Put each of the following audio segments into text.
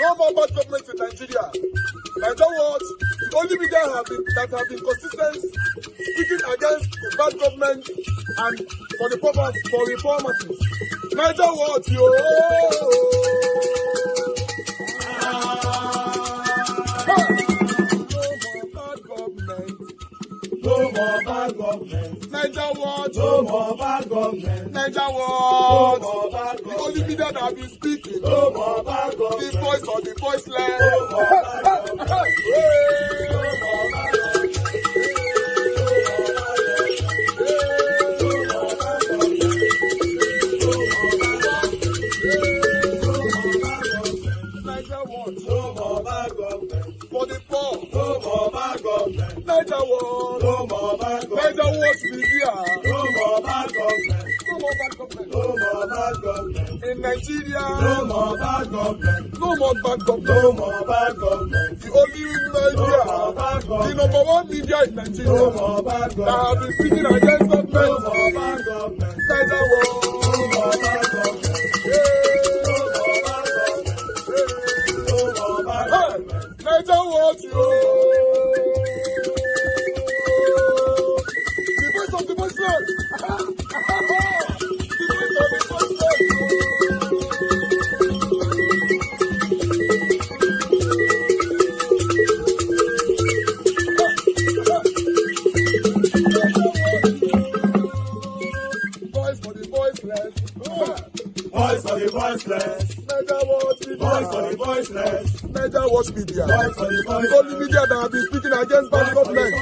No more bad government in Nigeria. Nigeria what? The only media that have been consistent speaking against the bad government and for the purpose for reformers. Nigeria what? Yo! No more bad government. Niger what? No more bad government. Niger what? No more bad government. The only media that have been speaking. No more bad government. The voice or the voiceless. No more bad government. No more bad government. Niger what? No more bad government. For the poor. No more bad government. Niger what? No more bad government. Niger what media? No more bad government. No more bad government. No more bad government. In Nigeria. No more bad government. No more bad government. No more bad government. The only media. No more bad government. The number one media in Nigeria. No more bad government. That have been speaking against government. No more bad government. Niger what? No more bad government. Niger what you? The voice of the voiceless. The voice of the voiceless. Voice for the voiceless. Voice for the voiceless. Niger what? Voice for the voiceless. Niger watch media. The only media that have been speaking against bad government.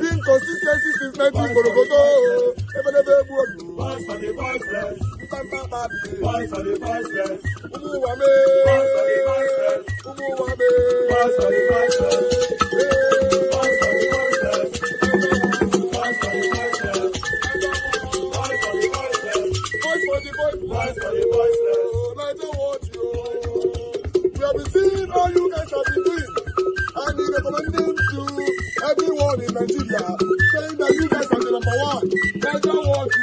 Being consistency since 1944. Voice for the voiceless. Voice for the voiceless. Umuwame. Voice for the voiceless. Umuwame. Voice for the voiceless. Voice for the voiceless. Voice for the voiceless. Voice for the voiceless. Voice for the voiceless. Voice for the voiceless. Niger watch you. We have been seeing all you guys have been doing, and he recommending to everyone in Nigeria, saying that you guys are the number one. Niger what you.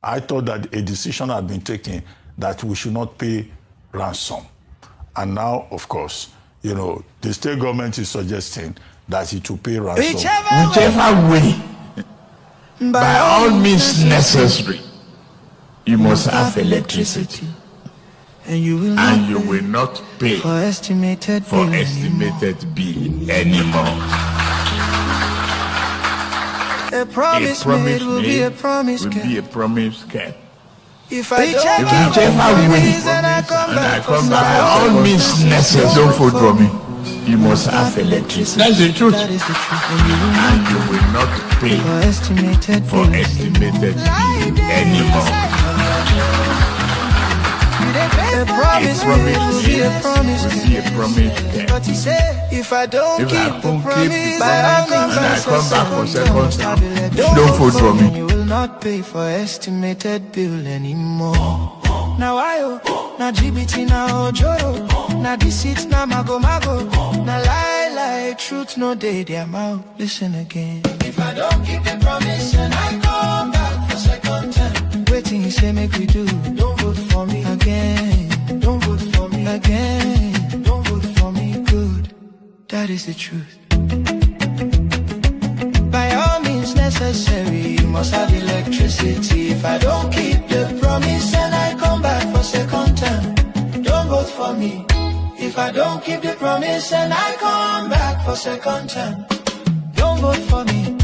I thought that a decision had been taken that we should not pay ransom. And now, of course, you know, the state government is suggesting that it will pay ransom. Whichever way, by all means necessary, you must have electricity. And you will not pay for estimated bill anymore. A promise made will be a promise kept. If I Whichever way, and I come back, by all means necessary, don't vote for me. You must have electricity. That's the truth. That is the truth. And you will not pay for estimated bill anymore. A promise will be a promise kept. But he said, if I don't keep the promise, by all means and I come back for second time, don't vote for me. You will not pay for estimated bill anymore. Now I now GBT now Ojoro, now deceit now mago, now lie, truth no day their mouth. Listen again. If I don't keep the promise and I come back for second time, waiting you say make we do, don't vote for me again, don't vote for me again, don't vote for me, good, that is the truth. By all means necessary, you must have electricity. If I don't keep the promise and I come back for second time, don't vote for me. If I don't keep the promise and I come back for second time, don't vote for me.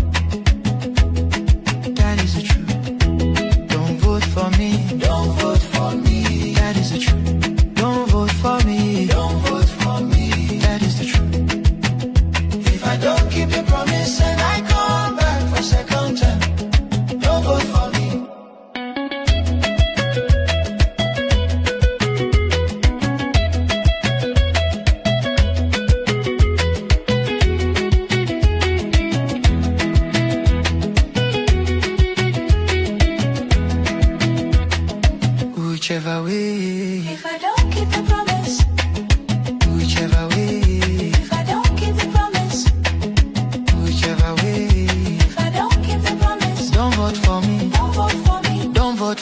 That is the truth. Don't vote for me. Don't vote for me. That is the truth. Don't vote for me. Don't vote for me. That is the truth. If I don't keep the promise and I come back for second time, don't vote for me.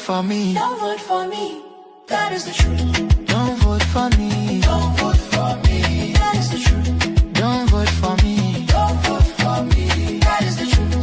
for me. Don't vote for me. That is the truth. Don't vote for me. Don't vote for me. That is the truth. Don't vote for me. Don't vote for me. That is the truth.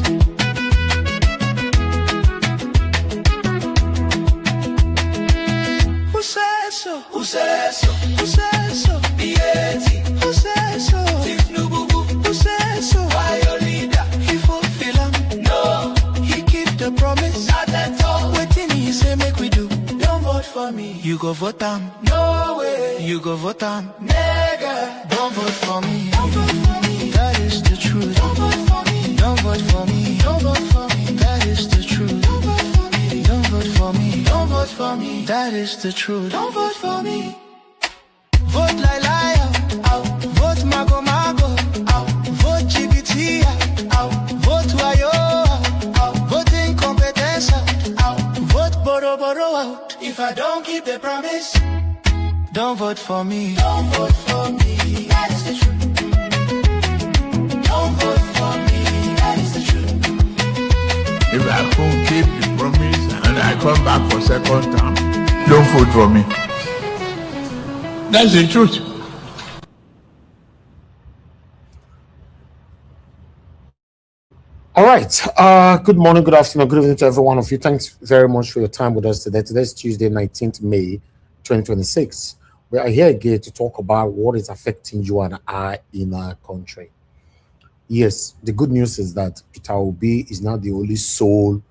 Who says so? Who says so? Who says so? B.A.T. Who says so? Tinubu. Who says so? Why your leader? He fulfill him. No, He keep the promise. not at all. Waiting he say make we do. Don't vote for me. You go vote him. No way. You go vote him. Nigga. Don't vote for me. Don't vote for me. That is the truth. Don't vote for me. Don't vote for me. Don't vote for me. That is the truth. Don't vote for me. Don't vote for me. Don't vote for me. That is the truth. Don't vote for me. Vote like liar. Out. Vote mago mago. Out. Vote GBT. Out. Vote wayo. Out. Vote incompetence. Out. Vote boro boro out. If I don't keep the promise, Don't vote for me. don't vote for me. That is the truth. Don't vote for me. That is the truth. If I can't keep the promise and I come back for second term, don't vote for me. That's the truth. All right. Good morning, good afternoon, good evening to every one of you. Thanks very much for your time with us today. Today's Tuesday, 19th May, 2026. We are here again to talk about what is affecting you and I in our country. Yes, the good news is that Peter Obi is now the only sole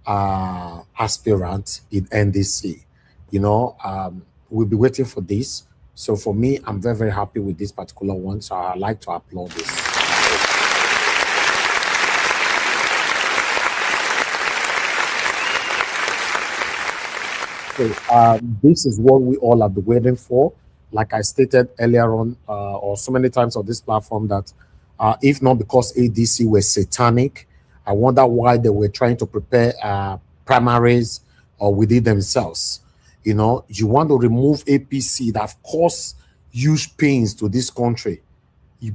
aspirant in NDC. We'll be waiting for this. So for me, I'm very, very happy with this particular one. So I'd like to applaud this. So, this is what we all have been waiting for. Like I stated earlier on, or so many times on this platform, that if not because ADC were satanic, I wonder why they were trying to prepare primaries within themselves. You want to remove APC that have caused huge pains to this country.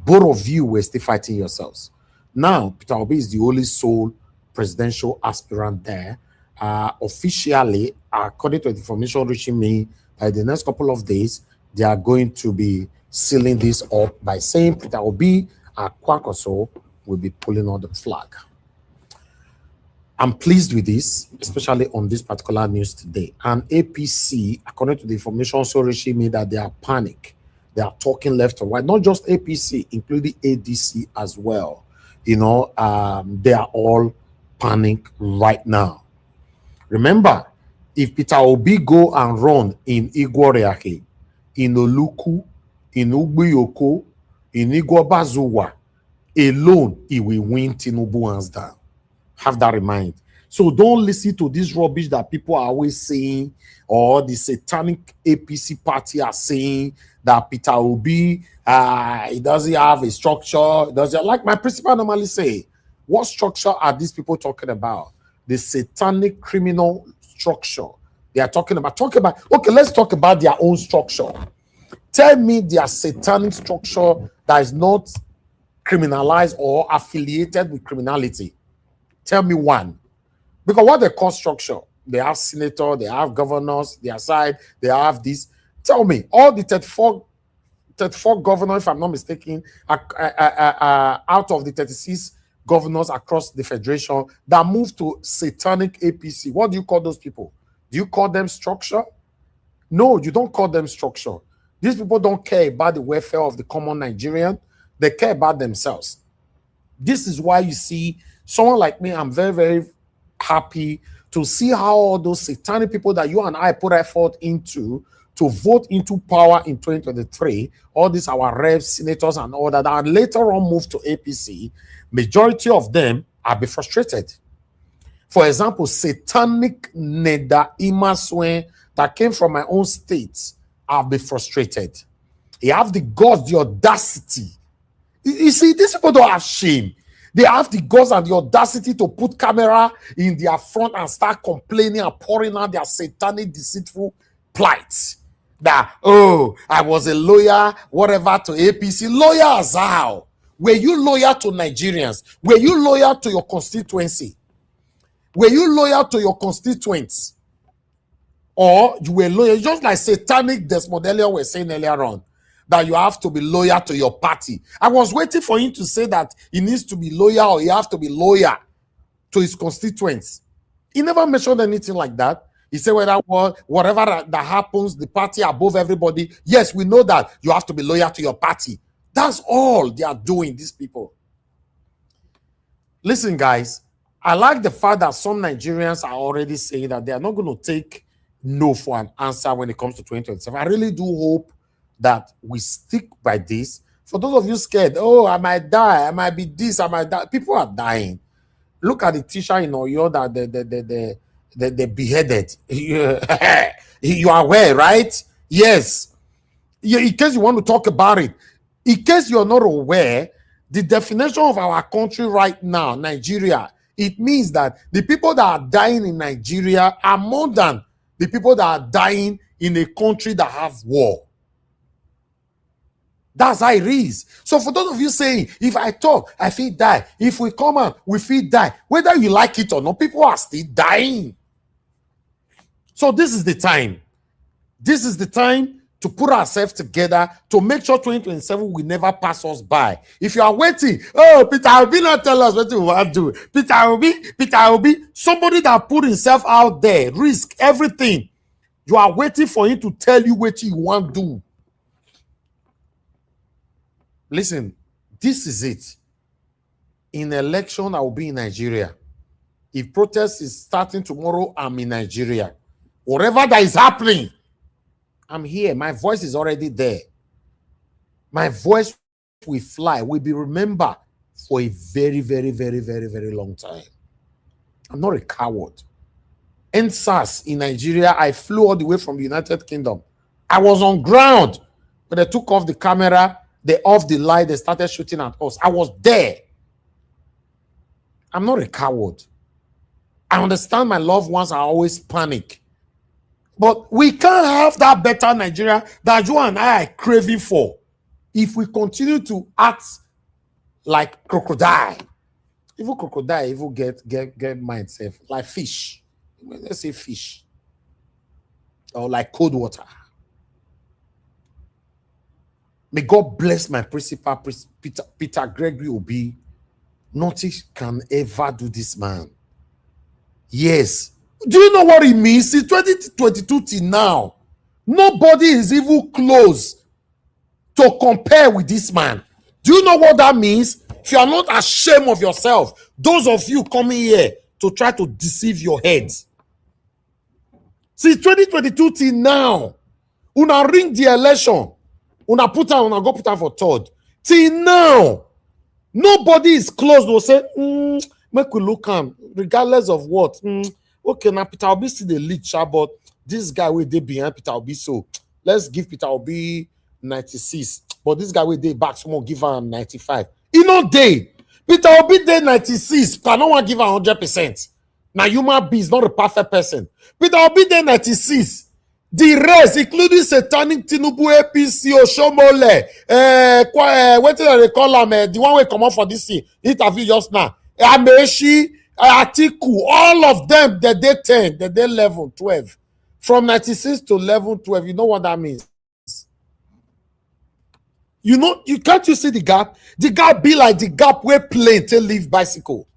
Both of you were still fighting yourselves. Now, Peter Obi is the only sole presidential aspirant there. Officially, according to the information reaching me, by the next couple of days, they are going to be sealing this up by saying Peter Obi and Kwankwaso will be pulling on the flag. I'm pleased with this, especially on this particular news today. And APC, according to the information also reaching me, that they are panic. They are talking left and right, not just APC, including ADC as well. They are all panic right now. Remember, if Peter Obi go and run in Igworiake, in Oluku, in Ugbuyoko, in Igwabazuwa, alone, he will win Tinubu hands down. Have that in mind. So don't listen to this rubbish that people are always saying, or the satanic APC party are saying that Peter Obi, he doesn't have a structure. Like my principal normally say, what structure are these people talking about? The satanic criminal structure they are talking about. Okay, let's talk about their own structure. Tell me their satanic structure that is not criminalized or affiliated with criminality. Tell me one. Because what they call structure, they have senator, they have governors, their side, they have this. Tell me, all the 34 governors, if I'm not mistaken, out of the 36 governors across the federation that moved to satanic APC. What do you call those people? Do you call them structure? No, you don't call them structure. These people don't care about the welfare of the common Nigerian. They care about themselves. This is why you see someone like me, I'm very, very happy to see how all those satanic people that you and I put effort into to vote into power in 2023, all these our reps, senators, and all that, and later on moved to APC, majority of them are be frustrated. For example, satanic Neda Imaswe that came from my own state have been frustrated. He have the guts, the audacity. You see, these people don't have shame. They have the guts and the audacity to put camera in their front and start complaining and pouring out their satanic, deceitful plights. That, oh, I was a lawyer, whatever, to APC. Lawyer as how? Were you loyal to Nigerians? Were you loyal to your constituency? Were you loyal to your constituents? or you were loyal, just like satanic Desmond Elliot was saying earlier on, that you have to be loyal to your party. I was waiting for him to say that he needs to be loyal, or he have to be loyal to his constituents. He never mentioned anything like that. He said, whatever that happens, the party above everybody. Yes, we know that you have to be loyal to your party. That's all they are doing, these people. Listen, guys, I like the fact that some Nigerians are already saying that they are not going to take no for an answer when it comes to 2027. I really do hope that we stick by this. For those of you scared, oh, I might die, I might be this, I might die. People are dying. Look at the teacher in Oyo that they beheaded. You are aware, right? Yes. In case you want to talk about it, in case you're not aware, the definition of our country right now, Nigeria, it means that the people that are dying in Nigeria are more than the people that are dying in a country that have war. That's how it is. So for those of you saying, if I talk, I feel die. If we come out, we feel die. Whether you like it or not, people are still dying. So this is the time. This is the time to put ourselves together to make sure 2027 will never pass us by. If you are waiting, oh, Peter Obi not tell us what we want to do. Peter Obi, somebody that put himself out there, risk everything. You are waiting for him to tell you what you want to do. Listen, this is it. In election, I will be in Nigeria. If protest is starting tomorrow, I'm in Nigeria. Whatever that is happening, I'm here. My voice is already there. My voice will fly, will be remembered for a very, very, very, very, very long time. I'm not a coward. NSAS in Nigeria, I flew all the way from the United Kingdom. I was on ground, but they took off the camera, they off the light, they started shooting at us. I was there. I'm not a coward. I understand my loved ones are always panic. But we can't have that better Nigeria that you and I are craving for if we continue to act like crocodile. Even crocodile, even get mindself like fish. Let's say fish. Or like cold water. May God bless my principal, Peter Gregory Obi. Nothing can ever do this man. Yes. Do you know what it means? Since 2022 till now, nobody is even close to compare with this man. Do you know what that means? If you are not ashamed of yourself, those of you coming here to try to deceive your heads. Since 2022 till now, una ring the election, una go put her for third. Till now, nobody is close to say, make we look am, regardless of what. Okay, now Peter Obi see the lead, but this guy will dey behind Peter Obi, so let's give Peter Obi 96. But this guy will dey back, someone give him 95. You know, Peter Obi dey 96, but no one give him 100%. Now, human being is not a perfect person. Peter Obi dey 96. The rest, including Satanic Tinubu, APC, Oshomole, what do they call him? The one we come out for this interview just now. Amechi, Atiku, all of them, they 10, they 11, 12. From 96 to 11, 12, you know what that means? You know, you can't you see the gap? The gap be like the gap where plane to leave bicycle.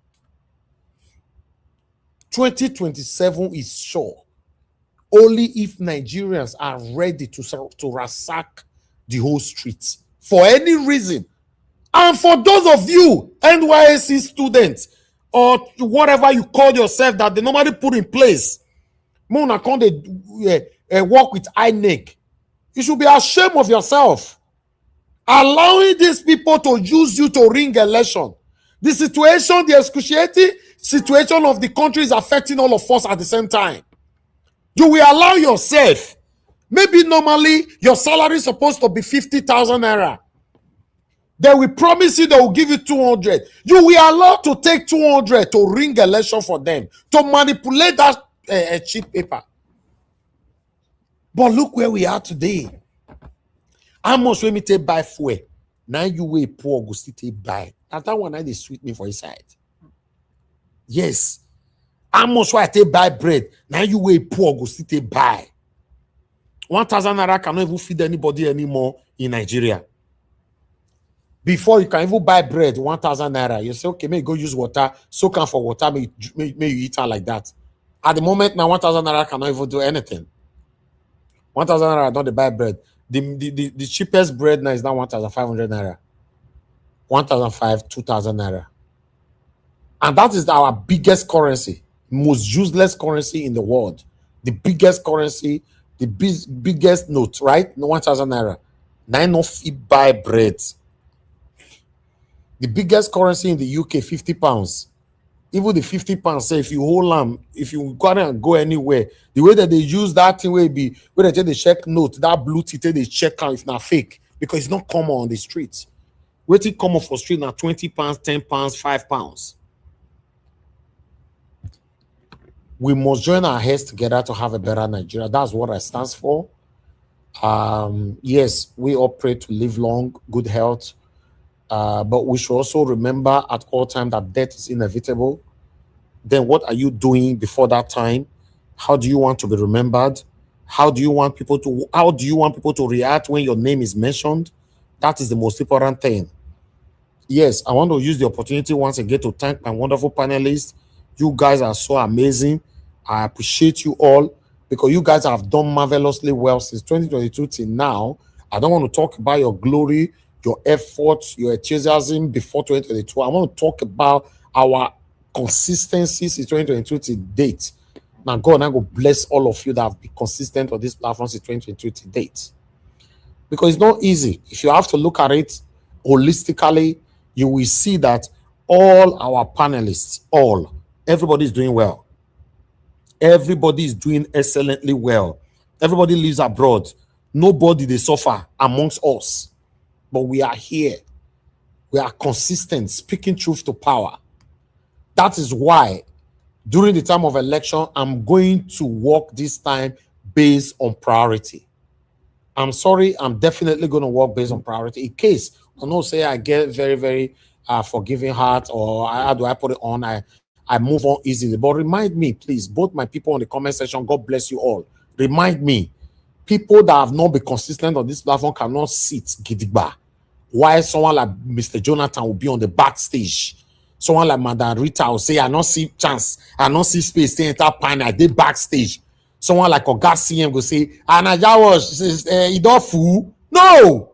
2027 is sure. Only if Nigerians are ready to ransack the whole streets for any reason. And for those of you NYSC students or whatever you call yourself that they normally put in place, Mona can't work with INEC. You should be ashamed of yourself. Allowing these people to use you to ring election. The situation, the excruciating situation of the country is affecting all of us at the same time. You will allow yourself, maybe normally your salary is supposed to be 50,000 naira. They will promise you they will give you 200. You will allow to take 200 to ring election for them, to manipulate that cheap paper. But look where we are today. How much when me take buy fuel? Now you will poor go still take buy. That one now they sweet me for his side. Yes. How much why I take buy bread? Now you way poor go still take buy. 1,000 naira cannot even feed anybody anymore in Nigeria. Before you can even buy bread, 1,000 naira. You say, okay, may you go use water, soak am for water, may you eat her like that. At the moment now, 1,000 naira cannot even do anything. 1,000 naira don't buy bread. The cheapest bread now is now 1,500 naira. 1,500, 2,000 naira. And that is our biggest currency, most useless currency in the world. The biggest currency, the biggest note, right? 1,000 naira. Now no fee buy bread. The biggest currency in the UK, 50 pounds. Even the 50 pounds, say if you hold them, if you go anywhere, the way that they use that thing will be when they check note, that blue teeth, they check out if not fake, because it's not common on the streets. Waiting common for street now 20 pounds, 10 pounds, 5 pounds. We must join our heads together to have a better Nigeria. That's what I stands for. Yes, we all pray to live long, good health. But we should also remember at all times that death is inevitable. Then what are you doing before that time? How do you want to be remembered? How do you want people to react when your name is mentioned? That is the most important thing. Yes, I want to use the opportunity once again to thank my wonderful panelists. You guys are so amazing. I appreciate you all because you guys have done marvelously well since 2022 till now. I don't want to talk about your glory, your efforts, your enthusiasm before 2022. I want to talk about our consistency since 2022 to date. Now, God, I go bless all of you that have been consistent on this platform since 2022 to date. Because it's not easy. If you have to look at it holistically, you will see that all our panelists, everybody is doing well. Everybody is doing excellently well. Everybody lives abroad. Nobody they suffer amongst us. But we are here. We are consistent, speaking truth to power. That is why during the time of election, I'm going to work this time based on priority. I'm sorry, I'm definitely going to work based on priority. In case I know say I get very, very forgiving heart, or how do I put it on? I move on easily. But remind me, please, both my people on the comment section, God bless you all. Remind me, people that have not been consistent on this platform cannot sit gidigba. Why someone like Mr. Jonathan will be on the backstage? Someone like Madam Rita will say, I don't see chance, I don't see space to enter panel, I did backstage. Someone like Oga CM will say, Anaja was, he don't fool. No!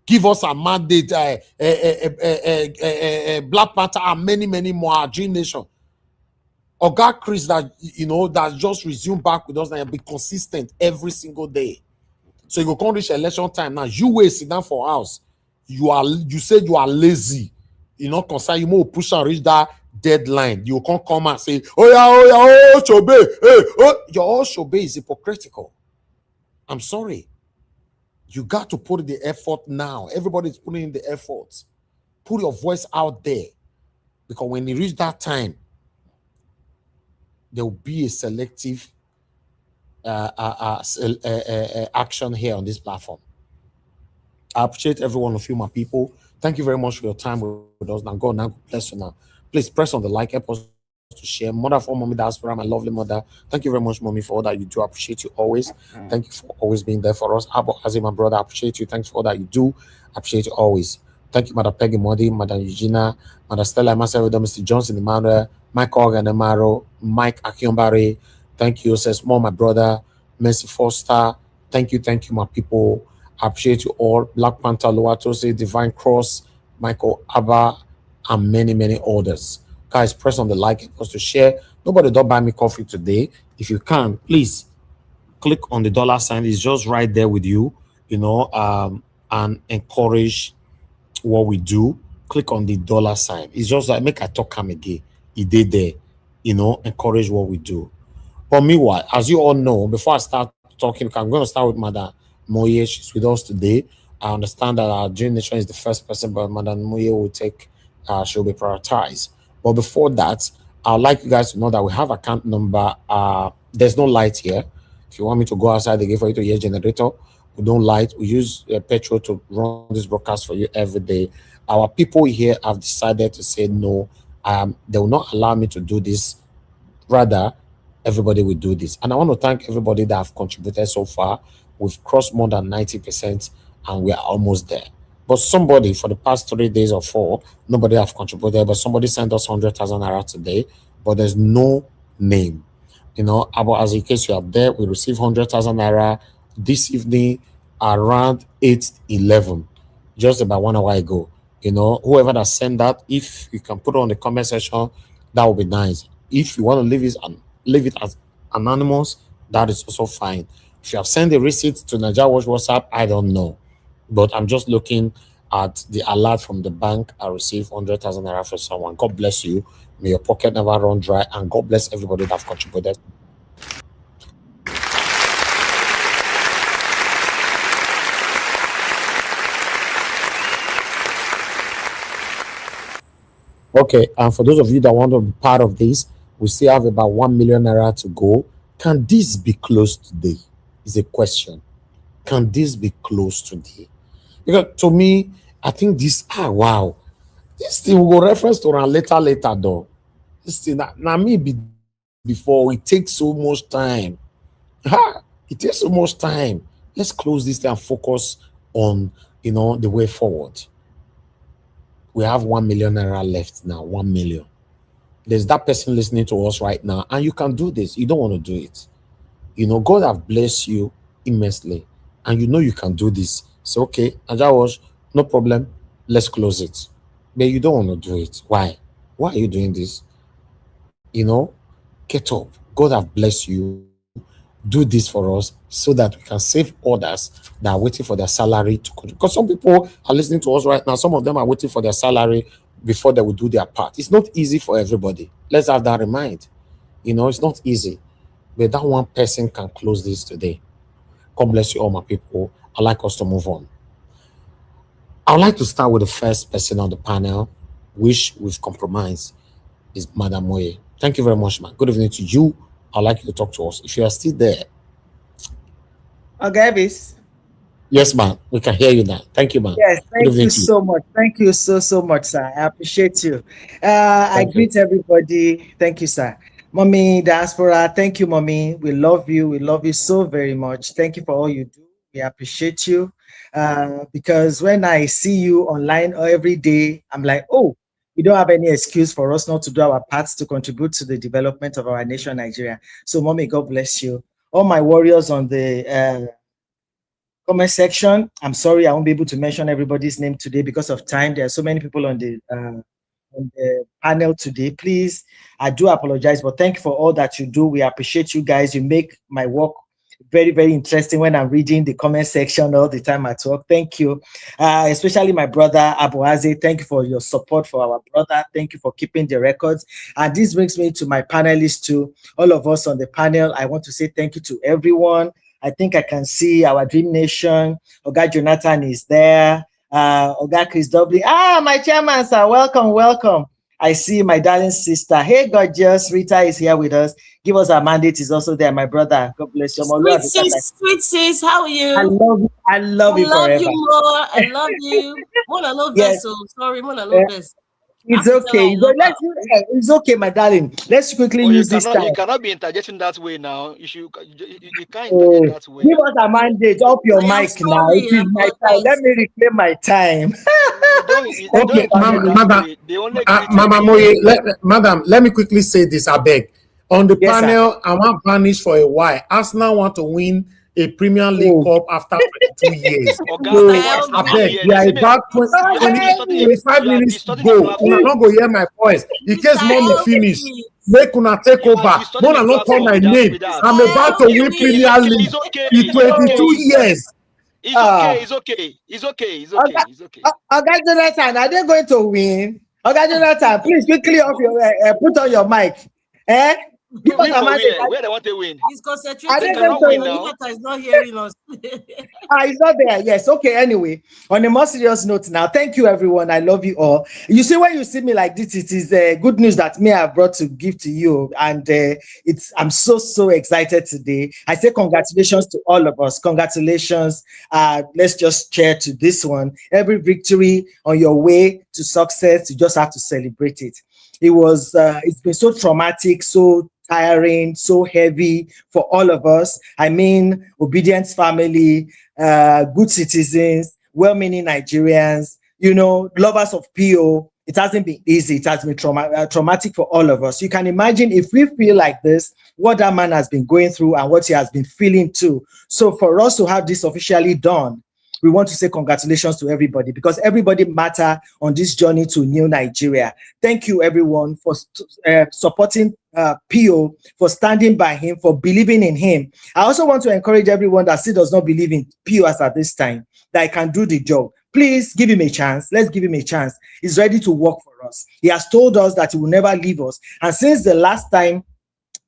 Give us a mandate, Black Panther, and many, many more, our Dream Nation. Oga Chris, that that just resumed back with us and be consistent every single day. So you go come reach election time. Now you wait, sit down for house. You said you are lazy. You know, concern you more push and reach that deadline. You can't come and say, oh, Chobe. Hey, oh, your Chobe is hypocritical. I'm sorry. You got to put the effort now. Everybody's putting in the effort. Put your voice out there. Because when you reach that time, there will be a selective action here on this platform. I appreciate every one of you, my people. Thank you very much for your time with us. Now, God bless you now. Please press on the like, help us to share. Mother for Mommy, the Aspirant, my lovely mother. Thank you very much, Mommy, for all that you do. I appreciate you always. Thank you for always being there for us. Abo Azim, my brother, I appreciate you. Thanks for all that you do. I appreciate you always. Thank you, Mother Peggy Modi, Mother Eugenia, Mother Stella, myself, Mr. Johnson, Emmanuel, Mike Organ, Mike Akionbari. Thank you, says more, my brother, Mercy Foster. Thank you, my people. I appreciate you all. Black Panther, Loatose, Divine Cross, Michael Abba, and many, many others. Guys, press on the like and post to share. Nobody don't buy me coffee today. If you can, please click on the dollar sign. It's just right there with you, and encourage what we do. Click on the dollar sign. It's just like make I talk come again. It did there, encourage what we do. But meanwhile, as you all know, before I start talking, I'm going to start with Madam Moye. She's with us today. I understand that our Dream Nation is the first person, but Madam Moye will take, she'll be prioritized. But before that, I'd like you guys to know that we have account number. There's no light here. If you want me to go outside, they give for you to hear generator. We don't light. We use petrol to run this broadcast for you every day. Our people here have decided to say no. They will not allow me to do this Rather, everybody will do this. And I want to thank everybody that have contributed so far. We've crossed more than 90% and we are almost there. But somebody for the past 3 days or 4, nobody have contributed, but somebody sent us 100,000 naira today, but there's no name. You know, as in case you are there, we received 100,000 naira this evening around 8:11, just about 1 hour ago. You know, whoever that sent that, if you can put it on the comment section, that would be nice. If you want to leave it as anonymous, that is also fine. If you have sent the receipt to Naija Watch WhatsApp, I don't know. But I'm just looking at the alert from the bank. I received 100,000 naira for someone. God bless you. May your pocket never run dry, and God bless everybody that have contributed. Okay, and for those of you that want to be part of this, we still have about 1 million naira to go. Can this be closed today? Is a question. Can this be closed today? Because to me, I think this, wow, this thing will go reference to around later though. This thing, now me before, it takes so much time. It takes so much time. Let's close this thing and focus on, the way forward. We have 1 million naira left now, 1 million. There's that person listening to us right now, and you can do this. You don't want to do it. God have blessed you immensely, and you can do this. So, okay, Naija, no problem. Let's close it. But you don't want to do it. Why? Why are you doing this? Get up. God have blessed you. Do this for us so that we can save others that are waiting for their salary to contribute. Because some people are listening to us right now. Some of them are waiting for their salary before they will do their part. It's not easy for everybody. Let's have that in mind. It's not easy. But that one person can close this today. God bless you all, my people. I'd like us to move on. I'd like to start with the first person on the panel, which we've compromised, is Madam Moye. Thank you very much, man. Good evening to you. I'd like you to talk to us. If you are still there. Okay, yes, ma'am. We can hear you now. Thank you, ma'am. Yes, thank you so much. Thank you so much, sir. I appreciate you. I greet everybody. Thank you, sir. Mommy Diaspora, thank you, Mommy. We love you. We love you so very much. Thank you for all you do. We appreciate you. Because when I see you online every day, I'm like, oh, we don't have any excuse for us not to do our parts to contribute to the development of our nation, Nigeria. So, Mommy, God bless you. All my warriors on the comment section, I'm sorry I won't be able to mention everybody's name today because of time. There are so many people on the panel today. Please, I do apologize, but thank you for all that you do. We appreciate you guys. You make my work very, very interesting when I'm reading the comment section all the time at work. Thank you. Especially my brother Abuaze. Thank you for your support for our brother. Thank you for keeping the records. And this brings me to my panelists too. All of us on the panel, I want to say thank you to everyone. I think I can see our Dream Nation. Oga Jonathan is there. Oga Chris W. My chairman, sir. Welcome, welcome. I see my darling sister. Hey, gorgeous. Rita is here with us. Give us our mandate is also there. My brother. God bless you. Sweet sis, how are you? I love you. I love you forever. You more. I love you. Mona no vessel. Sorry, Mona no vessel. It's okay. It's okay, my darling. Let's quickly use this time. You cannot be interjecting that way now. You can't interject that way. Give us a mandate. Off your mic now. It is my time. Let me reclaim my time. Okay, Mama Moye, Madam, let me quickly say this, I beg. On the panel, I want vanish for a while. Arsenal want to win a Premier League Cup after 2 years. I beg, we are about 25 minutes to go. Una not go hear my voice. In case mommy finish, make una take over. Mona not call my name. I'm about to win Premier League in 22 years. It's okay. Okay, Jonathan, are they going to win? Okay, Jonathan, please quickly off your put on your mic. Where they want to win? He's concentrating. He's not hearing us. He's not there. Yes. Okay. Anyway, on a more serious note now, thank you, everyone. I love you all. You see, when you see me like this, it is good news that me I brought to give to you, and I'm so excited today. I say congratulations to all of us. Congratulations. Let's just cheer to this one. Every victory on your way to success, you just have to celebrate it. It's been so traumatic, so tiring, so heavy for all of us. I mean, obedience family, good citizens, well-meaning Nigerians, you know, lovers of PO. It hasn't been easy. It has been traumatic for all of us. You can imagine if we feel like this, what that man has been going through and what he has been feeling too. So for us to have this officially done, we want to say congratulations to everybody, because everybody matter on this journey to new Nigeria. Thank you everyone for supporting PO, for standing by him, for believing in him. I also want to encourage everyone that still does not believe in PO as at this time, that he can do the job. Please give him a chance. Let's give him a chance. He's ready to work for us. He has told us that he will never leave us. And since the last time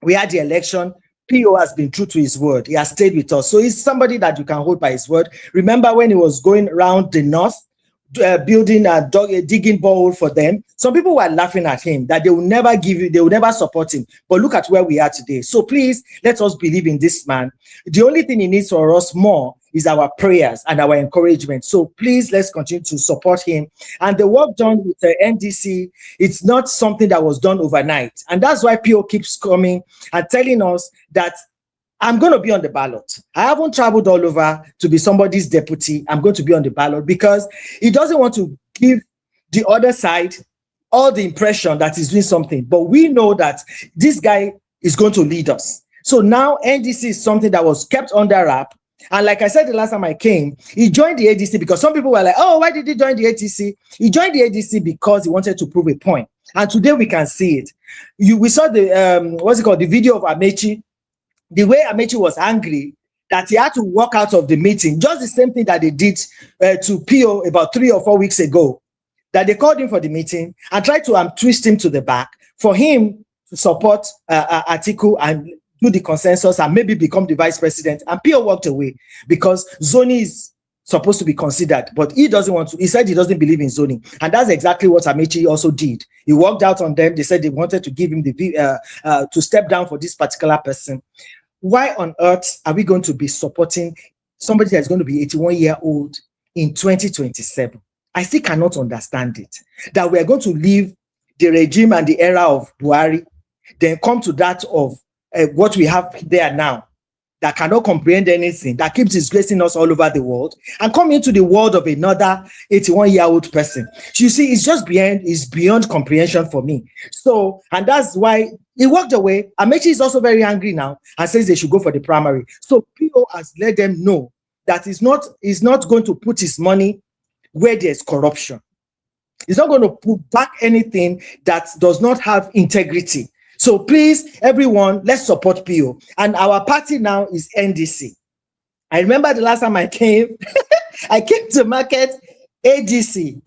we had the election, PO has been true to his word. He has stayed with us. So he's somebody that you can hold by his word. Remember when he was going around the north, building and digging borehole for them, some people were laughing at him that they will never give you, they will never support him. But look at where we are today. So please, let us believe in this man. The only thing he needs for us more is our prayers and our encouragement. So please, let's continue to support him. And the work done with the NDC, it's not something that was done overnight. And that's why PO keeps coming and telling us that I'm going to be on the ballot. I haven't traveled all over to be somebody's deputy. I'm going to be on the ballot because he doesn't want to give the other side all the impression that he's doing something. But we know that this guy is going to lead us. So now NDC is something that was kept under wrap. And like I said the last time I came, he joined the ADC because some people were like, oh, why did he join the ADC? He joined the ADC because he wanted to prove a point. And today we can see it. We saw the, what's it called, the video of Amechi. The way Amechi was angry that he had to walk out of the meeting, just the same thing that they did to PO about 3 or 4 weeks ago, that they called him for the meeting and tried to twist him to the back for him to support Atiku and do the consensus and maybe become the vice president. And PO walked away because zoning is supposed to be considered, but he doesn't want to. He said he doesn't believe in zoning. And that's exactly what Amechi also did. He walked out on them. They said they wanted to give him the to step down for this particular person. Why on earth are we going to be supporting somebody that's going to be 81-year-old in 2027? I still cannot understand it. That we are going to leave the regime and the era of Buhari, then come to that of what we have there now, that cannot comprehend anything, that keeps disgracing us all over the world, and come into the world of another 81-year-old person. You see, it's just beyond comprehension for me. So, and that's why he walked away. Amechi is also very angry now and says they should go for the primary. So PO has let them know that he's not going to put his money where there's corruption. He's not going to put back anything that does not have integrity. So please, everyone, let's support PO. And our party now is NDC. I remember the last time I came, I came to market ADC,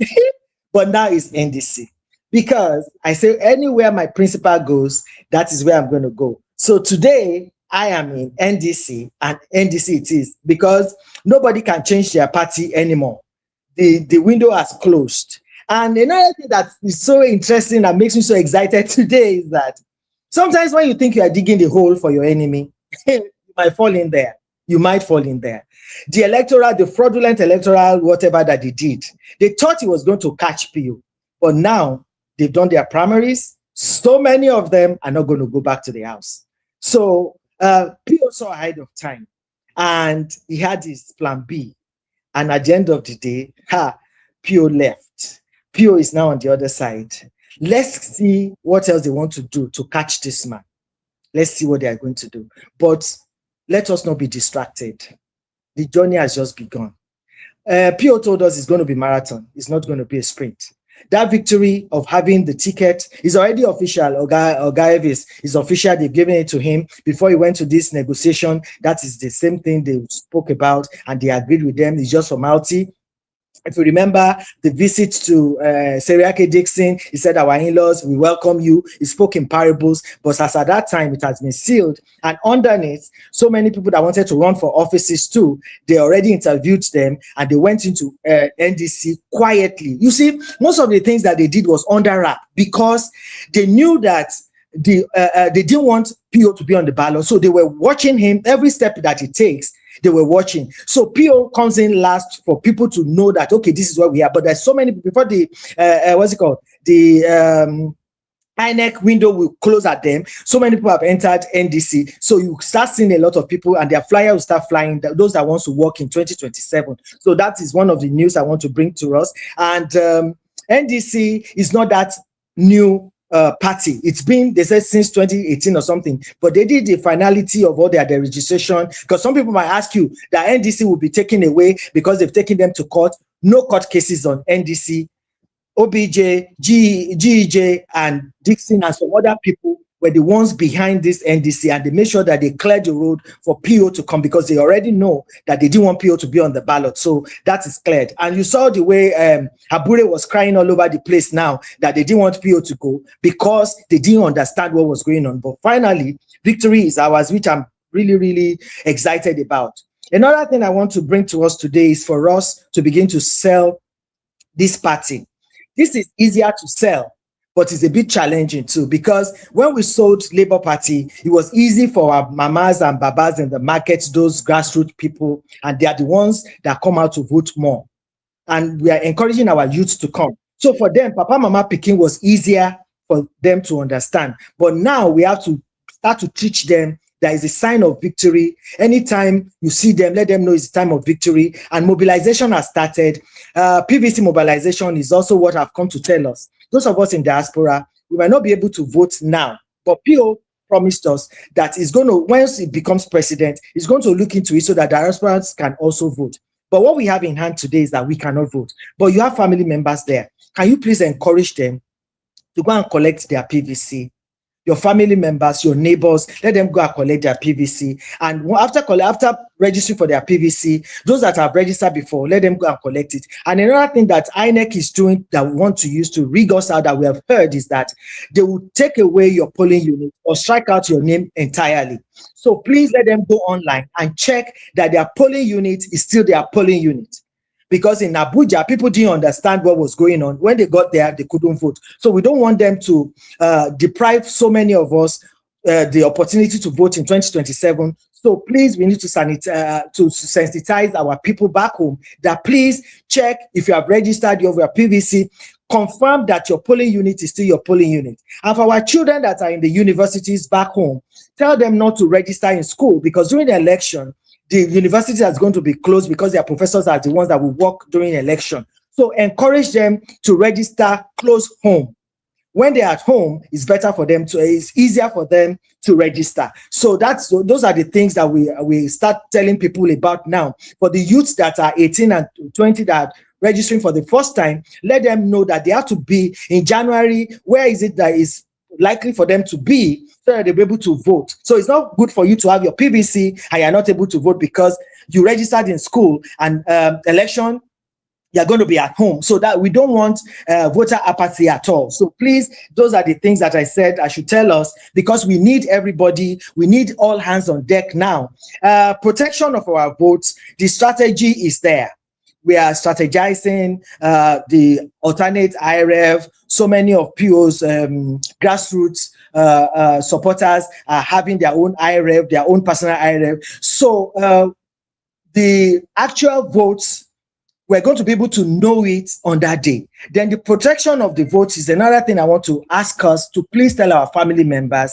but now it's NDC. Because I say anywhere my principal goes, that is where I'm going to go. So today, I am in NDC, and NDC it is, because nobody can change their party anymore. The window has closed. And another thing that is so interesting and makes me so excited today is that sometimes when you think you are digging the hole for your enemy, you might fall in there. You might fall in there. The electoral, the fraudulent electoral, whatever that they did, they thought it was going to catch PO. But now they've done their primaries. So many of them are not going to go back to the house. So PO saw ahead of time, and he had his plan B. And at the end of the day, PO left. PO is now on the other side. Let's see what else they want to do to catch this man. Let's see what they are going to do. But let us not be distracted. The journey has just begun. PO told us it's going to be marathon. It's not going to be a sprint. That victory of having the ticket is already official. Oga is official. They've given it to him before he went to this negotiation. That is the same thing they spoke about, and they agreed with them. It's just formality. If you remember the visit to Seriake Dixon, he said, our in-laws, we welcome you. He spoke in parables, but as at that time, it has been sealed. And underneath, so many people that wanted to run for offices too, they already interviewed them, and they went into NDC quietly. You see, most of the things that they did was under wrap because they knew that they didn't want PO to be on the ballot. So they were watching him every step that he takes. They were watching. So PO comes in last for people to know that, okay, this is where we are. But there's so many before the, what's it called? The INEC window will close at them. So many people have entered NDC. So you start seeing a lot of people and their flyer will start flying, those that wants to work in 2027. So that is one of the news I want to bring to us. And NDC is not that new party. It's been, they said, since 2018 or something, but they did the finality of all their registration, because some people might ask you that NDC will be taken away because they've taken them to court. No court cases on NDC. OBJ, GEJ, and Dixon and some other people were the ones behind this NDC, and they made sure that they cleared the road for PO to come, because they already know that they didn't want PO to be on the ballot. So that is cleared. And you saw the way Abure was crying all over the place now that they didn't want PO to go because they didn't understand what was going on. But finally, victory is ours, which I'm really, really excited about. Another thing I want to bring to us today is for us to begin to sell this party. This is easier to sell, but it's a bit challenging too, because when we sold Labour Party, it was easy for our mamas and babas in the markets, those grassroots people, and they are the ones that come out to vote more. And we are encouraging our youth to come. So for them, Papa Mama Pikin was easier for them to understand. But now we have to start to teach them there is a sign of victory. Anytime you see them, let them know it's time of victory. And mobilization has started. PVC mobilization is also what I've come to tell us. Those of us in diaspora, we might not be able to vote now, but PO promised us that it's going to, once it becomes president, it's going to look into it so that diasporans can also vote. But what we have in hand today is that we cannot vote. But you have family members there. Can you please encourage them to go and collect their PVC? Your family members, your neighbors, let them go and collect their PVC. And after registering for their PVC, those that have registered before, let them go and collect it. And another thing that INEC is doing that we want to use to rig us out that we have heard is that they will take away your polling unit or strike out your name entirely. So please let them go online and check that their polling unit is still their polling unit. Because in Abuja, people didn't understand what was going on. When they got there, they couldn't vote. So we don't want them to deprive so many of us the opportunity to vote in 2027. So please, we need to sensitize our people back home that please check if you have registered your PVC, confirm that your polling unit is still your polling unit. And for our children that are in the universities back home, tell them not to register in school, because during the election, the university is going to be closed because their professors are the ones that will work during election. So encourage them to register close home. When they're at home, it's better for them it's easier for them to register. So those are the things that we start telling people about now. For the youths that are 18 and 20 that are registering for the first time, let them know that they have to be in January. Where is it that is likely for them to be, so that they'll be able to vote? So it's not good for you to have your PVC and you're not able to vote because you registered in school and election, you're going to be at home. So that we don't want voter apathy at all. So please, those are the things that I said I should tell us, because we need everybody. We need all hands on deck now. Protection of our votes, the strategy is there. We are strategizing the alternate IRF. So many of PO's grassroots supporters are having their own IRF, their own personal IRF. So the actual votes, we're going to be able to know it on that day. Then the protection of the votes is another thing I want to ask us to please tell our family members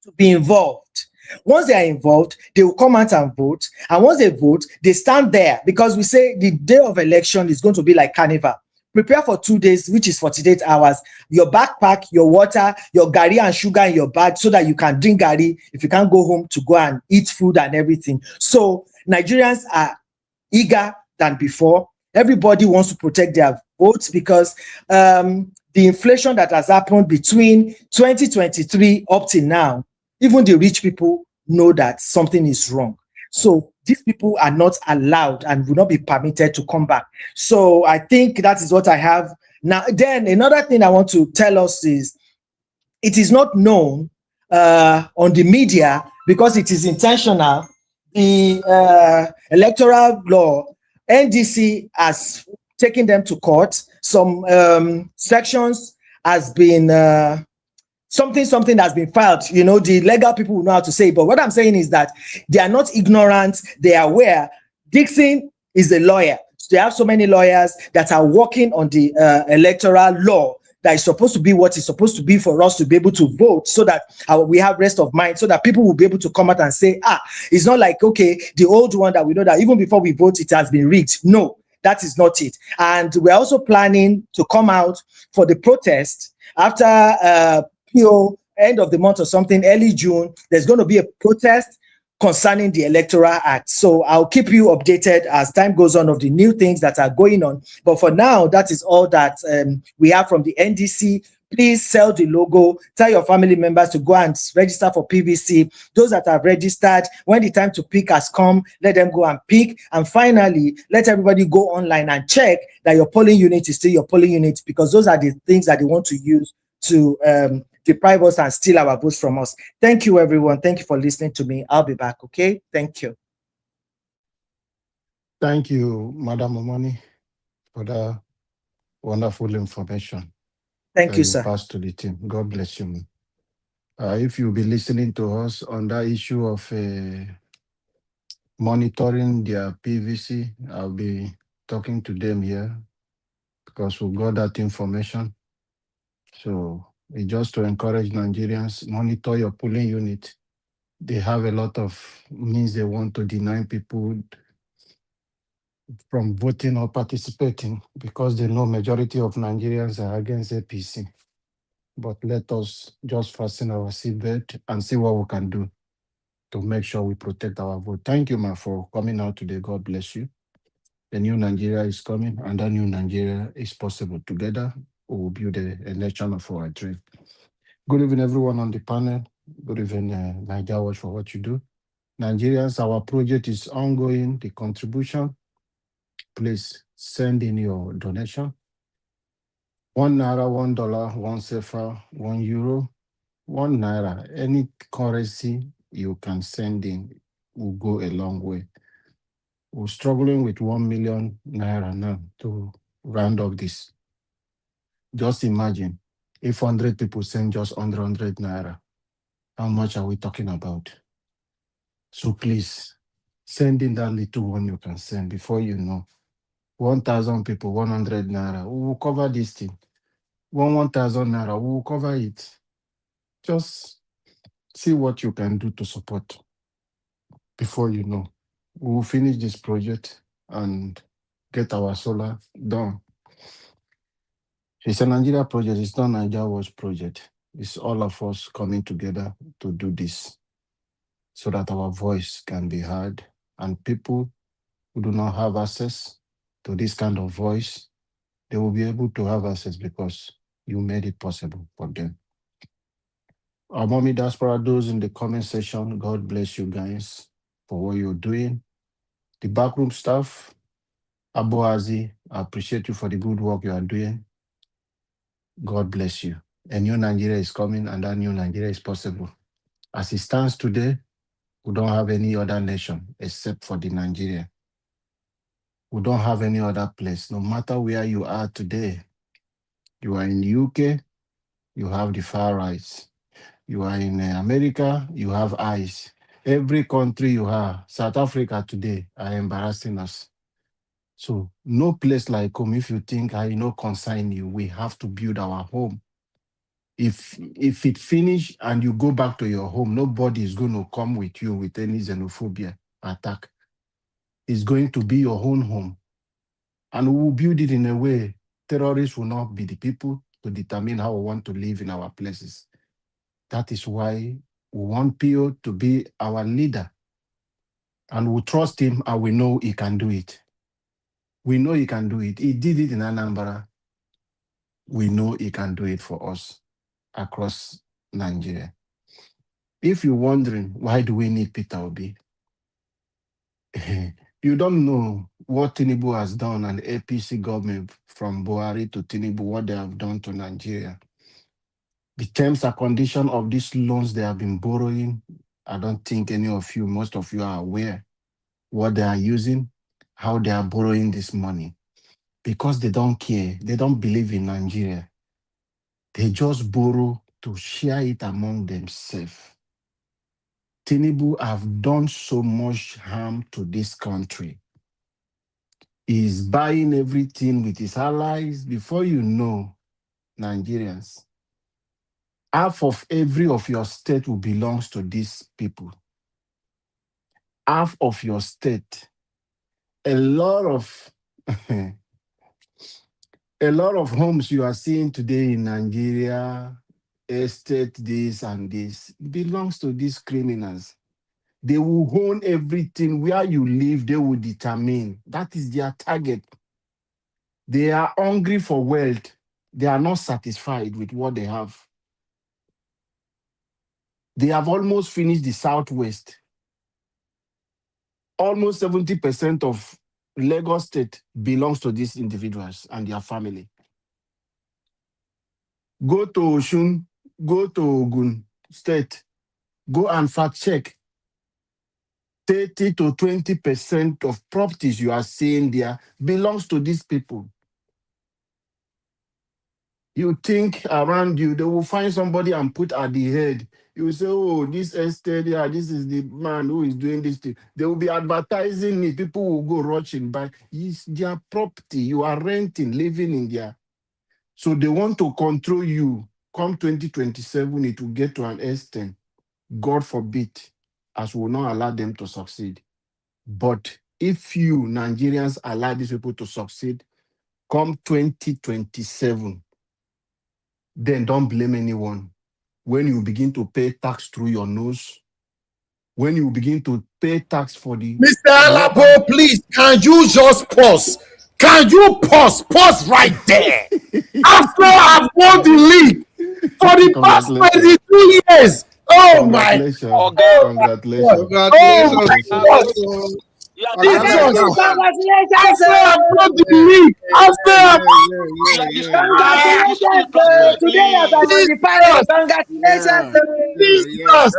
to be involved. Once they are involved, they will come out and vote. And once they vote, they stand there, because we say the day of election is going to be like carnival. Prepare for 2 days, which is 48 hours. Your backpack, your water, your gari and sugar in your bag, so that you can drink gari if you can't go home to go and eat food and everything. So Nigerians are eager than before. Everybody wants to protect their votes, because the inflation that has happened between 2023 up to now, even the rich people know that something is wrong. So these people are not allowed and will not be permitted to come back. So I think that is what I have. Now, then another thing I want to tell us is, it is not known on the media, because it is intentional. The electoral law, NDC has taken them to court. Some sections has been something that's been filed. You know, the legal people will know how to say it. But what I'm saying is that they are not ignorant. They are aware. Dixon is a lawyer. They have so many lawyers that are working on the electoral law that is supposed to be what is supposed to be for us to be able to vote, so that we have rest of mind, so that people will be able to come out and say, it's not like, okay, the old one that we know that even before we vote, it has been rigged. No, that is not it. And we're also planning to come out for the protest after PO end of the month or something, early June. There's going to be a protest concerning the Electoral Act. So I'll keep you updated as time goes on of the new things that are going on. But for now, that is all that we have from the NDC. Please sell the logo. Tell your family members to go and register for PVC. Those that have registered, when the time to pick has come, let them go and pick. And finally, let everybody go online and check that your polling unit is still your polling unit, because those are the things that they want to use to deprive us and steal our votes from us. Thank you, everyone. Thank you for listening to me. I'll be back, okay? Thank you. Thank you, Madam Omoni, for that wonderful information. Thank you, you sir. Pass to the team. God bless you. If you'll be listening to us on that issue of monitoring their PVC, I'll be talking to them here, because we got that information. So it's just to encourage Nigerians, monitor your polling unit. They have a lot of means they want to deny people from voting or participating, because they know majority of Nigerians are against APC. But let us just fasten our seatbelt and see what we can do to make sure we protect our vote. Thank you, ma, for coming out today. God bless you. The new Nigeria is coming, and that new Nigeria is possible. Together, we will build a nation of our dream. Good evening, everyone on the panel. Good evening, Nigeria Watch, for what you do. Nigerians, our project is ongoing. The contribution, please send in your donation. $1, $1, $1 €1, €1, any currency you can send in will go a long way. We're struggling with 1 million naira now to round up this. Just imagine if 100 people send just 100 naira. How much are we talking about? So please, send in that little one you can send. Before you know, 1,000 people, 100 naira. We will cover this thing. 1,000 naira, we will cover it. Just see what you can do to support. Before you know, we will finish this project and get our solar done. It's a Nigeria project. It's not Nigeria Watch project. It's all of us coming together to do this, so that our voice can be heard, and people who do not have access to this kind of voice, they will be able to have access, because you made it possible for them. Our mommy diaspora, those in the comment section, God bless you guys for what you're doing. The backroom staff, Abuazi, I appreciate you for the good work you are doing. God bless you. A new Nigeria is coming, and that new Nigeria is possible. As it stands today, we don't have any other nation except for the Nigeria. We don't have any other place. No matter where you are today, you are in the UK, you have the far rights. You are in America, you have ICE. Every country you have, South Africa today are embarrassing us. So no place like home. If you think I consign you, we have to build our home. If it finish and you go back to your home, nobody is going to come with you with any xenophobia attack. It's going to be your own home. And we will build it in a way terrorists will not be the people to determine how we want to live in our places. That is why we want Pio to be our leader. And we trust him, and we know he can do it. We know he can do it. He did it in Anambra. We know he can do it for us across Nigeria. If you're wondering, why do we need Peter Obi? You don't know what Tinubu has done, and APC government from Buhari to Tinubu, what they have done to Nigeria. The terms and conditions of these loans they have been borrowing, I don't think most of you are aware what they are using, how they are borrowing this money. Because they don't care, they don't believe in Nigeria. They just borrow to share it among themselves. Tinubu have done so much harm to this country. He's buying everything with his allies. Before you know, Nigerians, half of every of your state will belongs to these people. Half of your state. A lot of a lot of homes you are seeing today in Nigeria, estate this and this, belongs to these criminals. They will own everything. Where you live, they will determine. That is their target. They are hungry for wealth. They are not satisfied with what they have. They have almost finished the Southwest. Almost 70% of Lagos State belongs to these individuals and their family. Go to Osun, go to Ogun State, go and fact check. 30 to 20% of properties you are seeing there belongs to these people. You think around you, they will find somebody and put at the head. You will say, oh, this estate, yeah, this is the man who is doing this thing. They will be advertising it. People will go rushing by. It's their property. You are renting, living in there. So they want to control you. Come 2027, it will get to an extent. God forbid, as we will not allow them to succeed. But if you, Nigerians, allow these people to succeed, come 2027, then don't blame anyone. When you begin to pay tax through your nose, when you begin to pay tax for the... Mr. Alapo, please, can you just pause? Can you pause? Pause right there. After I've won the league for the past 22 years. Oh my God. Congratulations. Oh my God. Jesus. After I've won the league. After I've Jesus.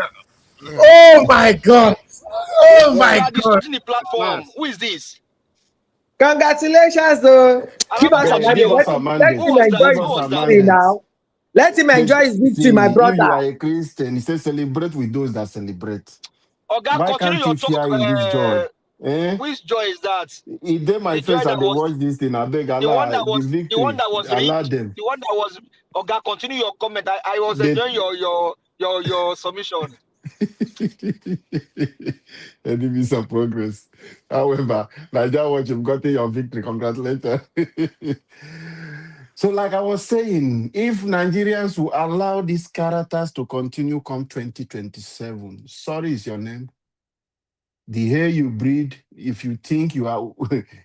Oh my God. Oh my God. Destroying the platform. Who is this? Congratulations, though. Give us a let him enjoy his victory now. Let him enjoy his victory, my brother. If you are a Christian, he says celebrate with those that celebrate. Oga, why can't you share in this joy? Which joy is that? It did my face and they watch this thing. I beg Allah, the victory. The one that was allow them. The one that was Oga, continue your comment. I was enjoying your submission. Enemy some progress. However, Nigeria Watch, you've gotten your victory. Congratulations. So, like I was saying, if Nigerians will allow these characters to continue come 2027, sorry is your name. The air you breathe, if you think you are,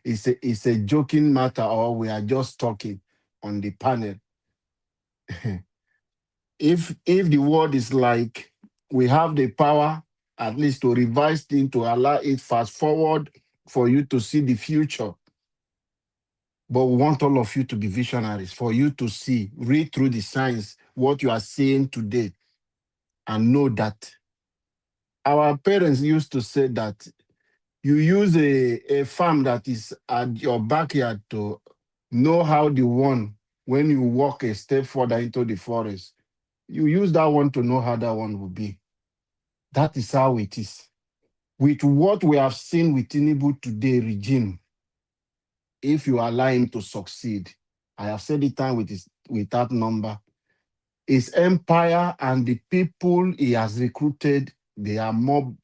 it's a joking matter or we are just talking on the panel. If the word is like we have the power at least to revise things to allow it fast forward for you to see the future. But we want all of you to be visionaries, for you to see, read through the signs, what you are seeing today, and know that our parents used to say that you use a farm that is at your backyard to know how the one, when you walk a step further into the forest, you use that one to know how that one will be. That is how it is. With what we have seen with Tinubu today regime, if you allow him to succeed, I have said it time with that number, his empire and the people he has recruited, they are more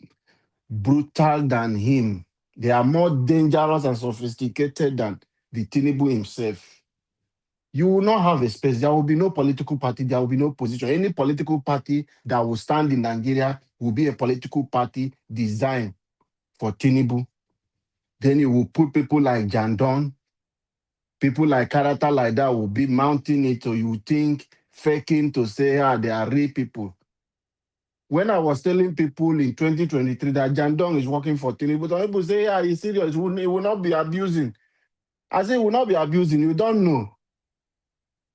brutal than him. They are more dangerous and sophisticated than the Tinubu himself. You will not have a space. There will be no political party. There will be no position. Any political party that will stand in Nigeria will be a political party designed for Tinubu. Then you will put people like Jandon, people like character like that will be mounting it, so you think faking to say, they are real people. When I was telling people in 2023 that Jandong is working for Tinubu, some people say, he's serious, he will not be abusing. I say, he will not be abusing, you don't know.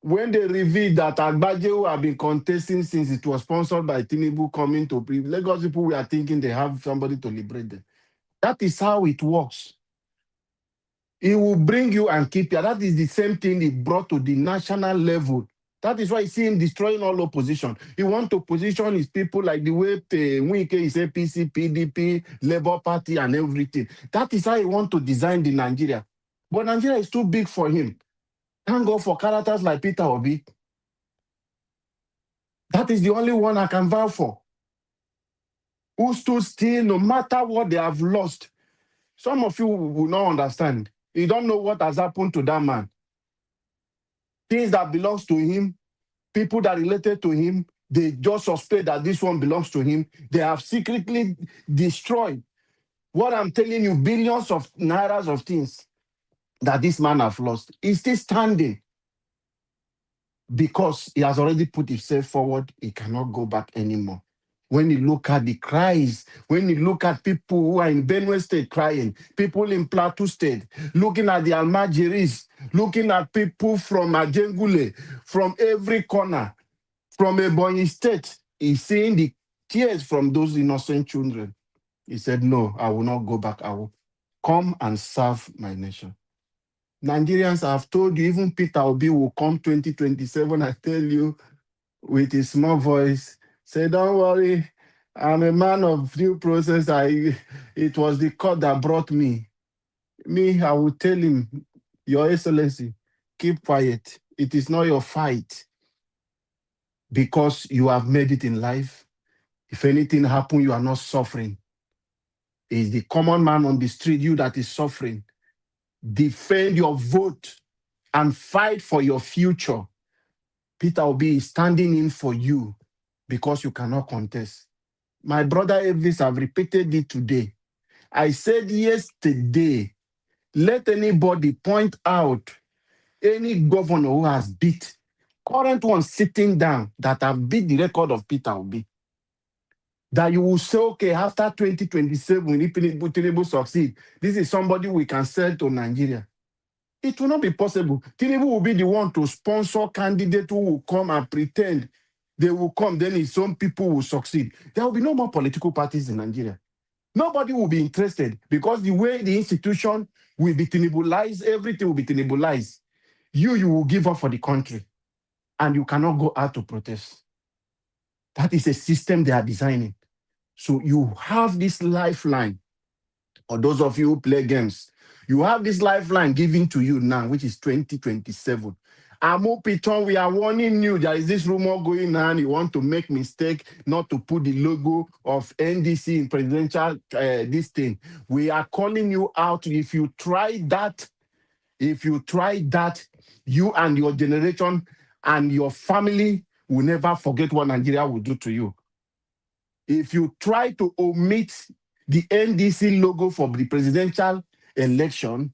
When they revealed that Agbaje, who have been contesting since it was sponsored by Tinubu, coming to Lagos people, we are thinking they have somebody to liberate them. That is how it works. He will bring you and keep you. That is the same thing he brought to the national level. That is why you see him destroying all opposition. He wants to position his people like the way Wike is APC, PDP, Labour Party, and everything. That is how he wants to design the Nigeria. But Nigeria is too big for him. Thank God for characters like Peter Obi. That is the only one I can vouch for. Who stood still no matter what they have lost. Some of you will not understand. You don't know what has happened to that man. Things that belongs to him, people that related to him, they just suspect that this one belongs to him. They have secretly destroyed. What I'm telling you, billions of nairas of things that this man have lost. He's still standing because he has already put himself forward. He cannot go back anymore. When you look at the cries, when you look at people who are in Benue State crying, people in Plateau State, looking at the Almajiris, looking at people from Ajengule, from every corner, from Ebonyi State, he's seeing the tears from those innocent children. He said, no, I will not go back. I will come and serve my nation. Nigerians, I've told you, even Peter Obi will come 2027, I tell you, with his small voice, say, don't worry, I'm a man of due process. It was the court that brought me. I will tell him, Your Excellency, keep quiet. It is not your fight because you have made it in life. If anything happens, you are not suffering. It's the common man on the street, you that is suffering. Defend your vote and fight for your future. Peter Obi is standing in for you because you cannot contest. My brother Elvis, I've repeated it today. I said yesterday, let anybody point out any governor who has beat, current one sitting down, that have beat the record of Peter Obi. That you will say, okay, after 2027, if Tinubu succeed, this is somebody we can sell to Nigeria. It will not be possible. Tinubu will be the one to sponsor candidates who will come and pretend they will come, then his own people will succeed. There will be no more political parties in Nigeria. Nobody will be interested because the way the institution will be Tinubulized, everything will be Tinubulized. You will give up for the country and you cannot go out to protest. That is a system they are designing. So you have this lifeline, or those of you who play games, you have this lifeline given to you now, which is 2027. Amo Piton, we are warning you. There is this rumor going on. You want to make mistake not to put the logo of NDC in presidential this thing. We are calling you out. If you try that, you and your generation and your family will never forget what Nigeria will do to you. If you try to omit the NDC logo for the presidential election,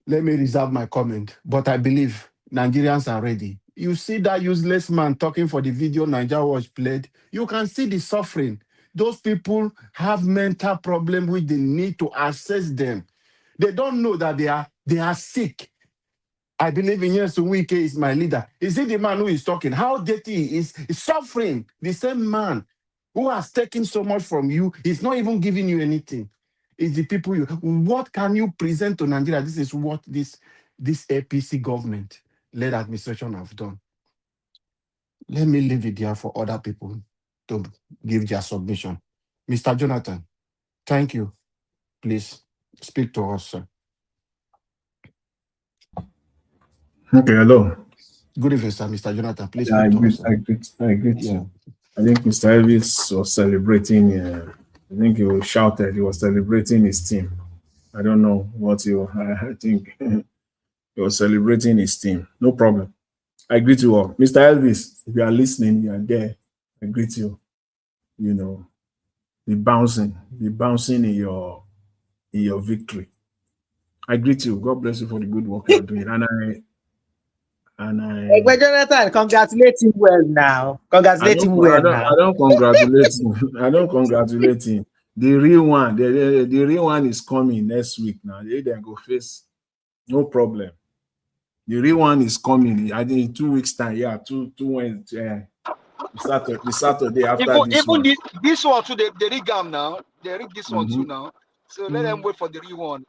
let me reserve my comment. But I believe Nigerians are ready. You see that useless man talking for the video Nigeria was played. You can see the suffering. Those people have mental problems which they need to assess them. They don't know that they are sick. I believe in Yesu Wike is my leader. Is he the man who is talking? How dirty he is suffering. The same man who has taken so much from you, he's not even giving you anything. It's the people you. What can you present to Nigeria? This is what this APC government led administration have done. Let me leave it there for other people to give their submission. Mr. Jonathan, thank you. Please speak to us, sir. Okay, hello. Good evening, sir. Mr. Jonathan, please speak to us. I agree. Yeah. I think Mr. Elvis was celebrating. I think he shouted. He was celebrating his team. I don't know what I think he was celebrating his team. No problem. I greet you all. Mr. Elvis, if you are listening, you are there. I greet you. You know, be bouncing in your victory. I greet you. God bless you for the good work you are doing. Jonathan, congratulate him well now. Congratulate him well now. I don't congratulate him. I don't congratulate him. The real one, the real one is coming next week now. They then go face. No problem. The real one is coming. I think in 2 weeks' time. Yeah, two Wednesday. The Saturday after this one. Even this one too, they rig them now. They rig this one too now. So let them wait for the real one.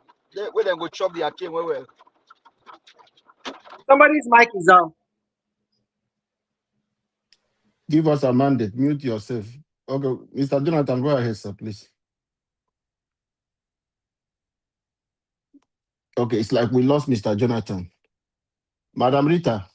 Where them go chop the Akim well. Somebody's mic is on. Give us a mandate. Mute yourself. Okay, Mr. Jonathan, go ahead, sir, please. Okay, it's like we lost Mr. Jonathan. Madam Rita.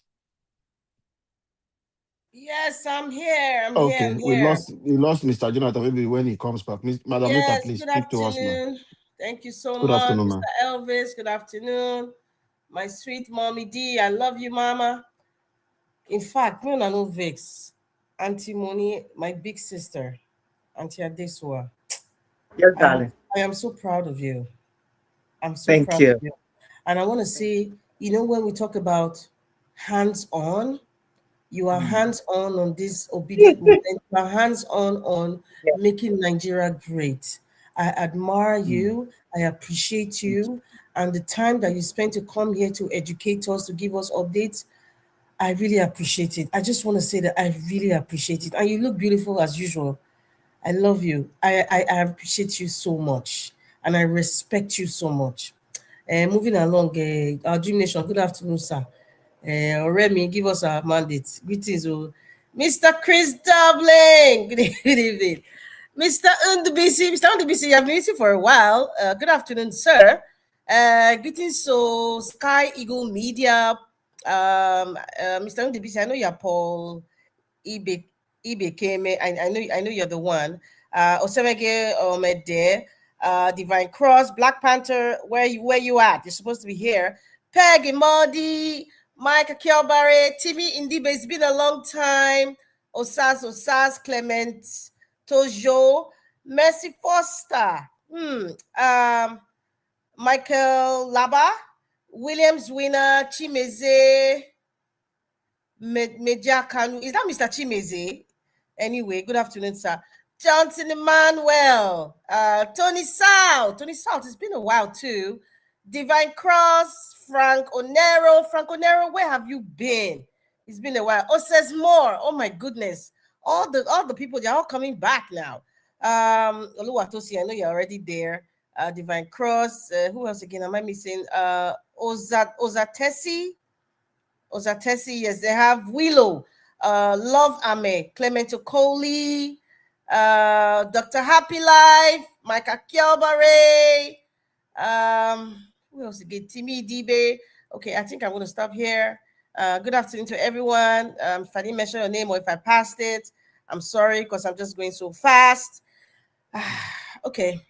Yes, I'm here. I'm here. Okay, I'm we here. lost Mr. Jonathan. Maybe when he comes back. Madam Rita, Yes, please good speak to us now. afternoon. Thank you so Good much, afternoon, ma'am. Mr. Elvis. Good afternoon. My sweet mommy D, I love you, mama. In fact, me and no vex. Auntie Moni, my big sister, Auntie Adesua. Yes, I am darling. I am so proud of you. I'm so Thank proud of you. you. And I want to say, when we talk about hands-on, you are hands-on on this obedient movement. You are hands-on Yeah. making Nigeria great. I admire you. I appreciate you. And the time that you spent to come here to educate us, to give us updates, I really appreciate it. I just want to say that I really appreciate it. And you look beautiful as usual. I love you. I appreciate you so much. And I respect you so much. Moving along, our Dream Nation, good afternoon, sir. Remy, give us our mandate. Greetings, Mr. Chris Dublin. Good evening. Mr. Undubisi, you have been waiting for a while. Good afternoon, sir. Greetings to Sky Eagle Media. Mr. Undubisi, I know you're Paul Ibe came. I know you're the one. Osemege Omede, Divine Cross, Black Panther. Where you at? You're supposed to be here. Peggy Modi, Mike Akiobare, Timmy Indibe. It's been a long time. Osas, Clement, Tojo, Mercy Foster. Michael Laba, Williams Winner, Chimeze. Meja Kanu. Is that Mr. Chimeze? Anyway, good afternoon, sir. Johnson Emmanuel, Tony South. It's been a while too. Divine Cross, Frank Onero, where have you been? It's been a while. Oh, says more. Oh my goodness. All the people, they're all coming back now. Oluwatosi, I know you're already there. Divine Cross. Who else again? Am I missing? Ozatesi. Ozatesi, yes, they have Willow, Love Ame, Clement Okoli, Dr. Happy Life, Micah Kiobare, who else again? Timmy Dibe. Okay, I think I'm going to stop here. Good afternoon to everyone. If I didn't mention your name or if I passed it, I'm sorry because I'm just going so fast. Okay.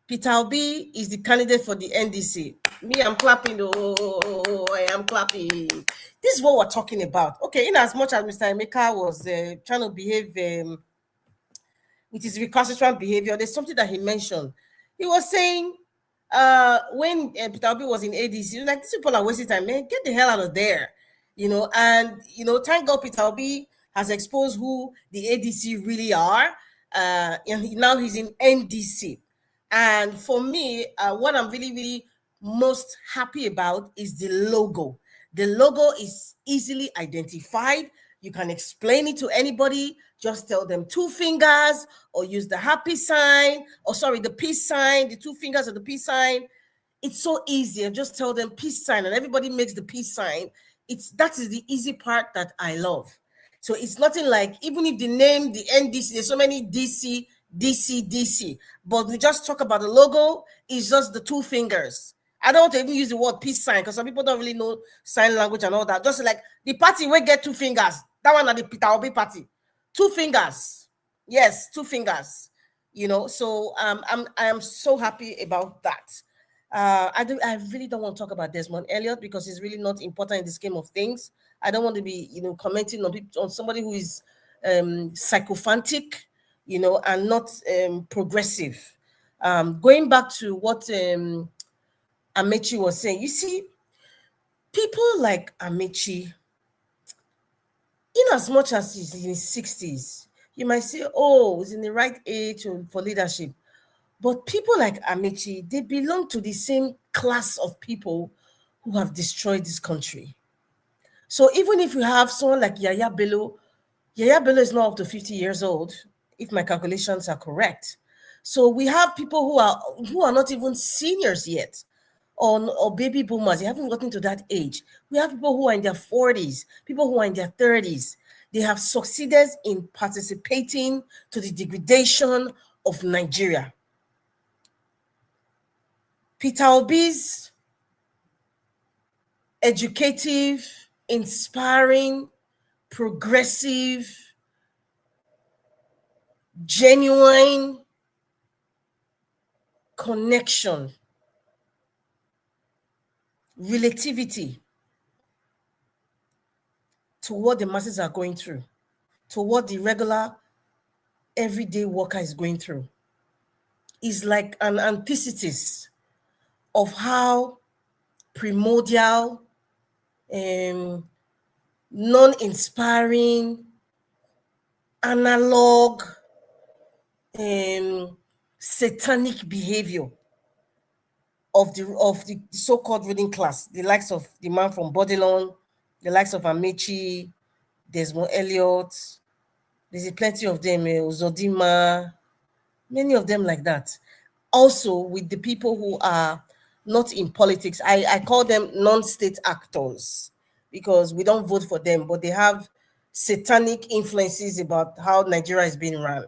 Peter Obi is the candidate for the NDC. Me, I'm clapping. Oh, I am clapping. This is what we're talking about. Okay, in as much as Mr. Emeka was trying to behave with his recalcitrant behavior, there's something that he mentioned. He was saying when Peter Obi was in ADC, he was like, these people are wasting time, man. Get the hell out of there. Thank God Peter Obi has exposed who the ADC really are. And now he's in NDC. And for me, what I'm really, really most happy about is the logo. The logo is easily identified. You can explain it to anybody. Just tell them two fingers or use the happy sign, the peace sign, the two fingers of the peace sign. It's so easy. And just tell them peace sign and everybody makes the peace sign. That is the easy part that I love. So it's nothing like, even if the name, the NDC, there's so many DC, but we just talk about the logo, it's just the two fingers. I don't want to even use the word peace sign because some people don't really know sign language and all that. Just like the party will get two fingers. That one at the Peter Obi party. Two fingers. Yes, two fingers. So I am so happy about that. I really don't want to talk about Desmond Elliott because it's really not important in the scheme of things. I don't want to be, commenting on somebody who is sycophantic, and not progressive. Going back to what Amechi was saying, you see, people like Amechi, in as much as he's in his 60s, you might say, oh, he's in the right age for leadership. But people like Amechi, they belong to the same class of people who have destroyed this country. So even if you have someone like Yaya Bello is not up to 50 years old, if my calculations are correct. So we have people who are not even seniors yet, or baby boomers. They haven't gotten to that age. We have people who are in their 40s, people who are in their 30s. They have succeeded in participating to the degradation of Nigeria. Peter Obi's educative, inspiring, progressive, genuine connection, relativity to what the masses are going through, to what the regular everyday worker is going through, is like an antithesis of how primordial, non-inspiring, analog, satanic behavior of the so-called ruling class, the likes of the man from Bodilon, the likes of Amechi, Desmond Elliot, there's plenty of them, Uzodimma, many of them like that. Also with the people who are not in politics, I call them non-state actors, because we don't vote for them, but they have satanic influences about how Nigeria is being run.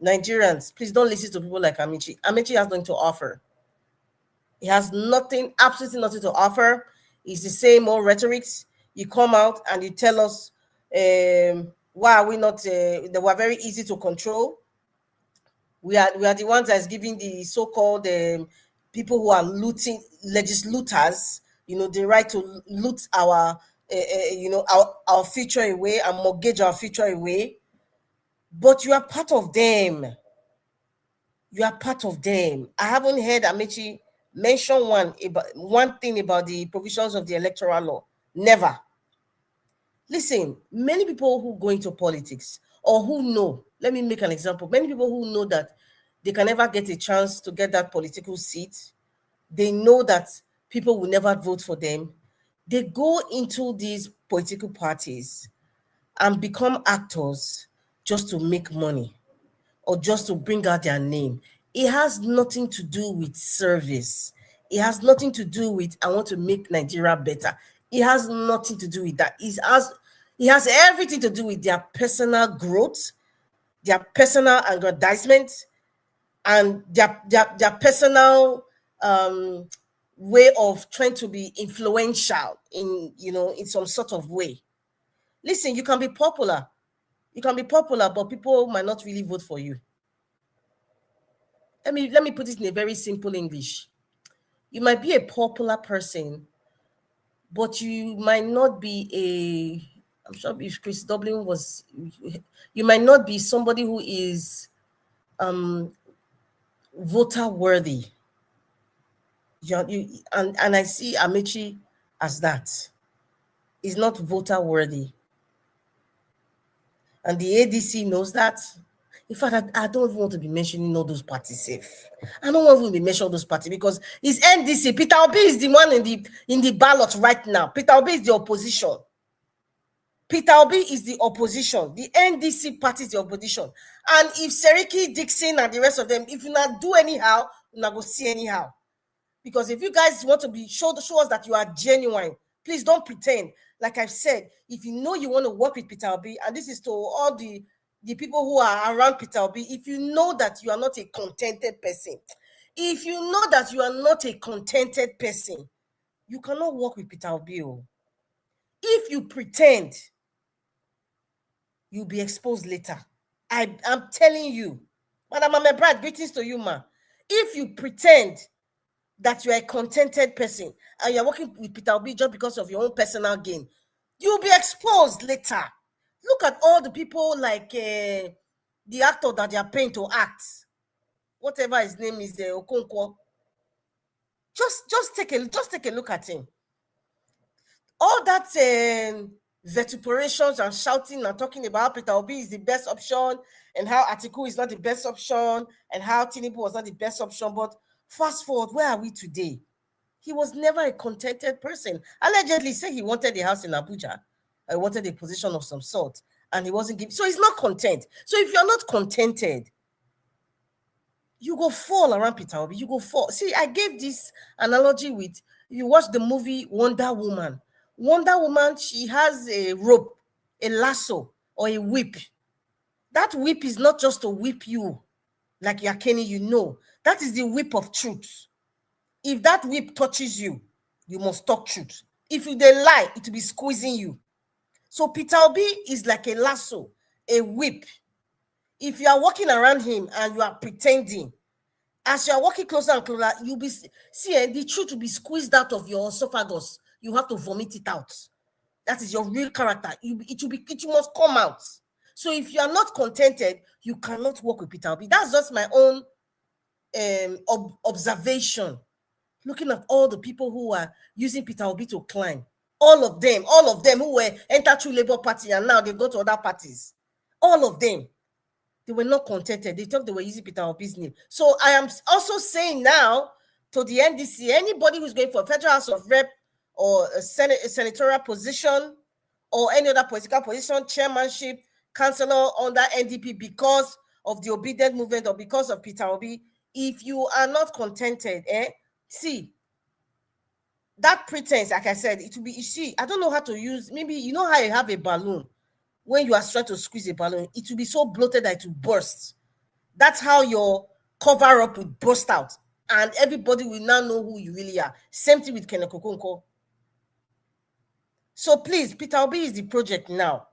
Nigerians, please don't listen to people like Amechi. Amechi has nothing to offer. He has nothing, absolutely nothing to offer. It's the same old rhetorics. You come out and you tell us, why are we not, they were very easy to control. We are the ones that's giving the so-called people who are looting, legislators, the right to loot our, our future away and mortgage our future away. But you are part of them. You are part of them. I haven't heard Amechi mention one thing about the provisions of the electoral law. Never. Listen, many people who go into politics or who know, let me make an example. Many people who know that they can never get a chance to get that political seat. They know that people will never vote for them. They go into these political parties and become actors just to make money or just to bring out their name. It has nothing to do with service. It has nothing to do with, I want to make Nigeria better. It has nothing to do with that. It has everything to do with their personal growth, their personal aggrandizement, and their personal way of trying to be influential in some sort of way. Listen, you can be popular. You can be popular, but people might not really vote for you. Let me put it in a very simple English. You might be a popular person, but you might not be I'm sure if Chris Dublin was, you might not be somebody who is voter worthy. And I see Amechi as that. He's not voter worthy. And the ADC knows that. In fact, I don't even want to be mentioning all those parties safe. I don't want to be mentioning those parties because it's NDC. Peter Obi is the one in the ballot right now. Peter Obi is the opposition. Peter Obi is the opposition. The NDC party is the opposition. And if Seriki, Dixon, and the rest of them, if you not do anyhow, you not go see anyhow. Because if you guys want to show us that you are genuine, please don't pretend. Like I've said, if you know you want to work with Peter Obi, and this is to all the people who are around Peter Obi, if you know that you are not a contented person, if you know that you are not a contented person, you cannot work with Peter Obi. If you pretend, you'll be exposed later. I'm telling you. Madam Ame Brad, greetings to you, ma. If you pretend that you're a contented person and you're working with Peter Obi just because of your own personal gain, you'll be exposed later. Look at all the people like the actor that they are paying to act, whatever his name is, Okonkwo. Just take a look at him. All that vituperations and shouting and talking about Peter Obi is the best option and how Atiku is not the best option and how Tinubu was not the best option. But fast forward, where are we today? He was never a contented person. Allegedly said he wanted a house in Abuja. I wanted a position of some sort, and he wasn't given. So he's not content. So if you're not contented, you go fall around Peter Obi. You go fall. See, I gave this analogy with, you watch the movie Wonder Woman. Wonder Woman, she has a rope, a lasso, or a whip. That whip is not just to whip you like Yakeni, that is the whip of truth. If that whip touches you, you must talk truth. If you they lie, it will be squeezing you. So Peter Obi is like a lasso, a whip. If you are walking around him and you are pretending, as you are walking closer and closer, you'll be the truth will be squeezed out of your esophagus. You have to vomit it out. That is your real character. It must come out. So if you are not contented, you cannot work with Peter Obi. That's just my own observation. Looking at all the people who are using Peter Obi to climb, all of them who were entered through Labour Party and now they go to other parties, all of them, they were not contented. They thought they were using Peter Obi's name. So I am also saying now to the NDC, anybody who's going for a Federal House of Rep or a senatorial position or any other political position, chairmanship, councillor under NDP because of the obedient movement or because of Peter Obi, if you are not contented, see, that pretense, like I said, it will be, you see, I don't know how to use, maybe you know how you have a balloon, when you are trying to squeeze a balloon, it will be so bloated that it will burst. That's how your cover-up will burst out, and everybody will now know who you really are. Same thing with Kenneth Okonkwo. So please, Peter Obi is the project now.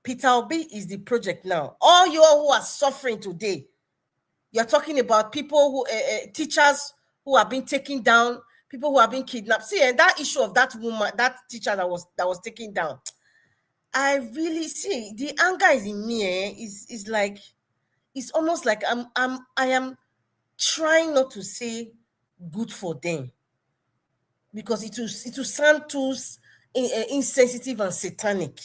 Peter Obi is the project now. All you who are suffering today, you're talking about people who, teachers who have been taken down, people who have been kidnapped. See, and that issue of that woman, that teacher that was taken down, I really see the anger is in me. Is like, it's almost like I am trying not to say good for them because it will sound too insensitive and satanic.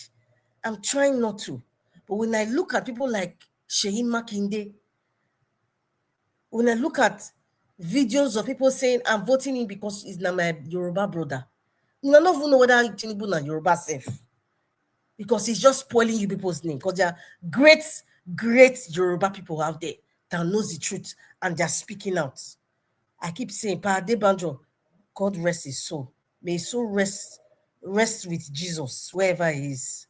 I'm trying not to, but when I look at people like Sheyi Makinde, when I look at videos of people saying I'm voting in because he's not my Yoruba brother, you don't even know whether Tinubu na Yoruba safe, because he's just spoiling you people's name. Because there are great Yoruba people out there that knows the truth and they're speaking out. I keep saying, Pa Adebanjo, God rest his soul. May his soul rest with Jesus wherever he is.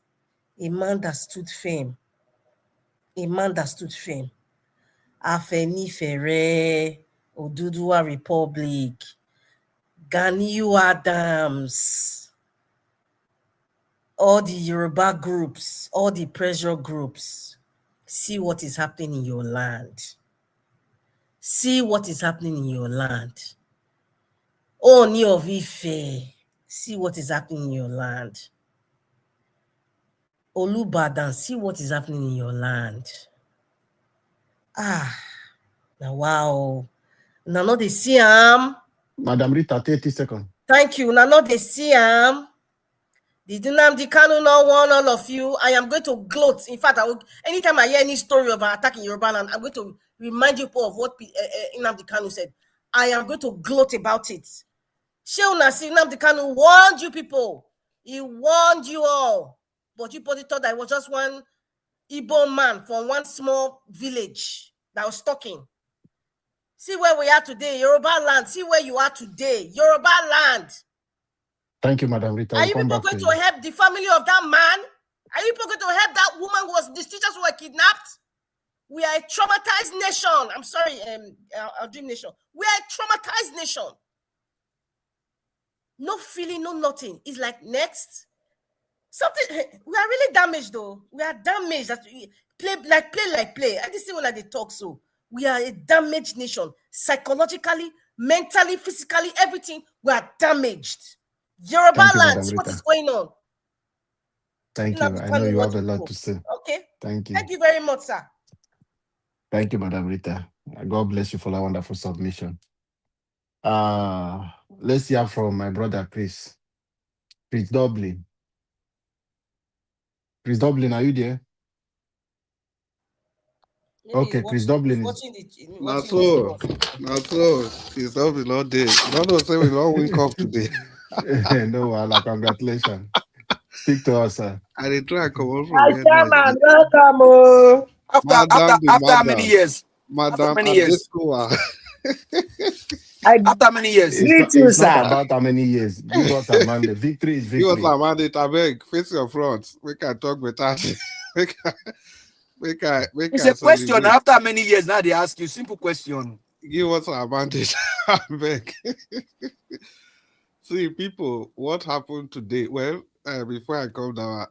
A man that stood firm. A man that stood firm. Afenifere, Oduduwa Republic, Ganiyu Adams, all the Yoruba groups, all the pressure groups. See what is happening in your land. See what is happening in your land. Oni of Ife, see what is happening in your land. Olubadan, see what is happening in your land. Now wow. Now not they see Madam Rita, 30 seconds. Thank you. Now not they see the Nnamdi Kanu not want all of you. I am going to gloat. In fact, anytime I hear any story of an attack in Yoruba land, I'm going to remind you of what Nnamdi Kanu said. I am going to gloat about it. Shehu Nasir Nnamdi Kanu warned you people. He warned you all. But you probably thought that it was just one Igbo man from one small village that was talking. See where we are today, Yoruba land. See where you are today, Yoruba land. Thank you, Madam Rita. Are you people going to help the family of that man? Are you people going to help that woman who was, these teachers who were kidnapped? We are a traumatized nation. I'm sorry, our dream nation. We are a traumatized nation. No feeling, no nothing. It's like next. Something, we are really damaged though. We are damaged. That we play. I just see when they talk so. We are a damaged nation. Psychologically, mentally, physically, everything. We are damaged. Yoruba land, what is going on? Thank you. I know you have a lot to say. Okay. Thank you. Thank you very much, sir. Thank you, Madam Rita. God bless you for that wonderful submission. Let's hear from my brother, Chris. Chris Dublin. Chris Dublin, are you there? Maybe okay, Chris Dublin is not so. Chris Dublin not there. Not say we don't wake up today. No, Allah, congratulations. Speak to us, sir. I did try to come over from here. Welcome. After how many years? Madam, after many years? After many years? It's not about how many years. Give us a mandate. Victory is victory. Give us a mandate. I beg, face your front. We can talk with us. It's a question. After how many years now they ask you? Simple question. Give us a mandate. I beg. See, people, what happened today? Well, before I come down,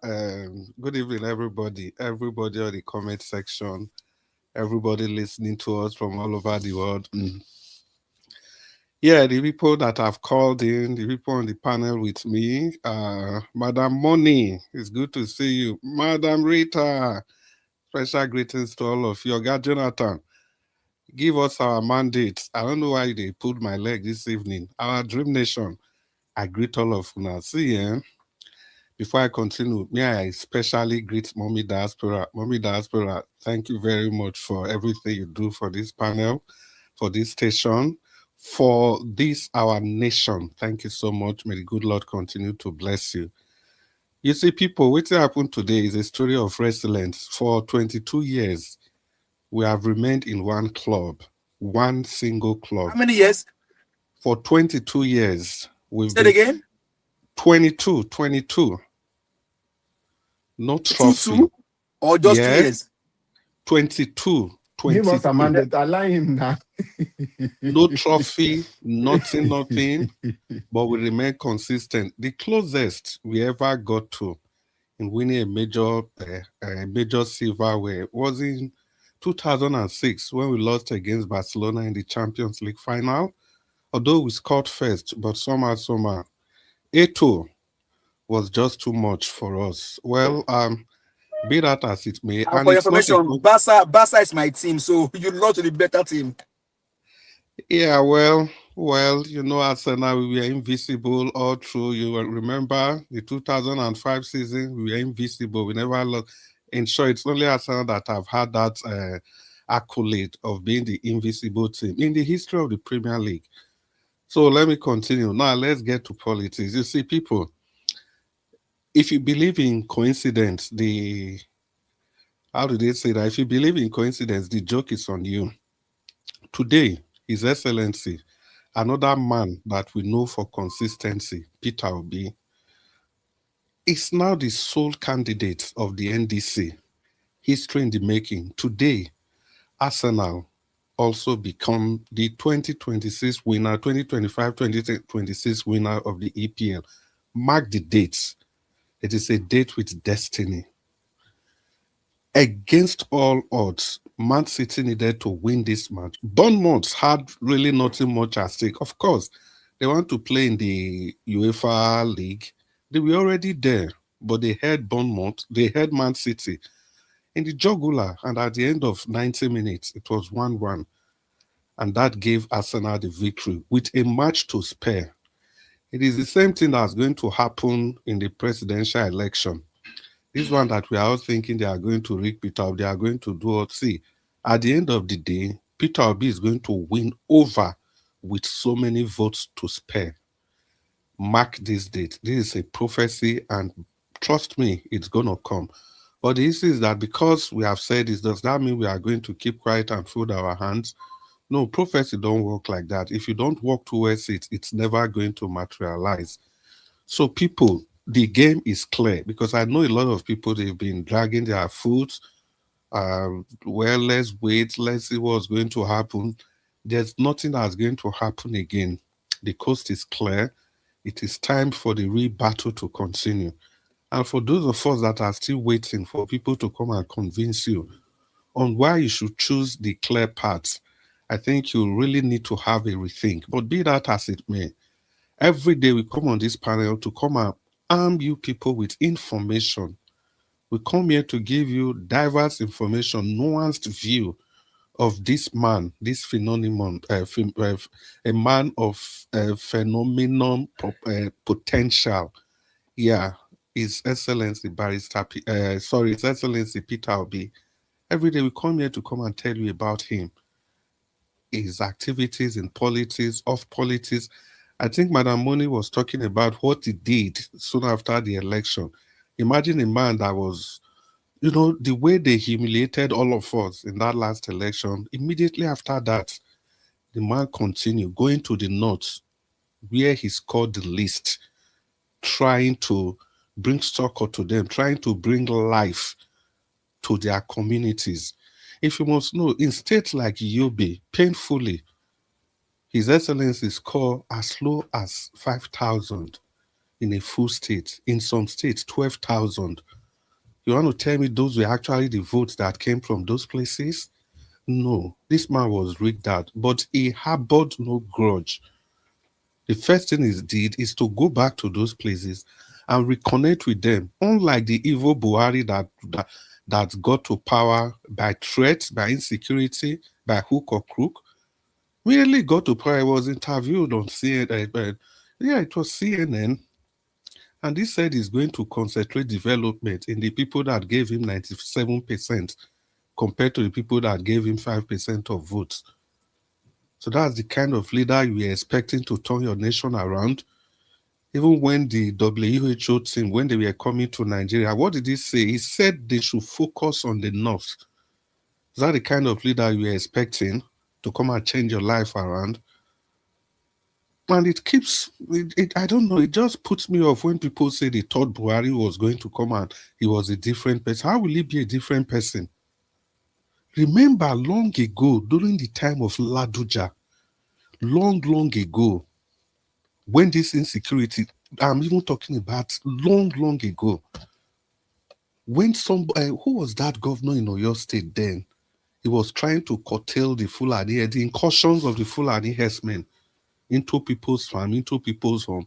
good evening, everybody. Everybody on the comment section, everybody listening to us from all over the world. Yeah, the people that have called in, the people on the panel with me, Madam Moni, it's good to see you. Madam Rita, special greetings to all of you. Oga Jonathan, give us our mandate. I don't know why they pulled my leg this evening. Our Dream Nation, I greet all of you now. See, before I continue, may I especially greet Mommy Diaspora. Mommy Diaspora, thank you very much for everything you do for this panel, for this station, for this, our nation. Thank you so much. May the good Lord continue to bless you. You see, people, what happened today is a story of resilience. For 22 years, we have remained in one club, one single club. How many years? For 22 years. We've Say it again? 22. No trophy. 2 or just 2 Yes. years? 22. Give us a 22. mandate. Allow him now. No trophy, nothing. But we remain consistent. The closest we ever got to in winning a major silverware was in 2006 when we lost against Barcelona in the Champions League final. Although we scored first, but somehow, 8-2 was just too much for us. Well, be that as it may, and for your information, Barca is my team, so you lost to the better team. Yeah, well, you know, Arsenal, we were invisible all through. You will remember the 2005 season, we were invisible. We never lost. In short, it's only Arsenal that have had that accolade of being the invisible team in the history of the Premier League. So let me continue. Now, let's get to politics. You see, people, if you believe in coincidence, how do they say that? If you believe in coincidence, the joke is on you. Today, His Excellency, another man that we know for consistency, Peter Obi, is now the sole candidate of the NDC. History in the making. Today, Arsenal also become the 2026 winner, 2025-2026 winner of the EPL. Mark the dates. It is a date with destiny. Against all odds, Man City needed to win this match. Bournemouth had really nothing much at stake. Of course, they want to play in the UEFA League. They were already there, but they had Bournemouth, they had Man City in the jugular, and at the end of 90 minutes, it was 1-1. And that gave Arsenal the victory with a match to spare. It is the same thing that's going to happen in the presidential election. This one that we are all thinking they are going to rig Peter Obi, they are going to do what? See, at the end of the day, Peter Obi is going to win over with so many votes to spare. Mark this date. This is a prophecy, and trust me, it's going to come. But the issue is that because we have said this, does that mean we are going to keep quiet and fold our hands? No, prophecy don't work like that. If you don't work towards it, it's never going to materialize. So people, the game is clear, because I know a lot of people, they've been dragging their foot. Well, let's wait, let's see what's going to happen. There's nothing that's going to happen again. The coast is clear. It is time for the real battle to continue. And for those of us that are still waiting for people to come and convince you on why you should choose the clear path, I think you really need to have a rethink. But be that as it may, every day we come on this panel to come and arm you people with information. We come here to give you diverse information, nuanced view of this man, this phenomenon, a man of phenomenon potential. Yeah, His Excellency His Excellency Peter Obi. Every day we come here to come and tell you about him, his activities in politics, of politics. I think Madam Moni was talking about what he did soon after the election. Imagine a man that was, you know, the way they humiliated all of us in that last election. Immediately after that, the man continued going to the north, where he scored the least, trying to bring succor to them, trying to bring life to their communities. If you must know, in states like Yobe, painfully, His Excellency scored as low as 5,000. in a full state. In some states, 12,000. You want to tell me those were actually the votes that came from those places? No, this man was rigged out, but he harbored no grudge. The first thing he did is to go back to those places and reconnect with them. Unlike the evil Buhari that got to power by threats, by insecurity, by hook or crook, really got to power. He was interviewed on CNN. Yeah, it was CNN. And he said he's going to concentrate development in the people that gave him 97% compared to the people that gave him 5% of votes. So that's the kind of leader you are expecting to turn your nation around. Even when the WHO team, when they were coming to Nigeria, what did he say? He said they should focus on the north. Is that the kind of leader you are expecting to come and change your life around? And it keeps, I don't know, it just puts me off when people say they thought Buhari was going to come and he was a different person. How will he be a different person? Remember long ago, during the time of Ladoja, long ago, when this insecurity, I'm even talking about long ago, when who was that governor in Oyo State then? He was trying to curtail the Fulani, the incursions of the Fulani herdsmen into people's farm, into people's home.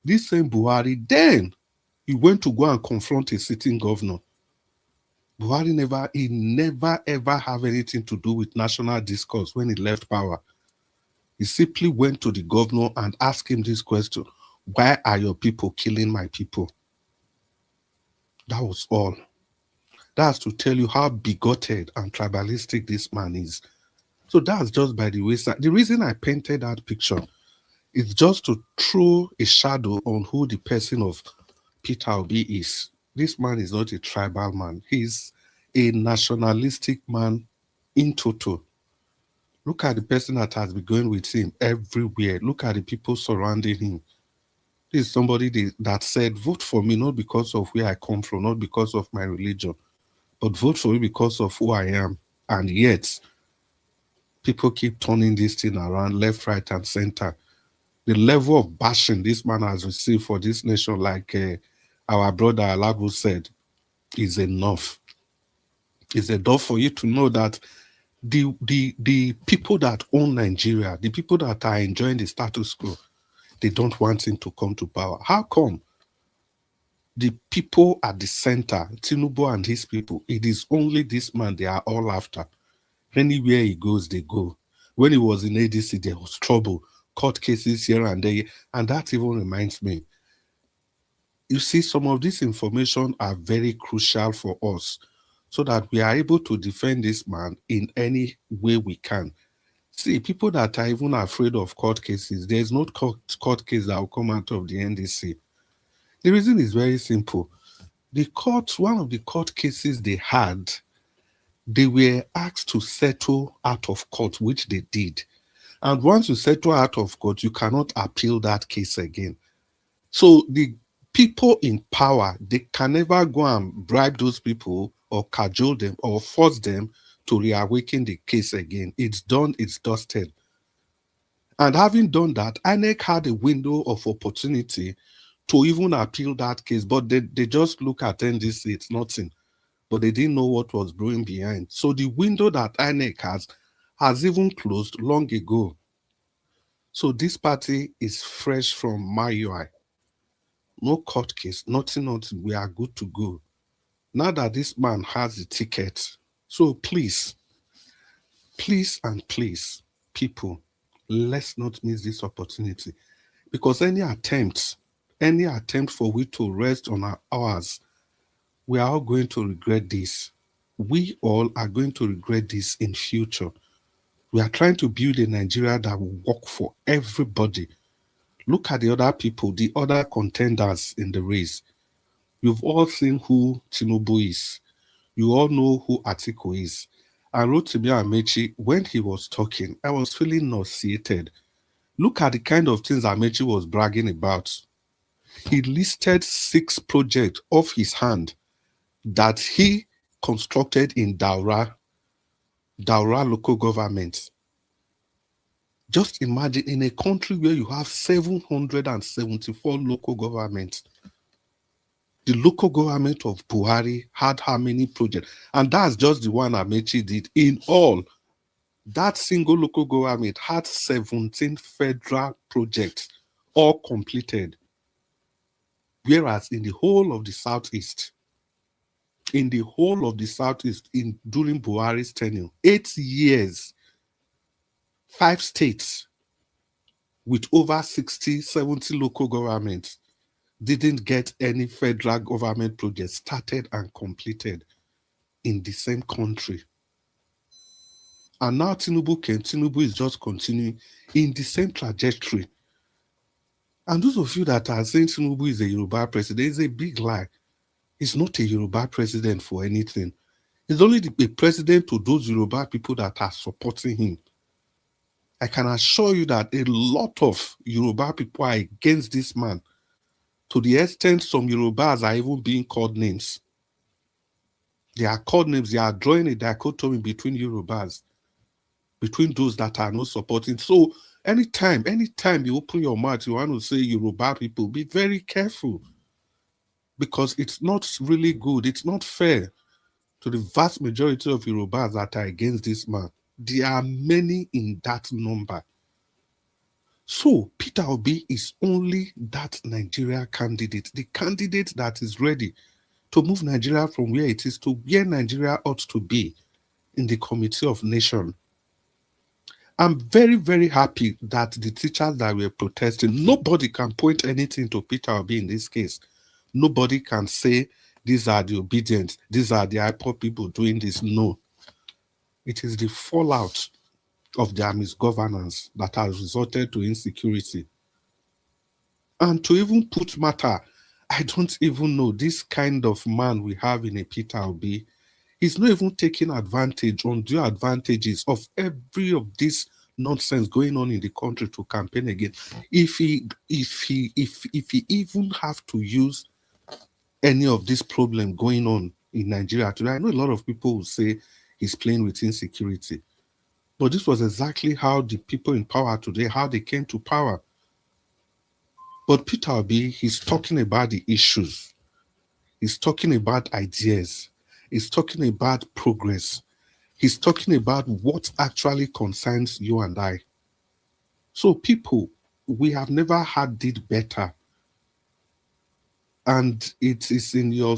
This same Buhari, then he went to go and confront a sitting governor. Buhari never ever have anything to do with national discourse when he left power. He simply went to the governor and asked him this question: why are your people killing my people? That was all. That's to tell you how bigoted and tribalistic this man is. So that's just by the wayside. The reason I painted that picture is just to throw a shadow on who the person of Peter Obi is. This man is not a tribal man. He's a nationalistic man in toto. Look at the person that has been going with him everywhere. Look at the people surrounding him. This is somebody that said, vote for me not because of where I come from, not because of my religion, but vote for me because of who I am. And yet, people keep turning this thing around left, right, and center. The level of bashing this man has received for this nation, like our brother Alabu said, is enough. It's enough for you to know that the people that own Nigeria, the people that are enjoying the status quo, they don't want him to come to power. How come? The people at the center, Tinubu and his people, it is only this man they are all after. Anywhere he goes, they go. When he was in ADC, there was trouble, court cases here and there. And that even reminds me, you see, some of this information are very crucial for us so that we are able to defend this man in any way we can. See, people that are even afraid of court cases, there's no court case that will come out of the NDC. The reason is very simple. The court, one of the court cases they had, they were asked to settle out of court, which they did. And once you settle out of court, you cannot appeal that case again. So the people in power, they can never go and bribe those people or cajole them or force them to reawaken the case again. It's done, it's dusted. And having done that, INEC had a window of opportunity to even appeal that case, but they just look at NDC, it's nothing. But they didn't know what was brewing behind. So the window that INEC has even closed long ago. So this party is fresh from my UI. No court case, nothing. We are good to go. Now that this man has the ticket, so please, and please, people, let's not miss this opportunity. Because any attempt for we to rest on our hours, we are all going to regret this. We all are going to regret this in future. We are trying to build a Nigeria that will work for everybody. Look at the other people, the other contenders in the race. You've all seen who Tinubu is. You all know who Atiku is. And Rotimi Amechi, when he was talking, I was feeling nauseated. Look at the kind of things Amechi was bragging about. He listed 6 projects off his hand that he constructed in Daura local government. Just imagine in a country where you have 774 local governments. The local government of Buhari had how many projects? And that's just the one Amechi did. In all, that single local government had 17 federal projects, all completed. Whereas in the whole of the Southeast, during Buhari's tenure, 8 years, 5 states with over 60, 70 local governments didn't get any federal government projects started and completed in the same country. And now Tinubu is just continuing in the same trajectory. And those of you that are saying Tinubu is a Yoruba president, is a big lie. He's not a Yoruba president for anything. He's only a president to those Yoruba people that are supporting him. I can assure you that a lot of Yoruba people are against this man, to the extent some Yorubas are even being called names. They are called names. They are drawing a dichotomy between Yorubas, between those that are not supporting. So anytime you open your mouth, you want to say Yoruba people, be very careful, because it's not really good. It's not fair to the vast majority of Yorubas that are against this man. There are many in that number. So Peter Obi is only that Nigeria candidate, the candidate that is ready to move Nigeria from where it is to where Nigeria ought to be in the Committee of Nations. I'm very, very happy that the teachers that were protesting, nobody can point anything to Peter Obi in this case. Nobody can say these are the obedient, these are the IPOB people doing this. No. It is the fallout of their misgovernance that has resulted to insecurity. And to even put matter, I don't even know this kind of man we have in a Peter Obi. He's not even taking advantage, undue advantages of every of this nonsense going on in the country to campaign again. If he even have to use any of this problem going on in Nigeria today, I know a lot of people will say he's playing with insecurity. But this was exactly how the people in power today, how they came to power. But Peter Obi, he's talking about the issues. He's talking about ideas. He's talking about progress. He's talking about what actually concerns you and I. So people, we have never had it better. And it is in your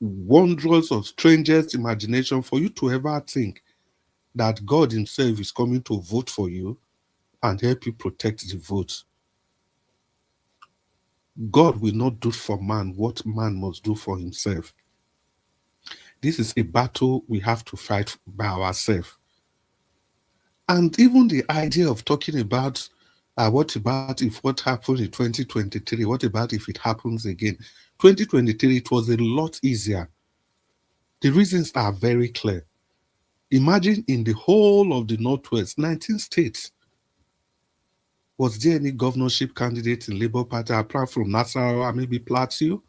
wondrous or strangest imagination for you to ever think that God himself is coming to vote for you and help you protect the vote. God will not do for man what man must do for himself. This is a battle we have to fight by ourselves. And even the idea of talking about what about if what happened in 2023, what about if it happens again? 2023, it was a lot easier. The reasons are very clear. Imagine in the whole of the Northwest, 19 states, was there any governorship candidate in Labour Party apart from Nasarawa, maybe Plateau,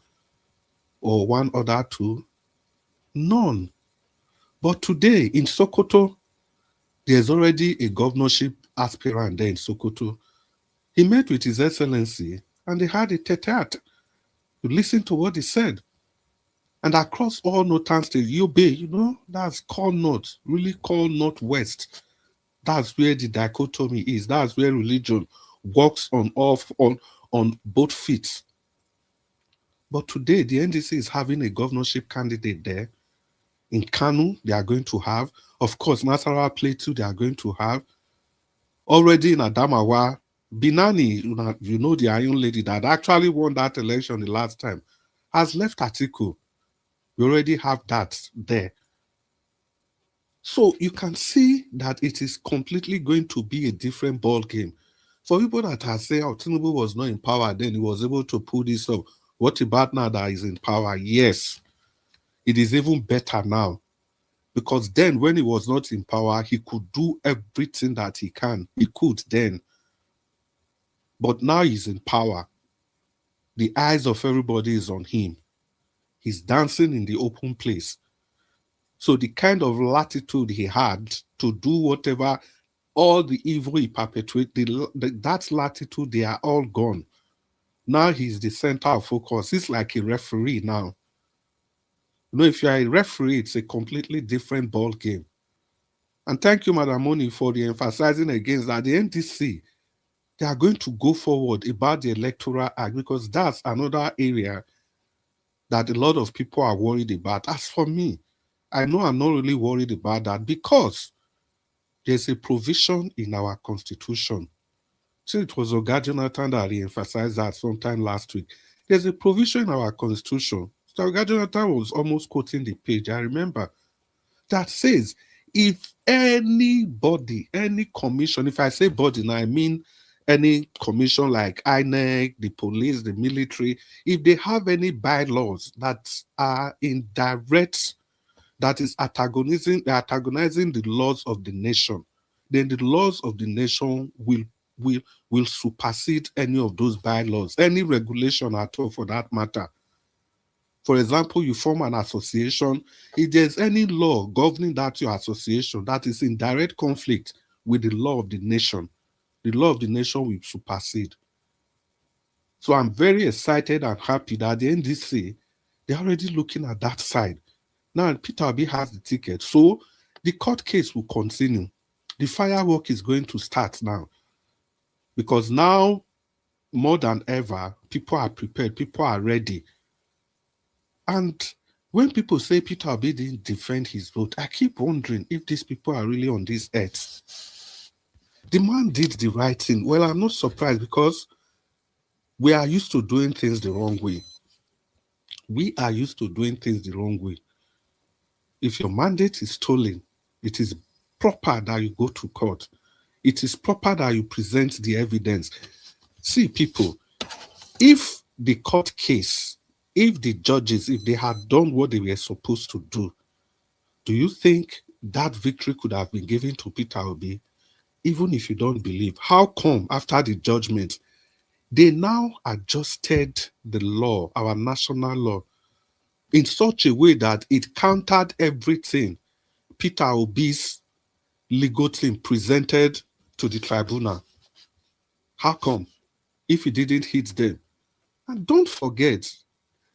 or one other two? None. But today in Sokoto, there's already a governorship aspirant there in Sokoto. He met with His Excellency and they had a tete-a-tete. You listen to what he said. And across all northern states, Yobe, that's called north, really called northwest. That's where the dichotomy is. That's where religion works on both feet. But today, the NDC is having a governorship candidate there. In Kanu, they are going to have. Of course, Nasarawa Plateau, they are going to have. Already in Adamawa, Binani, the Iron Lady that actually won that election the last time, has left Atiku. We already have that there. So you can see that it is completely going to be a different ball game. For people that are saying, Tinubu was not in power then, he was able to pull this up. What about now that he's in power? Yes, it is even better now. Because then when he was not in power, he could do everything that he can. He could then. But now he's in power. The eyes of everybody is on him. He's dancing in the open place. So the kind of latitude he had to do whatever all the evil he perpetrated, that latitude, they are all gone. Now he's the center of focus. He's like a referee now. You know, if you are a referee, it's a completely different ball game. And thank you, Madam Moni, for the emphasizing against that. The NDC, they are going to go forward about the Electoral Act, because that's another area that a lot of people are worried about. As for me, I know I'm not really worried about that, because there's a provision in our constitution. So it was Oga Jonathan that re-emphasized that sometime last week. There's a provision in our constitution. So Oga Jonathan was almost quoting the page, I remember, that says if anybody, any commission, if I say body now, I mean any commission like INEC, the police, the military, if they have any bylaws that are in direct, that is antagonizing the laws of the nation, then the laws of the nation will supersede any of those bylaws, any regulation at all for that matter. For example, you form an association. If there's any law governing that your association that is in direct conflict with the law of the nation, the law of the nation will supersede. So I'm very excited and happy that the NDC, they're already looking at that side. Now, Peter Obi has the ticket. So the court case will continue. The firework is going to start now. Because now, more than ever, people are prepared, people are ready. And when people say Peter Obi didn't defend his vote, I keep wondering if these people are really on this earth. The man did the right thing. Well, I'm not surprised, because we are used to doing things the wrong way. We are used to doing things the wrong way. If your mandate is stolen, it is proper that you go to court. It is proper that you present the evidence. See, people, if the court case, if the judges, if they had done what they were supposed to do you think that victory could have been given to Peter Obi? Even if you don't believe, how come after the judgment, they now adjusted the law, our national law, in such a way that it countered everything Peter Obi's legal team presented to the tribunal? How come? If he didn't hit them. And don't forget,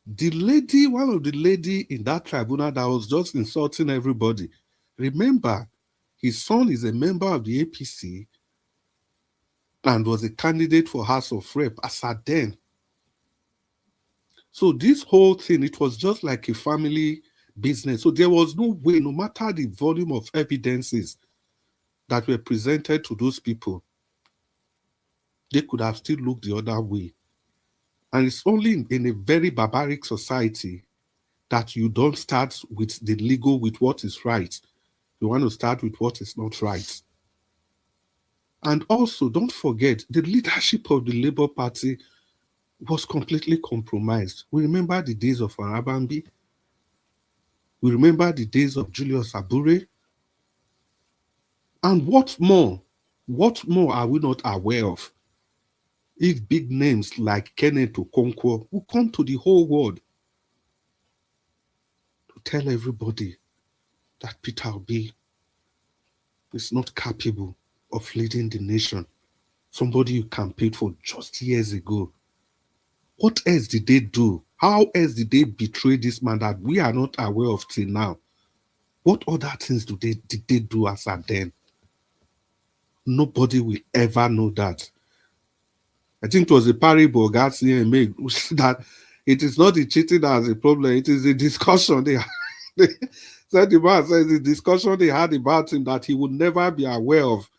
the lady, one of the lady in that tribunal that was just insulting everybody, remember, his son is a member of the APC and was a candidate for House of Rep as at then. So this whole thing, it was just like a family business. So there was no way, no matter the volume of evidences that were presented to those people, they could have still looked the other way. And it's only in a very barbaric society that you don't start with the legal, with what is right. You want to start with what is not right. And also, don't forget, the leadership of the Labour Party was completely compromised. We remember the days of Arabambi. We remember the days of Julius Abure. And what more are we not aware of? If big names like Kenneth Okonkwo will come to the whole world to tell everybody that Peter Obi is not capable of leading the nation, somebody you campaigned for just years ago. What else did they do? How else did they betray this man that we are not aware of till now? What other things did they do as at then? Nobody will ever know that. I think it was a parable Garcia made that it is not the cheating that is a problem, it is the discussion they said. The man says the discussion they had about him that he would never be aware of,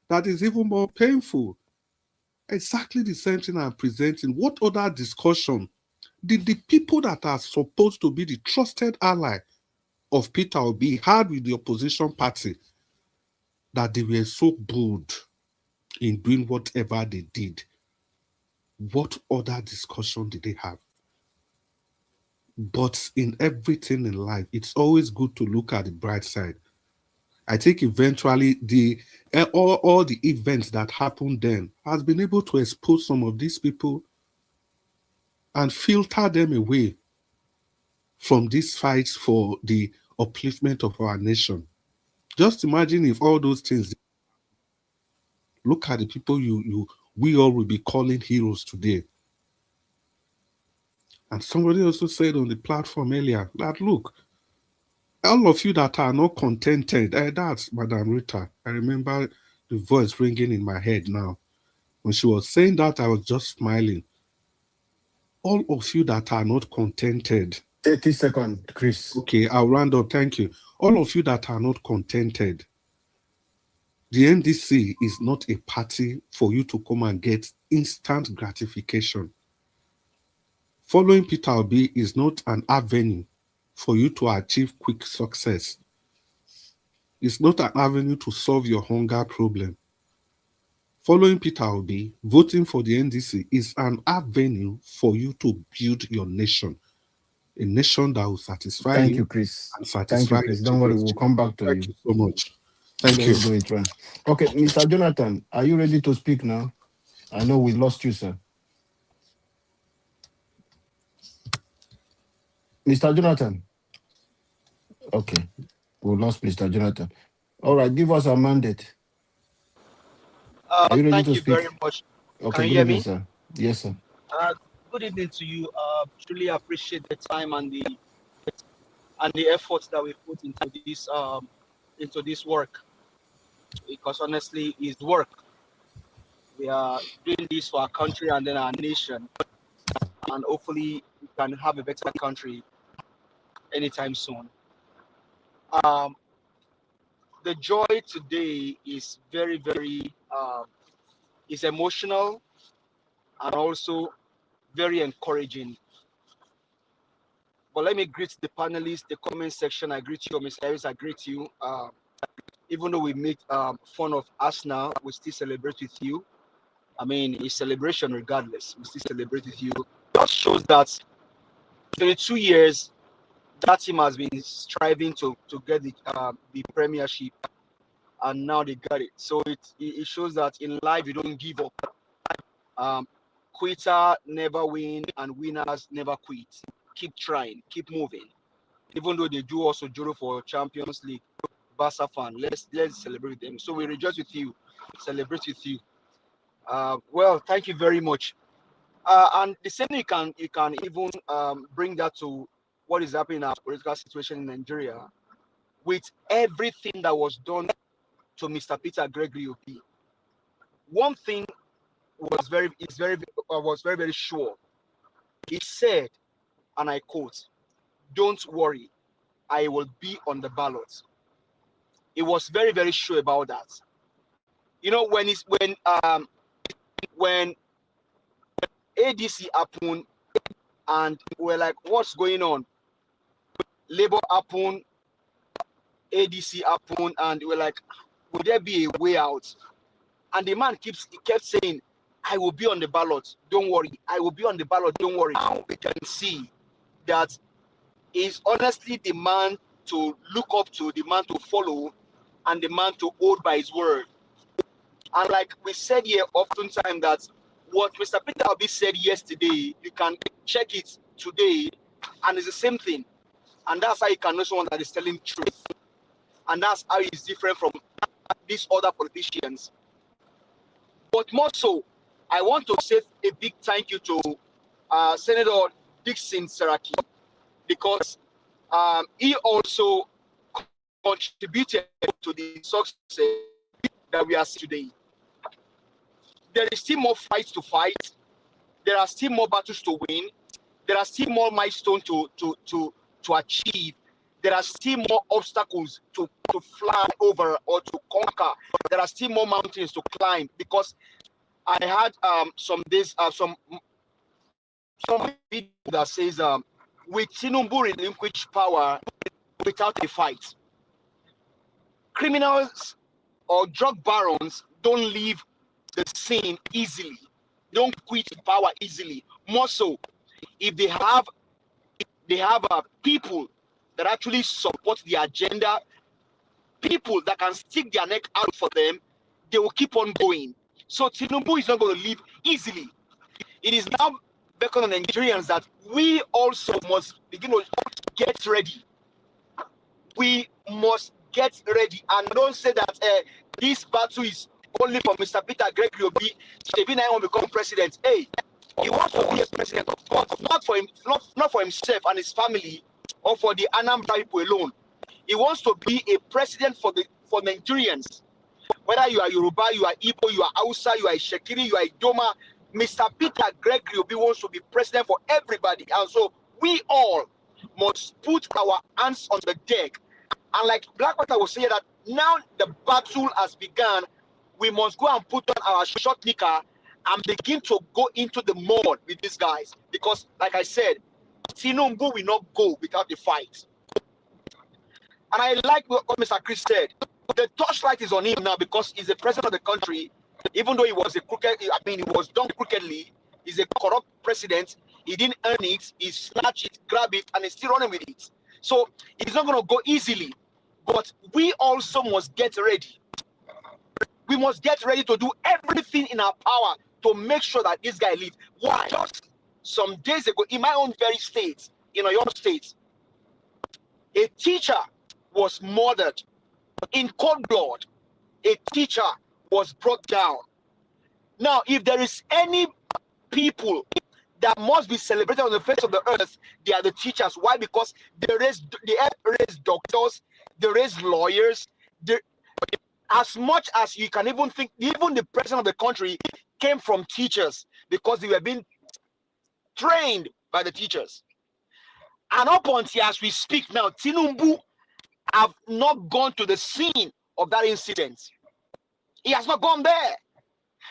that is even more painful. Exactly the same thing I'm presenting. What other discussion did the people that are supposed to be the trusted ally of Peter Obi had with the opposition party, that they were so bold in doing whatever they did? What other discussion did they have? But in everything in life, it's always good to look at the bright side. I think eventually all the events that happened then has been able to expose some of these people and filter them away from these fights for the upliftment of our nation. Just imagine if all those things, Look at the people we all will be calling heroes today. And somebody also said on the platform earlier that, look, all of you that are not contented, that's Madam Rita. I remember the voice ringing in my head now. When she was saying that, I was just smiling. All of you that are not contented. 30 seconds, Chris. Okay, I'll round up. Thank you. All of you that are not contented. The NDC is not a party for you to come and get instant gratification. Following Peter Obi is not an avenue for you to achieve quick success. It's not an avenue to solve your hunger problem. Following Peter Obi, voting for the NDC is an avenue for you to build your nation. A nation that will satisfy Thank you you, Chris. and Thank satisfy you, Chris. Don't worry, we'll come back to Thank you. you so much. Thank you. Let's do it, man. Okay, Mr. Jonathan, are you ready to speak now? I know we lost you, sir. Mr. Jonathan. Okay, we lost Mr. Jonathan. All right, give us a mandate. Are you ready Thank to you speak? very much. Okay, Can you good hear evening, me? sir. Yes, sir. Good evening to you. Truly appreciate the time and the efforts that we put into this work, because honestly, it's work. We are doing this for our country and then our nation, and hopefully we can have a better country anytime soon. The joy today is very, very is emotional and also very encouraging. But let me greet the panelists, the comment section. I greet you, Mr. Harris. I greet you. Even though we make fun of us now, we still celebrate with you. I mean, it's celebration regardless. We still celebrate with you. That shows that 22 years, that team has been striving to get the premiership, and now they got it. So it shows that in life you don't give up. Quitter never win, and winners never quit. Keep trying, keep moving. Even though they do also juro for Champions League, Barca fan, let's celebrate them. So we rejoice with you, celebrate with you. Well, thank you very much. And the same thing you can even bring that to what is happening in our political situation in Nigeria, with everything that was done to Mr. Peter Gregory Obi. One thing was very sure. He said, and I quote, "Don't worry, I will be on the ballot." He was very, very sure about that. You know, when ADC happened and we're like, what's going on? Labour happened, ADC happened, and we're like, will there be a way out? And the man kept saying, I will be on the ballot, don't worry. I will be on the ballot, don't worry. Now we can see that is honestly the man to look up to, the man to follow, and the man to hold by his word. And like we said here oftentimes, that what Mr. Peter Obi said yesterday, you can check it today, and it's the same thing. And that's how you can know someone that is telling truth. And that's how he's different from these other politicians. But more so, I want to say a big thank you to Senator Dixon Seraki, because he also contributed to the success that we are seeing today. There is still more fights to fight. There are still more battles to win. There are still more milestones to achieve. There are still more obstacles to fly over or to conquer. There are still more mountains to climb, because I had some video that says with Tinubu relinquish power without a fight. Criminals or drug barons don't leave the scene easily. Don't quit power easily. More so, if they have people that actually support the agenda, people that can stick their neck out for them, they will keep on going. So Tinubu is not going to leave easily. It is now beckoning on Nigerians that we also must begin to get ready. We must get ready, and don't say that this battle is only for Mr. Peter Gregory Obi, Shebi na want to become president. Hey, he wants to be a president, but not for him, not for himself and his family, or for the Anambra people alone. He wants to be a president for Nigerians. Whether you are Yoruba, you are Igbo, you are Hausa, you are Shekiri, you are Idoma, Mr. Peter Gregory Obi wants to be president for everybody. And so we all must put our hands on the deck. And like Blackwater was saying that now the battle has begun, we must go and put on our short knicker and begin to go into the mud with these guys. Because like I said, Tinubu will not go without the fight. And I like what Mr. Chris said. The torchlight is on him now because he's the president of the country. Even though he was he was done crookedly. He's a corrupt president. He didn't earn it. He snatched it, grabbed it, and he's still running with it. So it's not going to go easily. But we also must get ready. We must get ready to do everything in our power to make sure that this guy leaves. Why? Just some days ago, in my own very state, in your state, a teacher was murdered in cold blood. A teacher was brought down. Now, if there is any people that must be celebrated on the face of the earth, they are the teachers. Why? Because they raise doctors, they raise lawyers. As much as you can even think, even the president of the country came from teachers because they were being trained by the teachers. And up until as we speak now, Tinubu have not gone to the scene of that incident. He has not gone there.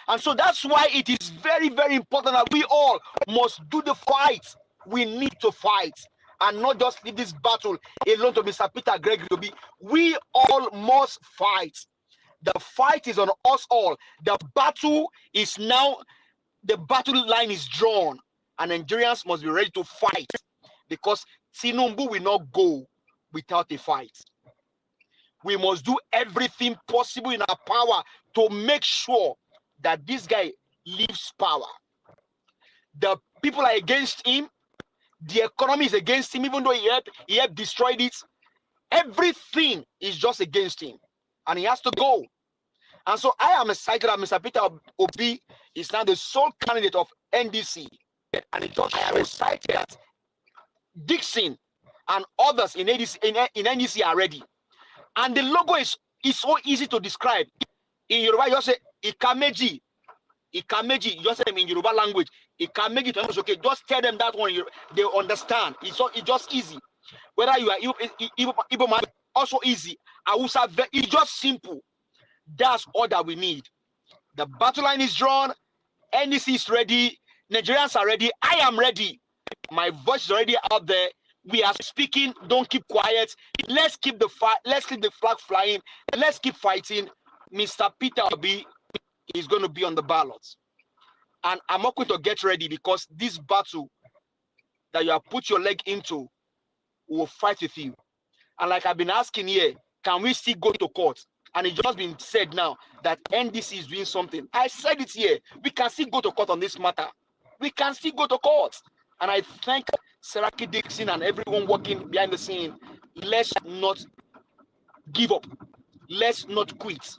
And so that's why it is very, very important that we all must do the fight. We need to fight and not just leave this battle alone to Mr. Peter Gregory Obi. We all must fight. The fight is on us all. The battle is now, the battle line is drawn, and Nigerians must be ready to fight because Tinubu will not go without a fight. We must do everything possible in our power to make sure that this guy leaves power. The people are against him. The economy is against him, even though he helped destroy it. Everything is just against him, and he has to go. And so I am excited that Mr. Peter Obi is now the sole candidate of NDC. And I am excited that Dixon and others in NDC are ready. And the logo is so easy to describe. In Yoruba, you just say Ikameji. Ikameji, you just say them in Yoruba language. Ikameji, okay, just tell them that one, they understand. It's just easy. Whether you are Igbo man, also easy. Hausa, it's just simple. That's all that we need. The battle line is drawn. NDC is ready. Nigerians are ready. I am ready. My voice is already out there. We are speaking. Don't keep quiet. Let's keep the fight. Let's keep the flag flying. Let's keep fighting. Mr. Peter Obi is going to be on the ballot. And I'm not going to get ready because this battle that you have put your leg into will fight with you. And like I've been asking here, can we still go to court? And it's just been said now that NDC is doing something. I said it here. We can still go to court on this matter. We can still go to court. And I thank Seraki Dixon and everyone working behind the scene. Let's not give up. Let's not quit.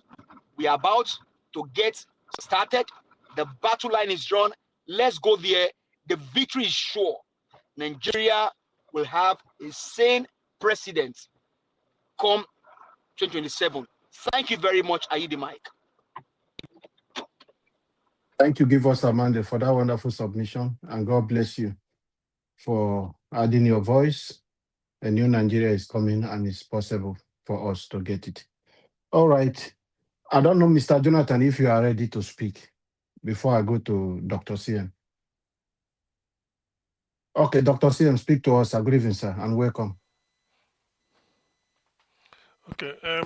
We are about to get started. The battle line is drawn. Let's go there. The victory is sure. Nigeria will have a sane president come 2027. Thank you very much. I yield the mic. Thank you, Give Us Amanda, for that wonderful submission, and God bless you for adding your voice. A new Nigeria is coming, and it's possible for us to get it. All right. I don't know, Mr. Jonathan, if you are ready to speak before I go to Dr. CM. Okay, Dr. CM, speak to us. Good evening, sir, and welcome. Okay.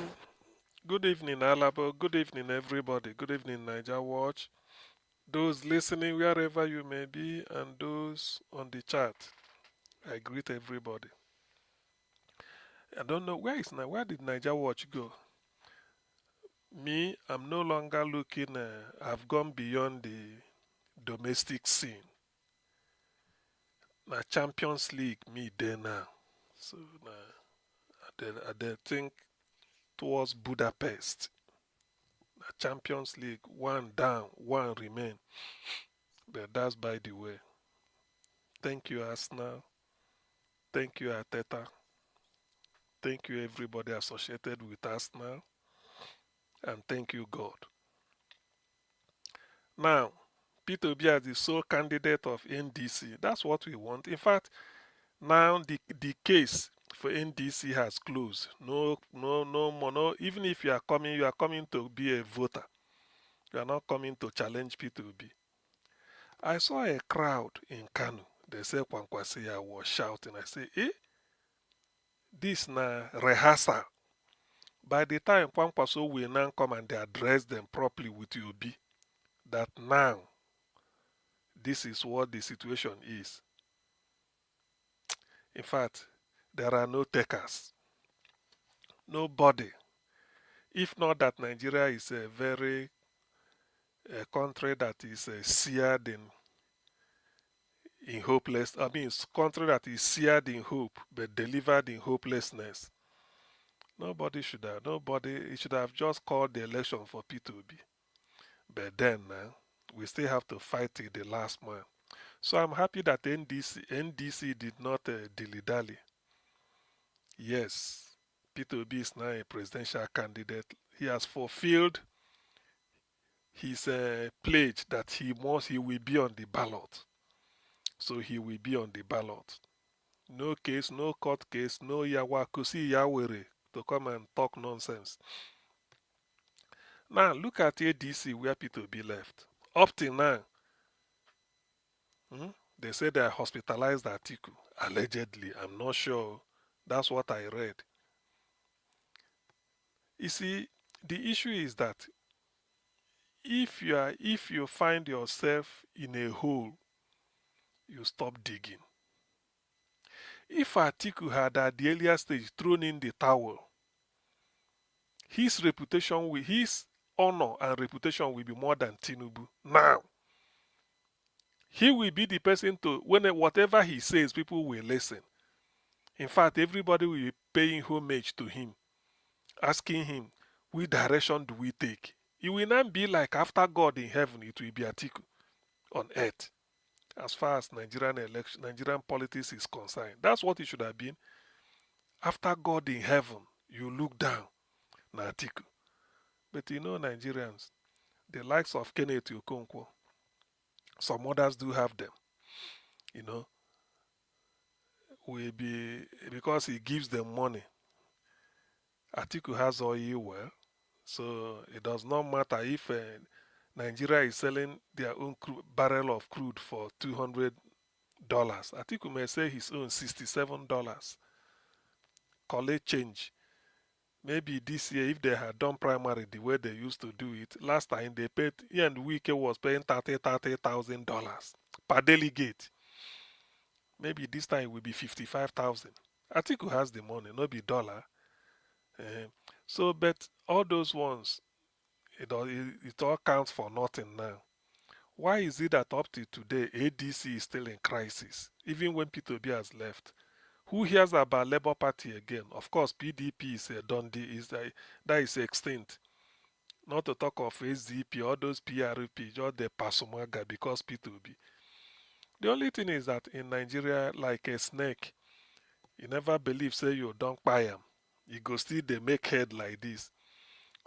Good evening, Alabo. Good evening, everybody. Good evening, Niger Watch. Those listening wherever you may be, and those on the chat. I greet everybody. I don't know where did Niger Watch go? Me, I'm no longer looking. I've gone beyond the domestic scene. Now Champions League, me there now. So now I think towards Budapest. Champions League, one down, one remain. But that's by the way. Thank you, Arsenal. Thank you, Ateta. Thank you, everybody associated with Arsenal. And thank you, God. Now, Peter Obi as the sole candidate of NDC. That's what we want. In fact, now the case for NDC has closed. No more. No, even if you are coming to be a voter. You are not coming to challenge Peter Obi. I saw a crowd in Kanu. They say Kwankwasi was shouting. I say, this na rehearsal. By the time Kwankwaso will now come and they address them properly with Obi, that now this is what the situation is. In fact, there are no takers. Nobody. If not that Nigeria is a very country that is seared in hopeless. I mean, it's a country that is seared in hope but delivered in hopelessness. Nobody should have. It should have just called the election for P2B. But then we still have to fight till the last man. So I'm happy that NDC did not dilly-dally. Yes, P2B is now a presidential candidate. He has fulfilled his pledge that he will be on the ballot. So he will be on the ballot. No case, no court case, no yawakusi yawere to come and talk nonsense. Now look at ADC where P2B left. Up till now, they say they hospitalized Atiku. Allegedly, I'm not sure. That's what I read. You see, the issue is that if you find yourself in a hole, you stop digging. If Atiku had at the earlier stage thrown in the towel, his honor and reputation will be more than Tinubu. Now, he will be the person to, whatever he says, people will listen. In fact, everybody will be paying homage to him, asking him, which direction do we take? It will not be like after God in heaven, it will be Atiku on earth. As far as Nigerian politics is concerned. That's what it should have been. After God in heaven, you look down na Atiku. But you know, Nigerians, the likes of Kenneth Okonkwo, some others do have them, will be, because he gives them money. Atiku has oil well, so it does not matter if Nigeria is selling their own barrel of crude for $200. Atiku may say his own $67. Collect change. Maybe this year, if they had done primary the way they used to do it, last time they paid, he and Wike was paying $30,000 per delegate. Maybe this time it will be $55,000. Atiku has the money, not be dollar. So, but all those ones, it all counts for nothing now. Why is it that up to today, ADC is still in crisis, even when P2B has left? Who hears about Labour Party again? Of course, PDP is a dundee, that is extinct. Not to talk of SDP, all those PRP, just the Pasumaga because P2B. The only thing is that in Nigeria, like a snake, you never believe, say you don't buy them. You go still, they make head like this.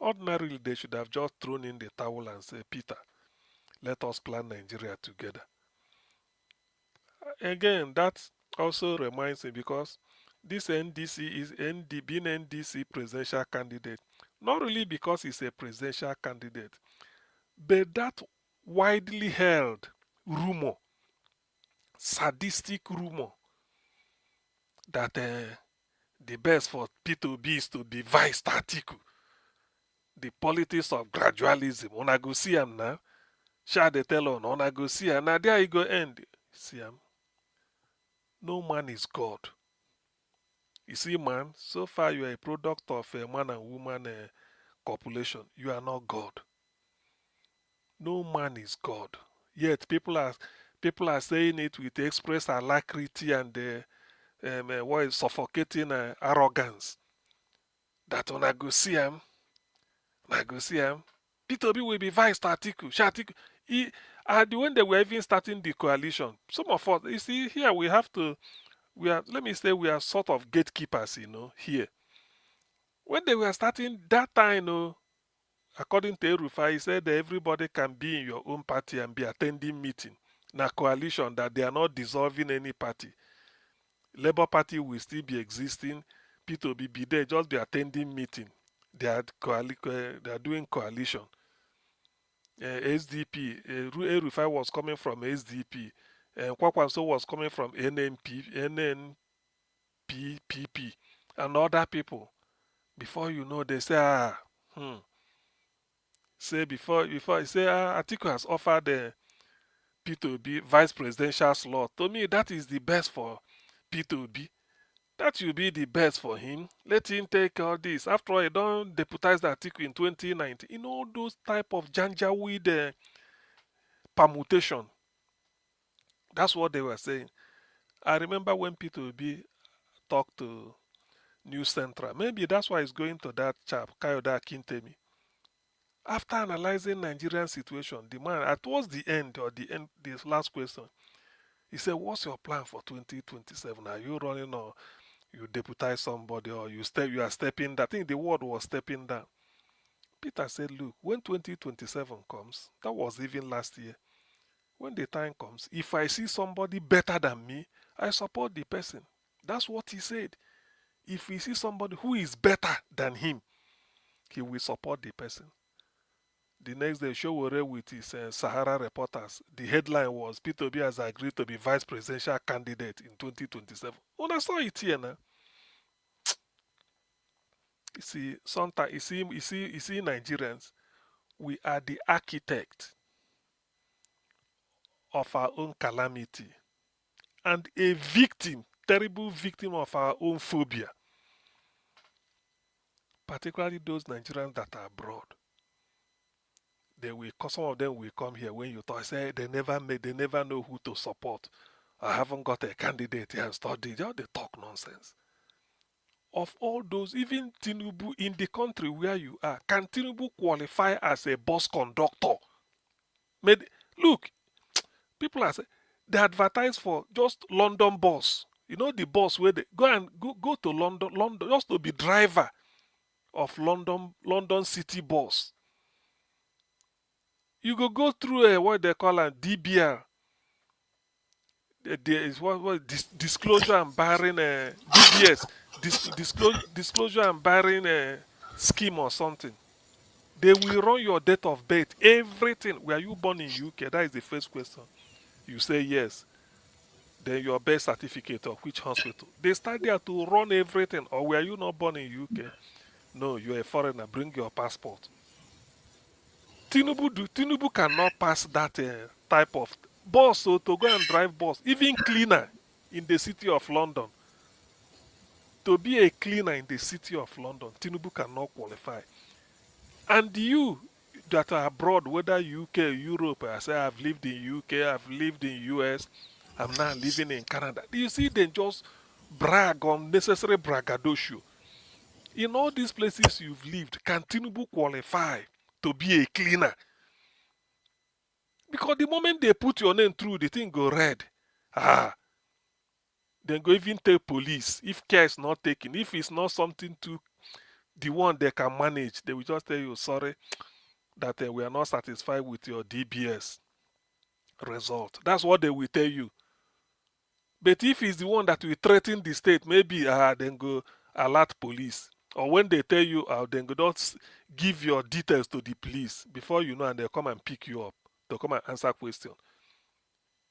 Ordinarily, they should have just thrown in the towel and say, Peter, let us plan Nigeria together. Again, that also reminds me because this NDC is being NDC presidential candidate, not really because he's a presidential candidate, but that widely held rumor, sadistic rumor, that the best for P2B is to be vice Atiku. The politics of gradualism. Una go see him now. Shall they tell on? Una go see him. Now there you go end. See him. No man is God. You see, man, so far you are a product of a man and woman copulation. You are not God. No man is God. Yet people are saying it with express alacrity and what is suffocating arrogance. That when I go see him, Peter Obi will be vice to Atiku. When they were even starting the coalition, some of us, you see, here we have to, let me say, we are sort of gatekeepers, here. When they were starting that time, according to Erufai, he said that everybody can be in your own party and be attending meeting. Na coalition, that they are not dissolving any party. Labour Party will still be existing. Peter Obi be there, just be attending meeting. They are doing coalition. SDP, Erufai was coming from SDP, and Kwakwanso was coming from NNPP, and other people. Before you know, they say, say Atiku has offered Peter Obi vice presidential slot. To me, that is the best for Peter Obi. That will be the best for him. Let him take all this. After all, he don't deputize Atiku in 2019. Those type of janjaweed permutation. That's what they were saying. I remember when Peter Obi talked to News Central. Maybe that's why he's going to that chap, Kayode Akintemi. After analyzing Nigerian situation, the man, towards the end, this last question, he said, what's your plan for 2027? Are you running, or you deputize somebody, or you are stepping down? I think the word was stepping down. Peter said, look, when 2027 comes, that was even last year, when the time comes, if I see somebody better than me, I support the person. That's what he said. If we see somebody who is better than him, he will support the person. The next day, Showore with his Sahara reporters, the headline was Peter Obi has agreed to be vice presidential candidate in 2027. When I saw it here now, you see, sometimes you see Nigerians, we are the architect of our own calamity and a victim, terrible victim of our own phobia. Particularly those Nigerians that are abroad. Some of them will come here when you talk, say they never know who to support. I haven't got a candidate here and study. They talk nonsense. Of all those, even Tinubu in the country where you are, can Tinubu qualify as a bus conductor? Look, people are saying they advertise for just London bus. The bus where they go to London just to be driver of London City bus. You go through what they call a DBR. There is disclosure and barring DBS, disclosure and barring scheme or something. They will run your date of birth, everything. Were you born in UK? That is the first question. You say yes. Then your birth certificate of which hospital. They start there to run everything. Or were you not born in UK? No, you're a foreigner. Bring your passport. Tinubu cannot pass that type of bus, so to go and drive bus, even cleaner in the city of London. To be a cleaner in the city of London, Tinubu cannot qualify. And you that are abroad, whether UK, Europe, I say I've lived in UK, I've lived in US, I'm now living in Canada. You see, they just brag on necessary braggadocio. In all these places you've lived, can Tinubu qualify to be a cleaner? Because the moment they put your name through, the thing go red. Then go even tell police if care is not taken. If it's not something to the one they can manage, they will just tell you, sorry, that we are not satisfied with your DBS result. That's what they will tell you. But if it's the one that will threaten the state, maybe then go alert police. Or when they tell you, then go just give your details to the police before you know, and they'll come and pick you up. They'll come and answer questions.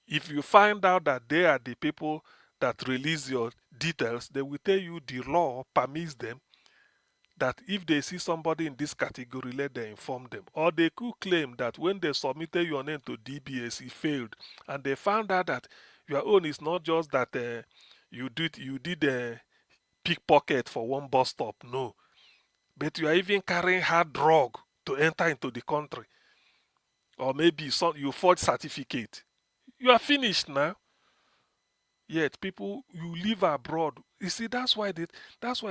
If you find out that they are the people that release your details, they will tell you the law permits them that if they see somebody in this category, let them inform them. Or they could claim that when they submitted your name to DBS, it failed, and they found out that your own is not just that you did a pickpocket for one bus stop, no, but you are even carrying hard drug to enter into the country, or maybe you forged certificate. You are finished now. Yet people, you live abroad. You see, that's why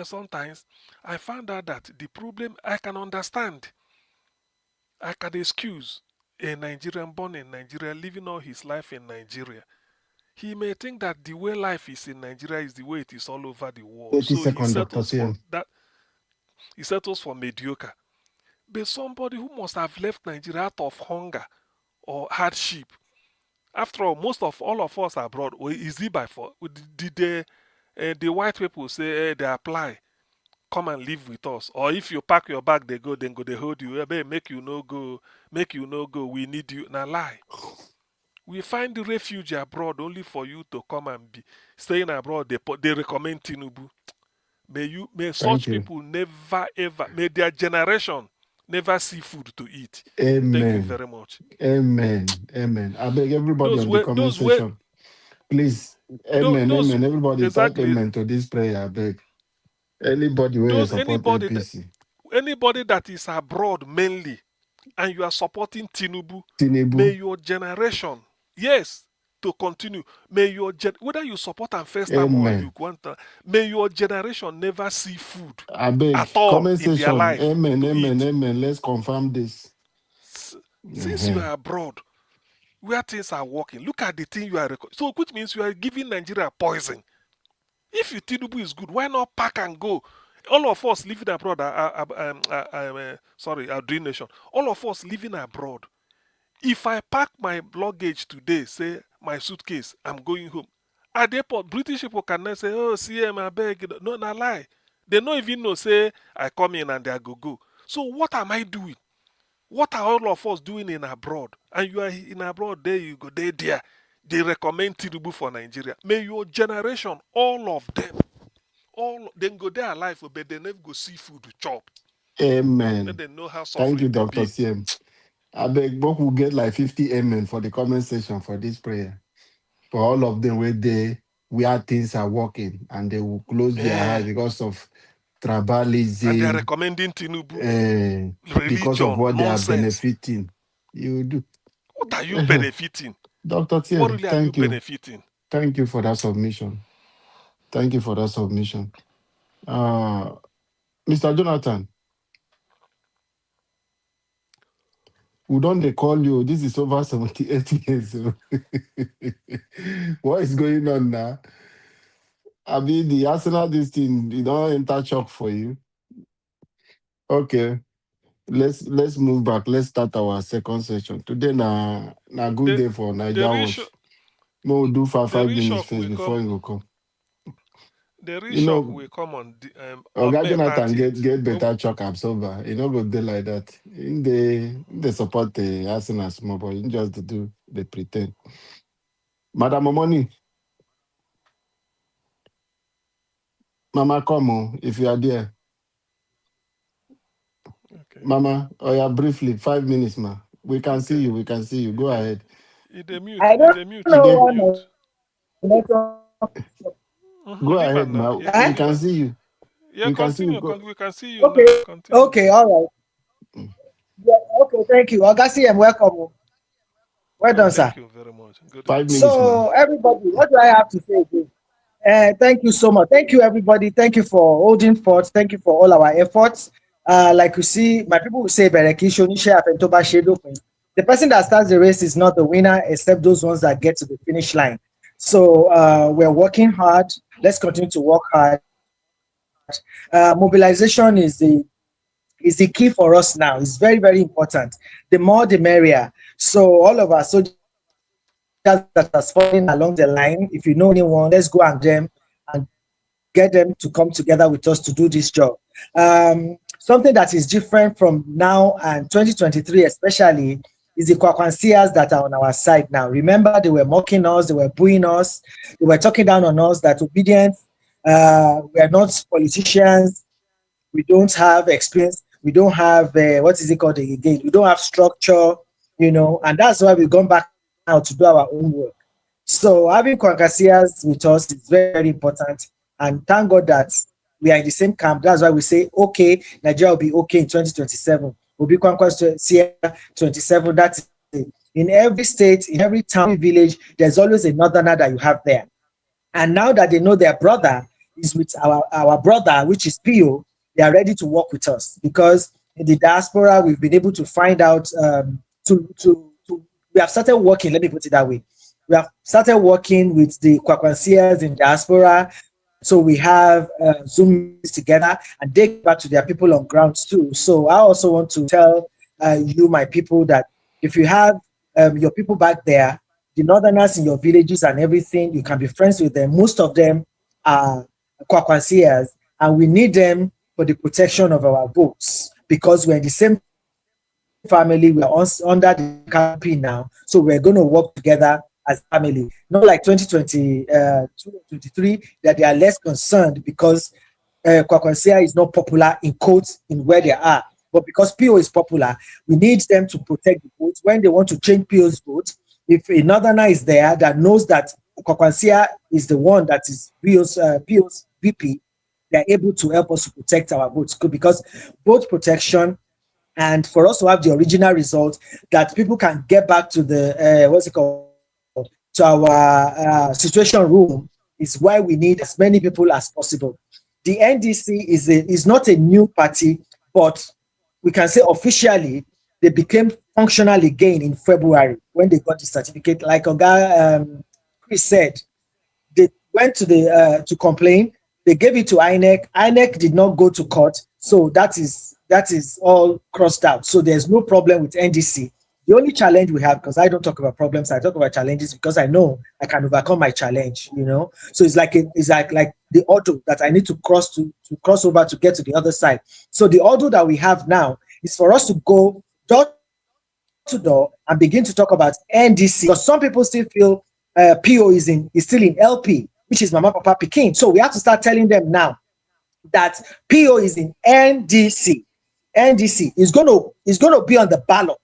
sometimes I found out that the problem I can understand. I can excuse a Nigerian born in Nigeria living all his life in Nigeria. He may think that the way life is in Nigeria is the way it is all over the world. 80 So he second, Dr. settles for CM. that. He settles for mediocre. But somebody who must have left Nigeria out of hunger or hardship. After all, most of all of us abroad, or is it by force? Did the white people say they apply, come and live with us? Or if you pack your bag, they go, then go, they hold you. Make you no go, make you no go. We need you. Now lie. We find the refuge abroad only for you to come and be staying abroad. They recommend Tinubu. May such Thank you. people never ever, may their generation never see food to eat. Amen. Thank you very much. Amen. Amen. I beg everybody on the comment section, please. Amen. Amen. Everybody type amen to this prayer. I beg. Anybody will support APC. Anybody that is abroad mainly, and you are supporting Tinubu, Tinubu. may your generation, yes, to continue. May your whether you support and first time or you want, may your generation never see food I beg. at all Comment in their section. life. Amen. Amen. Amen. Let's confirm this. Since you are abroad, where things are working, look at the thing you are so, which means you are giving Nigeria poison. If you Tinubu is good, why not pack and go? All of us living abroad, our dream nation. All of us living abroad. If I pack my luggage today, say my suitcase, I'm going home. At the airport, British people cannot say, "Oh, CM, I beg." No, not lie. They don't even know. Say I come in and they go. So what am I doing? What are all of us doing in abroad? And you are in abroad, there you go, there. They recommend Tinubu for Nigeria. May your generation, all of them, then go there alive, but they never go see food to chop. Amen. Let them know how Thank you, suffering Dr. be. CM. I beg both will get like 50 amen for the comment section for this prayer. For all of them where things are working and they will close their eyes because of tribalism. And they are recommending Tinubu. Because of what nonsense. they are benefiting. You do. What are you benefiting? Dr. Tien, what really are you benefiting? Thank you for that submission. Thank you for that submission. Mr. Jonathan, who don't they call you? This is over 78 years old. What is going on now? I mean, the Arsenal, this thing, you don't enter shock for you. Okay. Let's move back. Let's start our second session. Today na good day for Niger Watch. We'll do for 5 minutes first before you will come. The reshock will come on Jonathan get better shock absorber. You know, go day like that. In the support the Arsenal small, but you just do the pretend. Madam Omoni, Mama, come on if you are there. Okay. Mama, briefly 5 minutes, ma. We can see you. We can see you. Go ahead. I don't know. Go ahead, ma. We can see you. Yeah, we continue. We can see you okay. now. Continue. Okay, all right. Yeah, okay, thank you. Augustine, welcome. Well done, sir. Thank you very much. Good 5 minutes. So, everybody, what do I have to say again? Thank you so much. Thank you, everybody. Thank you for holding forth. Thank you for all our efforts. Like you see, my people will say, the person that starts the race is not the winner, except those ones that get to the finish line. So we're working hard. Let's continue to work hard. Mobilization is the key for us now. It's very, very important. The more, the merrier. So all of us soldiers that are following along the line, if you know anyone, let's go and them and get them to come together with us to do this job. Something that is different from now and 2023 especially is the Kwakwansias that are on our side now. Remember, they were mocking us, they were booing us, they were talking down on us that obedience, we are not politicians, we don't have experience, we don't have, what is it called again? We don't have structure, and that's why we've gone back now to do our own work. So having Kwankasias with us is very, very important. And thank God that we are in the same camp. That's why we say, okay, Nigeria will be okay in 2027. We'll be Kwankasias 27. That's it. In every state, in every town, every village, there's always a northerner that you have there. And now that they know their brother is with our brother, which is PO, they are ready to work with us because in the diaspora, we've been able to find out we have started working, let me put it that way. We have started working with the Kwakwansias in diaspora. So we have Zoom meetings together, and they get back to their people on ground too. So I also want to tell you, my people, that if you have your people back there, the northerners in your villages and everything, you can be friends with them. Most of them are Kwakwansias, and we need them for the protection of our votes, because we're in the same family, we are under the canopy now, so we're going to work together as family. Not like 2022 23, that they are less concerned because Kwakwansia is not popular in quotes in where they are, but because PO is popular, we need them to protect the votes when they want to change PO's vote. If a northerner is there that knows that Kwakwansia is the one that is PO's VP, they're able to help us to protect our votes, because vote protection, and for us to have the original result, that people can get back to the what's it called, to our situation room, is why we need as many people as possible. The NDC is not a new party, but we can say officially they became functional again in February when they got the certificate. Like Oga Chris said, they went to the to complain. They gave it to INEC. INEC did not go to court, so that is all crossed out. So there's no problem with NDC. The only challenge we have, because I don't talk about problems, I talk about challenges, because I know I can overcome my challenge, you know. So it's like the hurdle that I need to cross over to get to the other side. So the hurdle that we have now is for us to go door to door and begin to talk about NDC, because some people still feel PO is still in LP, which is Mama Papa Pekin. So we have to start telling them now that PO is in NDC. NDC is going to be on the ballot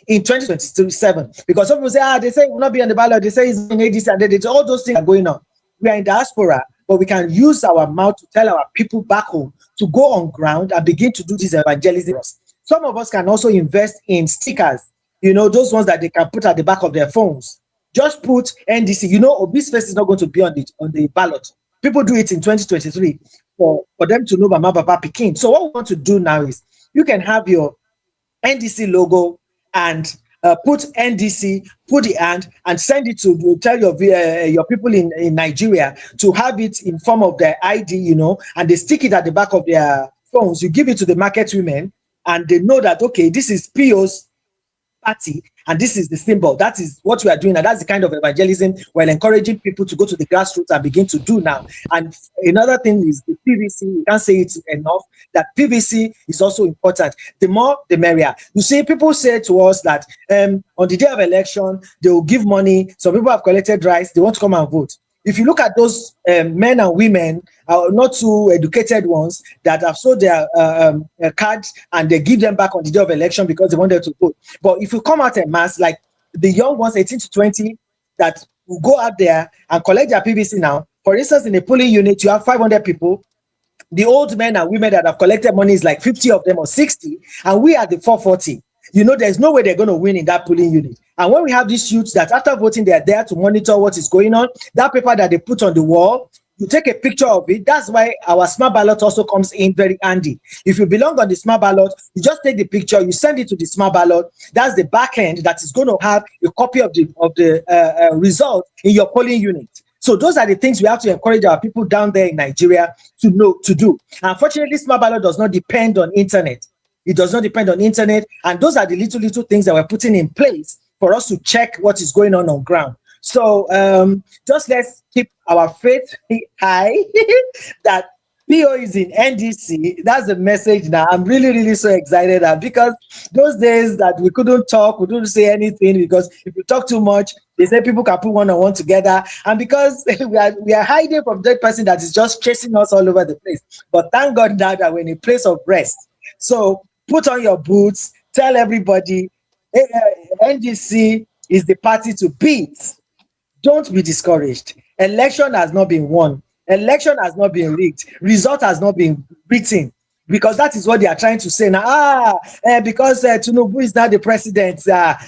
in 2027, because some people say, they say it will not be on the ballot, they say it's in ADC, and then all those things are going on. We are in diaspora, but we can use our mouth to tell our people back home to go on ground and begin to do this evangelism. Some of us can also invest in stickers, you know, those ones that they can put at the back of their phones. Just put NDC. You know, Obi's face is not going to be on the ballot. People do it in 2023 for them to know Mama Papa Pekin. So what we want to do now is, you can have your NDC logo and put NDC, put the hand, and send it to tell your people in Nigeria to have it in form of their ID, you know, and they stick it at the back of their phones. You give it to the market women, and they know that, okay, this is PO's party, and this is the symbol. That is what we are doing, and that's the kind of evangelism we're encouraging people to go to the grassroots and begin to do now. And another thing is the PVC. We can't say it enough that PVC is also important. The more, the merrier. You see, people say to us that on the day of election, they will give money. Some people have collected rice. They want to come and vote. If you look at those men and women, not too educated ones, that have sold their cards and they give them back on the day of election because they wanted to vote. But if you come out en mass, like the young ones, 18 to 20, that will go out there and collect their PVC now. For instance, in a polling unit, you have 500 people. The old men and women that have collected money is like 50 of them or 60, and we are the 440. You know, there's no way they're going to win in that polling unit. And when we have these youths that after voting, they are there to monitor what is going on, that paper that they put on the wall, you take a picture of it. That's why our smart ballot also comes in very handy. If you belong on the smart ballot, you just take the picture, you send it to the smart ballot. That's the back end that is going to have a copy of the result in your polling unit. So those are the things we have to encourage our people down there in Nigeria to know to do. Unfortunately, smart ballot does not depend on internet. It does not depend on internet. And those are the little things that we're putting in place for us to check what is going on ground. So just let's keep our faith high that PO is in NDC. That's the message now. I'm really so excited because those days that we couldn't talk, we couldn't say anything, because if you talk too much, they say people can put one-on-one together. And because we are hiding from that person that is just chasing us all over the place. But thank God now that we're in a place of rest. So put on your boots, tell everybody, NDC is the party to beat. Don't be discouraged. Election has not been won. Election has not been rigged. Result has not been written, because that is what they are trying to say now. Because Tinubu is now the president,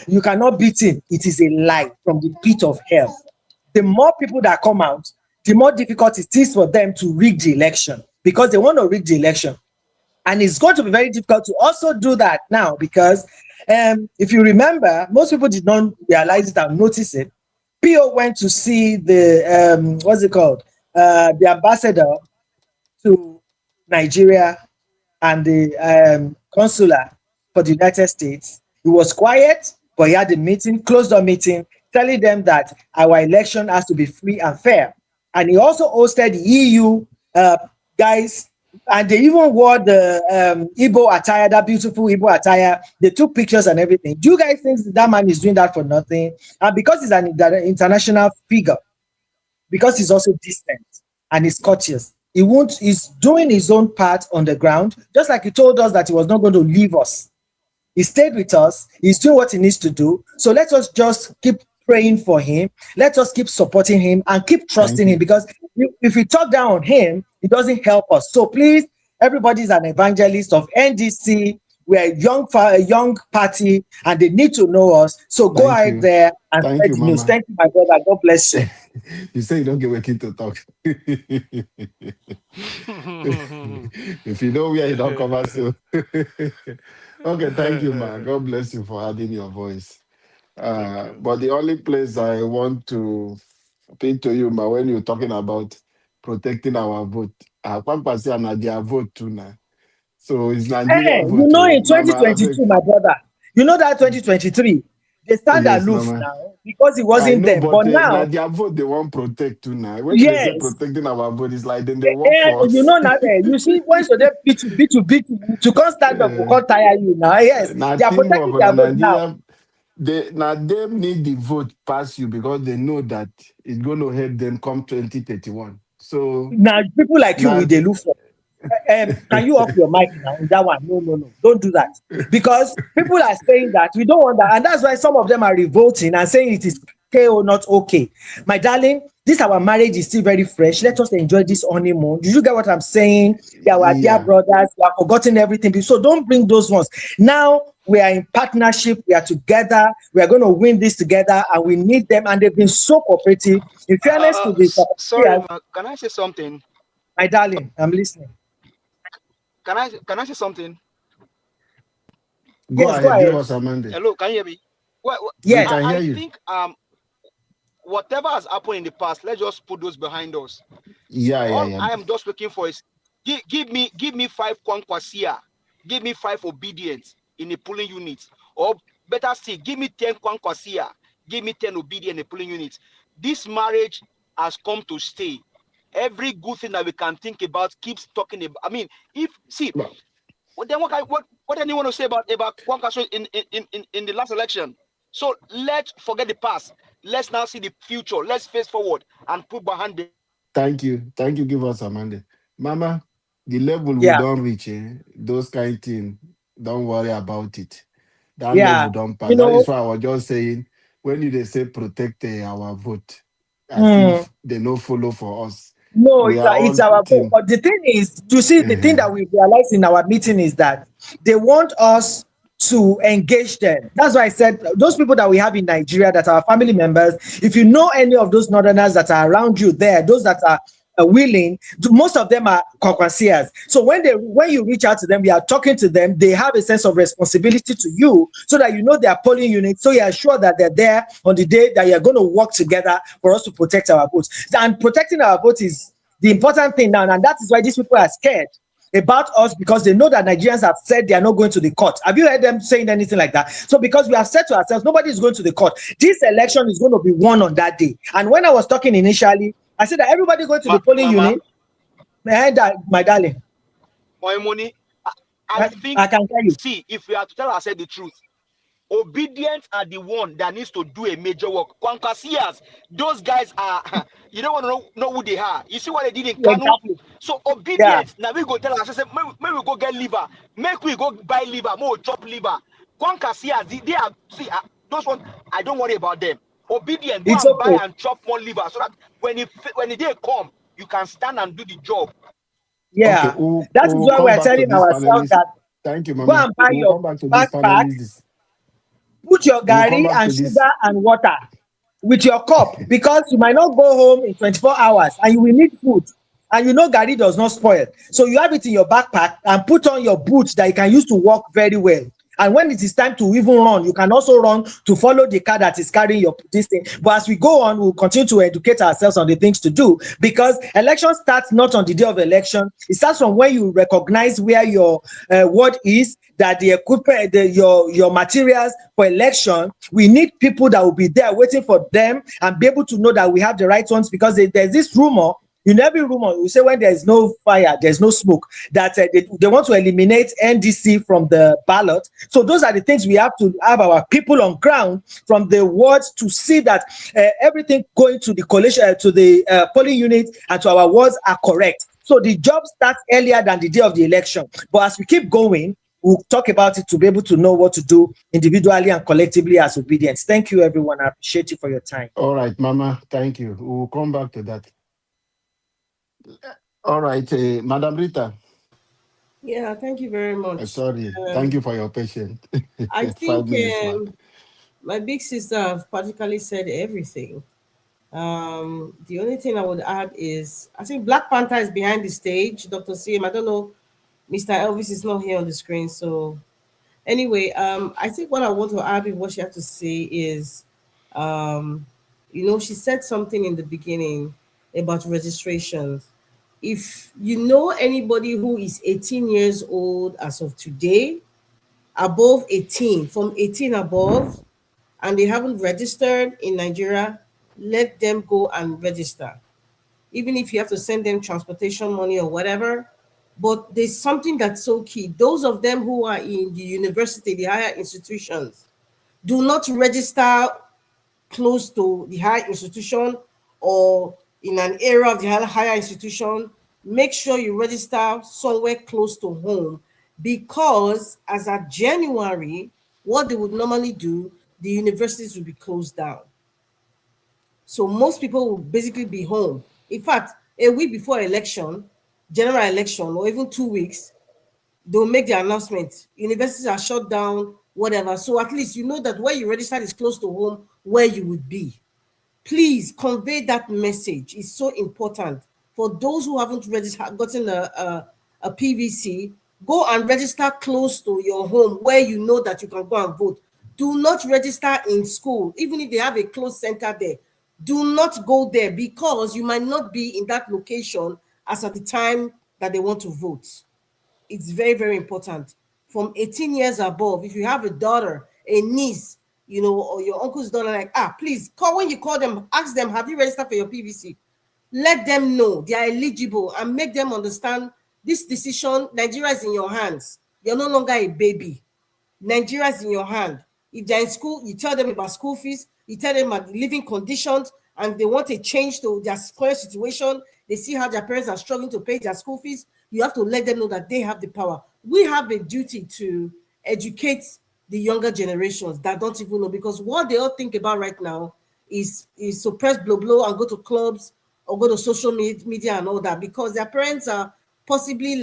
you cannot beat him. It is a lie from the pit of hell. The more people that come out, the more difficult it is for them to rig the election, because they want to rig the election. And it's going to be very difficult to also do that now because if you remember, most people did not realize it and notice it. PO went to see the, what's it called? The ambassador to Nigeria and the consular for the United States. He was quiet, but he had a meeting, closed door meeting, telling them that our election has to be free and fair. And he also hosted the EU guys, and they even wore the Igbo attire, that beautiful Igbo attire. They took pictures and everything. Do you guys think that man is doing that for nothing? And because he's an international figure, because he's also distant and he's courteous, he's doing his own part on the ground, just like he told us that he was not going to leave us. He stayed with us. He's doing what he needs to do. So let us just keep praying for him. Let us keep supporting him and keep trusting him, because if we talk down on him, it doesn't help us. So please, everybody's an evangelist of NDC. We're a young party, and they need to know us. So go out there and spread the news. Thank you, my brother. God bless you. You say you don't get working to talk. If you know where you don't come out, so. Okay, thank you, man. God bless you for adding your voice. But the only place I want to appeal to you, man, when you're talking about protecting our vote, their vote too now. So it's Nigeria vote. You know, in 2022, my brother, you know that 2023, they stand aloof now because it wasn't them. But now, their vote they want protect too now. When they say protecting our vote, it's like then they work for us. You know now, you see, when so they beat to come stand up, to tire you now. Yes, they are protecting their vote now. They need the vote pass you because they know that it's going to help them come 2031. So now people like you, they look for. Can you off your mic now? That one, no, don't do that, because people are saying that we don't want that, and that's why some of them are revolting and saying it is okay or not okay. My darling, our marriage is still very fresh. Let us enjoy this honeymoon. Did you get what I'm saying? They are dear brothers. We have forgotten everything, so don't bring those ones. Now we are in partnership. We are together. We are going to win this together, and we need them. And they've been so cooperative. In fairness to this, sorry, can I say something? My darling, I'm listening. Can I say something? Go ahead. Give us a mandate. Hello, can you hear me? Yes, I think whatever has happened in the past, let's just put those behind us. All I am just looking for is give me 5 kwankwasia, give me 5 obedience in a polling unit, or better still, give me 10 kwankwasia, give me 10 obedient in a polling unit. This marriage has come to stay. Every good thing that we can think about keeps talking about. I mean, what do you want to say about Kwankwaso in the last election? So let's forget the past. Let's now see the future. Let's face forward and put behind the. Thank you. Give us a mandate, Mama. The level we don't reach, those kind of things. Don't worry about it. That level don't pass. That is why I was just saying, when they say protect our vote, as if they no follow for us. No, it's our vote. But the thing is, you see, the thing that we realized in our meeting is that they want us to engage them. That's why I said those people that we have in Nigeria that are family members, if you know any of those northerners that are around you there, those that are willing, most of them are conquanciers. So when you reach out to them, we are talking to them, they have a sense of responsibility to you, so that you know their polling unit, so you are sure that they're there on the day that you're going to work together for us to protect our votes. And protecting our vote is the important thing now, and that is why these people are scared about us, because they know that Nigerians have said they are not going to the court. Have you heard them saying anything like that? So because we have said to ourselves, nobody is going to the court. This election is going to be won on that day. And when I was talking initially, I said that everybody going to the polling unit. My darling. My money. I think I can tell you. See, if we are to tell ourselves the truth, obedience are the one that needs to do a major work. Kwankasias, those guys are, you don't want to know who they are. You see what they did in Kanu? Exactly. So obedience, now we go tell ourselves, maybe we go get liver, make we go buy liver, more chop liver. Kwankasias, they are, see, those ones, I don't worry about them. Obedient, go and buy and chop more liver, so that when the day come, you can stand and do the job. Yeah, okay, that is why we're telling ourselves that. Thank you, Mama. Go and buy your backpack, put your gari and sugar and water with your cup, because you might not go home in 24 hours and you will need food. and you know Gary does not spoil. So you have it in your backpack and put on your boots that you can use to walk very well. And when it is time to even run, you can also run to follow the car that is carrying your this thing. But as we go on, we'll continue to educate ourselves on the things to do, because election starts not on the day of election. It starts from when you recognize where your ward is, that the equipment, your materials for election. We need people that will be there waiting for them and be able to know that we have the right ones, because there's this rumor. In every rumor, we say when there's no fire, there's no smoke, that they want to eliminate NDC from the ballot. So those are the things we have to have our people on ground from the wards to see that everything going to the coalition, to the polling unit and to our wards are correct. So the job starts earlier than the day of the election. But as we keep going, we'll talk about it to be able to know what to do individually and collectively as obedience. Thank you, everyone. I appreciate you for your time. All right, Mama. Thank you. We'll come back to that. All right, Madam Rita. Yeah, thank you very much. Sorry. Thank you for your patience. I 5 think minutes, my big sister have practically said everything. The only thing I would add is I think Black Panther is behind the stage. Dr. CM, I don't know, Mr. Elvis is not here on the screen. So anyway, I think what I want to add with what she had to say is, she said something in the beginning about registrations. If you know anybody who is 18 years old as of today, above 18, from 18 above, and they haven't registered in Nigeria, let them go and register. Even if you have to send them transportation money or whatever. But there's something that's so key. Those of them who are in the university, the higher institutions, do not register close to the higher institution or in an area of the higher institution. Make sure you register somewhere close to home, because as of January, what they would normally do, the universities will be closed down. So most people will basically be home. In fact, a week before election, general election, or even 2 weeks, they'll make the announcement. Universities are shut down, whatever. So at least you know that where you registered is close to home, where you would be. Please convey that message. It's so important. For those who haven't gotten a PVC, go and register close to your home where you know that you can go and vote. Do not register in school, even if they have a closed center there. Do not go there, because you might not be in that location as at the time that they want to vote. It's very, very important. From 18 years above, if you have a daughter, a niece, or your uncle's daughter, please call. When you call them, ask them, have you registered for your PVC? Let them know they are eligible and make them understand this decision. Nigeria is in your hands. You're no longer a baby. Nigeria is in your hand. If they're in school, you tell them about school fees, you tell them about the living conditions, and they want a change to their current situation. They see how their parents are struggling to pay their school fees. You have to let them know that they have the power. We have a duty to educate the younger generations that don't even know, because what they all think about right now is suppress blow and go to clubs or go to social media and all that, because their parents are possibly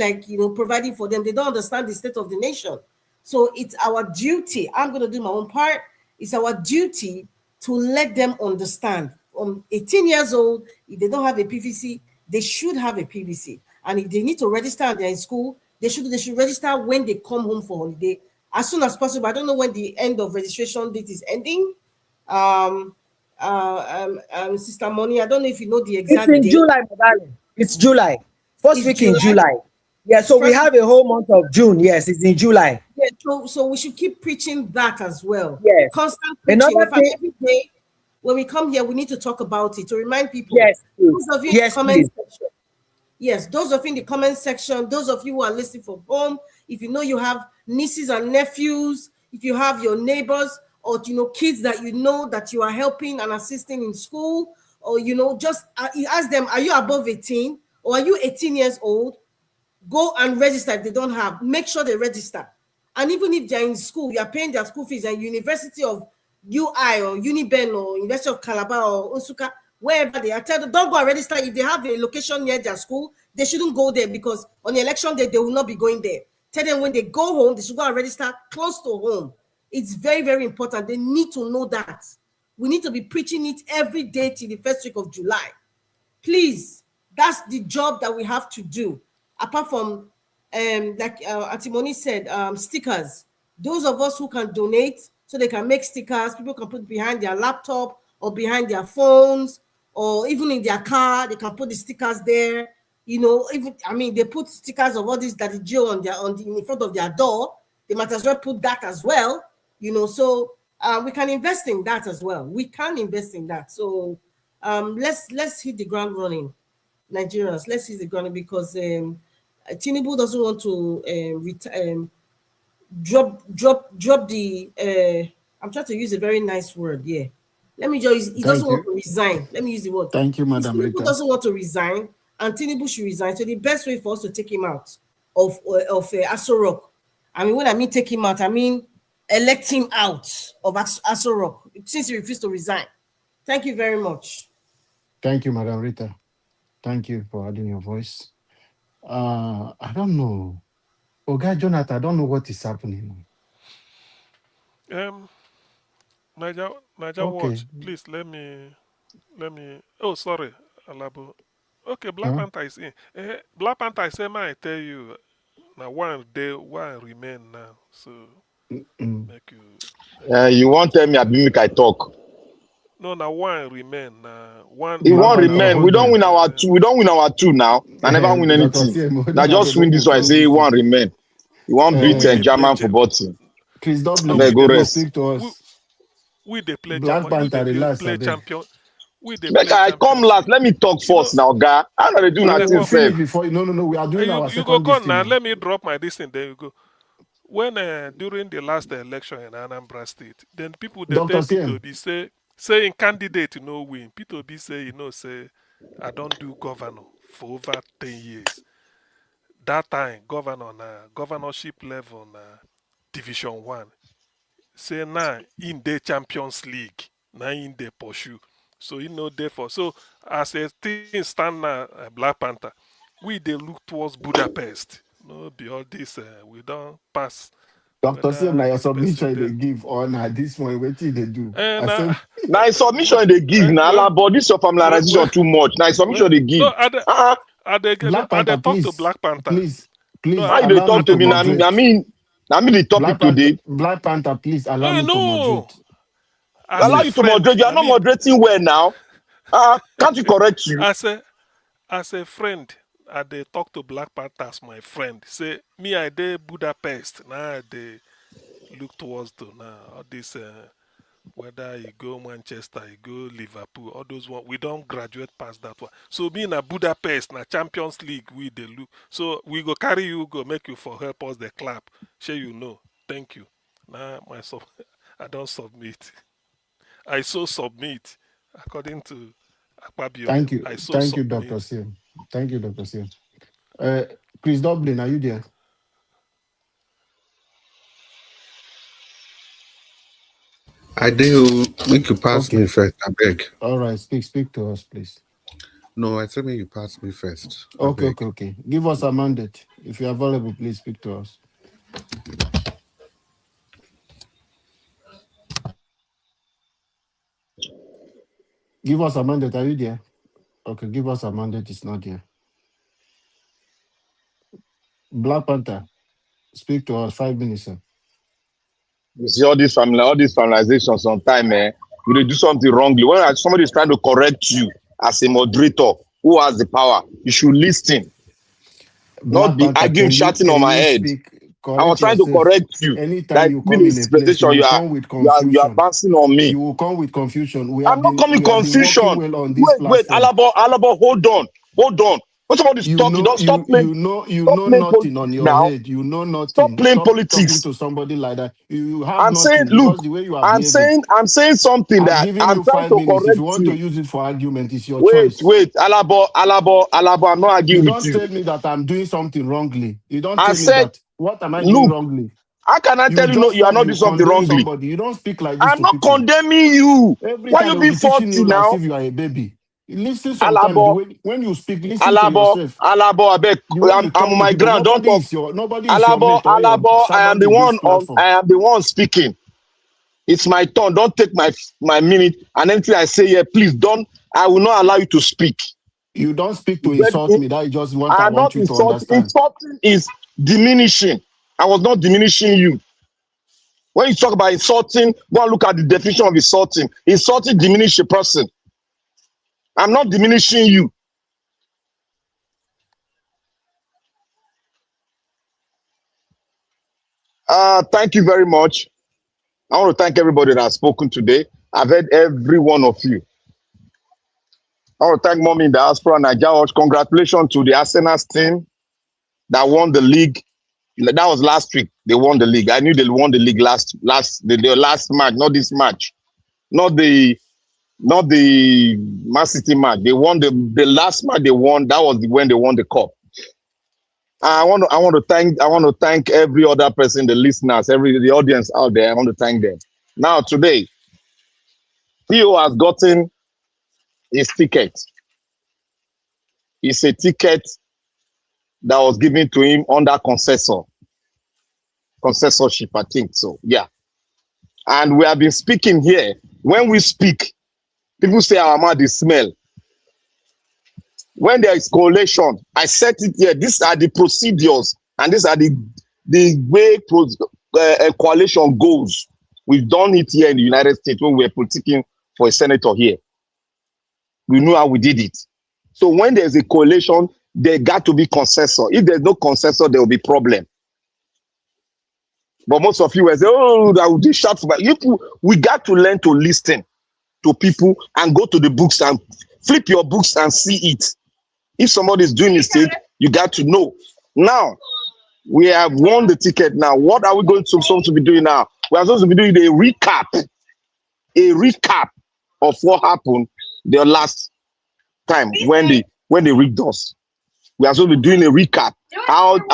providing for them. They don't understand the state of the nation. So it's our duty. I'm going to do my own part. It's our duty to let them understand. From 18 years old, if they don't have a PVC, they should have a PVC. And if they need to register and they're in school, they should register when they come home for holiday as soon as possible. I don't know when the end of registration date is ending. Sister Money, I don't know if you know the exact date. It's in July, darling. It's July. First week in July. Yeah, so we have a whole month of June. Yes, it's in July. Yeah, so we should keep preaching that as well. Yes. Constant preaching. In fact, every day when we come here, we need to talk about it to remind people. Yes, those of you in the comment please. section. Yes, those of you in the comment section, those of you who are listening from home, if you know you have nieces and nephews, if you have your neighbors or kids that that you are helping and assisting in school, or just ask them, are you above 18 or are you 18 years old? Go and register. If they don't have, make sure they register. And even if they're in school, you're paying their school fees at University of UI or Uniben or University of Calabar or Unsuka, wherever they are, tell them, don't go and register. If they have a location near their school, they shouldn't go there, because on the election day, they will not be going there. Tell them when they go home, they should go and register close to home. It's very, very important. They need to know that. We need to be preaching it every day till the first week of July. Please That's the job that we have to do. Apart from, like Atimoni said, stickers. Those of us who can donate so they can make stickers, people can put behind their laptop or behind their phones or even in their car, they can put the stickers there. You know, even they put stickers of all this that is Joe in front of their door. They might as well put that as well. You know, so we can invest in that as well. We can invest in that. So let's hit the ground running, Nigerians. Let's hit the ground because Tinubu doesn't want to drop the. I'm trying to use a very nice word. Yeah, let me just. He doesn't want to resign. Let me use the word. Thank you, Madam Tinubu Rita. doesn't want to resign, and Tinubu should resign. So the best way for us to take him out of Aso Rock. When I mean take him out, I mean elect him out of Aso Rock since he refused to resign. Thank you very much. Thank you, Madam Rita. Thank you for adding your voice. I don't know. Oga Jonathan, I don't know what is happening. Niger Okay. Watch, please let me. Oh, sorry, Alabo. Okay, Black Panther is in. Black Panther, I say, man, I tell you, now one remain now. So make you. You won't tell me I make I talk. No, now one remain. One. It won't remain. We don't win our two. We don't win our two now. I never win anything. Now just win this one. I say one remain. You won't beat German football team. Chris Dublin, go rest. Speak to us. We they play Black Panther play champion. Make I come last. Let me talk first now, guy. I know they do nothing safe. Before no, we are doing our you second go now. Let me drop my distance. There you go. When during the last election in Anambra State, then people they tell P2B saying candidate no win. P2B say say I don't do governor for over 10 years. That time governor governorship level Division 1. Say now in the Champions League, now in the pursue. So therefore. So as a thing stand now, Black Panther, we they look towards Budapest. No, be all this we don't pass. Dr. Sim, now your submission they give or now this one, what did they do? Now submission they give now, but this your familiarization too much. Now submission they give. Black Panther, talk to Black Panther. Please. How they talk to me? I mean the topic today. Black Panther, please allow me to moderate. Allow you to moderate. You are not moderating well now. Can't you correct you? As a friend, they talk to Black Panther as my friend. Say me I dey Budapest. Now they look towards to now all this whether you go Manchester, you go Liverpool, all those one we don't graduate past that one. So being a Budapest, na Champions League, we they look. So we go carry you, go make you for help us the clap. Sure you know. Thank you. Now myself, I don't submit. I so submit according to Akpabio. Thank you. Thank you, Dr. Sim. Thank you, Dr. Sim. Chris Dublin, are you there? I do make you pass me first, I beg. All right, speak to us, please. No, I said make you pass me first. Okay. Give us a mandate. If you're available, please speak to us. Give us a mandate. Are you there? Okay, give us a mandate. It's not there. Black Panther, speak to us. 5 minutes, sir. You see all this familiarization sometimes, you do something wrongly. When somebody is trying to correct you as a moderator who has the power, you should listen. Not be arguing, shouting on my head. I was trying to correct you. Anytime you come in a place, you come with confusion. You are bouncing on me. You will come with confusion. I'm not coming confusion. Wait, Alabo, hold on. When somebody's talking, don't stop playing. You know nothing on your head. You know nothing. Stop playing politics. Talking to somebody like that. You have nothing. Look, the way you are I'm saying something that I'm trying to correct you. If you want to use it for argument, it's your choice. Wait, Alabo, I'm not arguing with you. You don't tell me that I'm doing something wrongly. You don't tell me that. What am I doing wrongly? How can I tell you no? You are not doing something wrongly. Somebody. You don't speak like this. I'm not condemning you. Why you be faulty now? As if you are a baby. Listen sometimes. When you speak, listen to yourself. Alabo, I beg. I'm on my ground. Don't talk. Nobody Alabo, I am the one speaking. It's my turn. Don't take my minute. And anything I say here, please don't. I will not allow you to speak. You don't speak to But insult me. That is just what I I'm want not you to insulting. understand. Insulting is diminishing. I was not diminishing you. When you talk about insulting, go and look at the definition of insulting. Insulting diminish a person. I'm not diminishing you. Thank you very much. I want to thank everybody that has spoken today. I've heard every one of you. I want to thank Mommy in the Diaspora, Nigeria. Congratulations to the Arsenal team that won the league. That was last week. They won the league. I knew they won the league last match, not this match, not the Man City match. They won the last match they won. That was when they won the cup. I want to thank every other person, the listeners, the audience out there. I want to thank them. Now today, Theo has gotten his ticket. It's a ticket that was given to him under consensorship, I think so. Yeah. And we have been speaking here. When we speak, people say our mouth is smell. When there is coalition, I said it here. These are the procedures, and these are the way coalition goes. We've done it here in the United States when we were politicking for a senator here. We know how we did it. So when there's a coalition, there got to be consensus. If there's no consensus, there will be problem. But most of you will say, "Oh, that would be short." But we got to learn to listen to people and go to the books and flip your books and see it. If somebody is doing mistake, you got to know. Now we have won the ticket. Now, what are we supposed to be doing now? We are supposed to be doing a recap of what happened the last time when they rigged us. We are supposed to be doing a recap. How the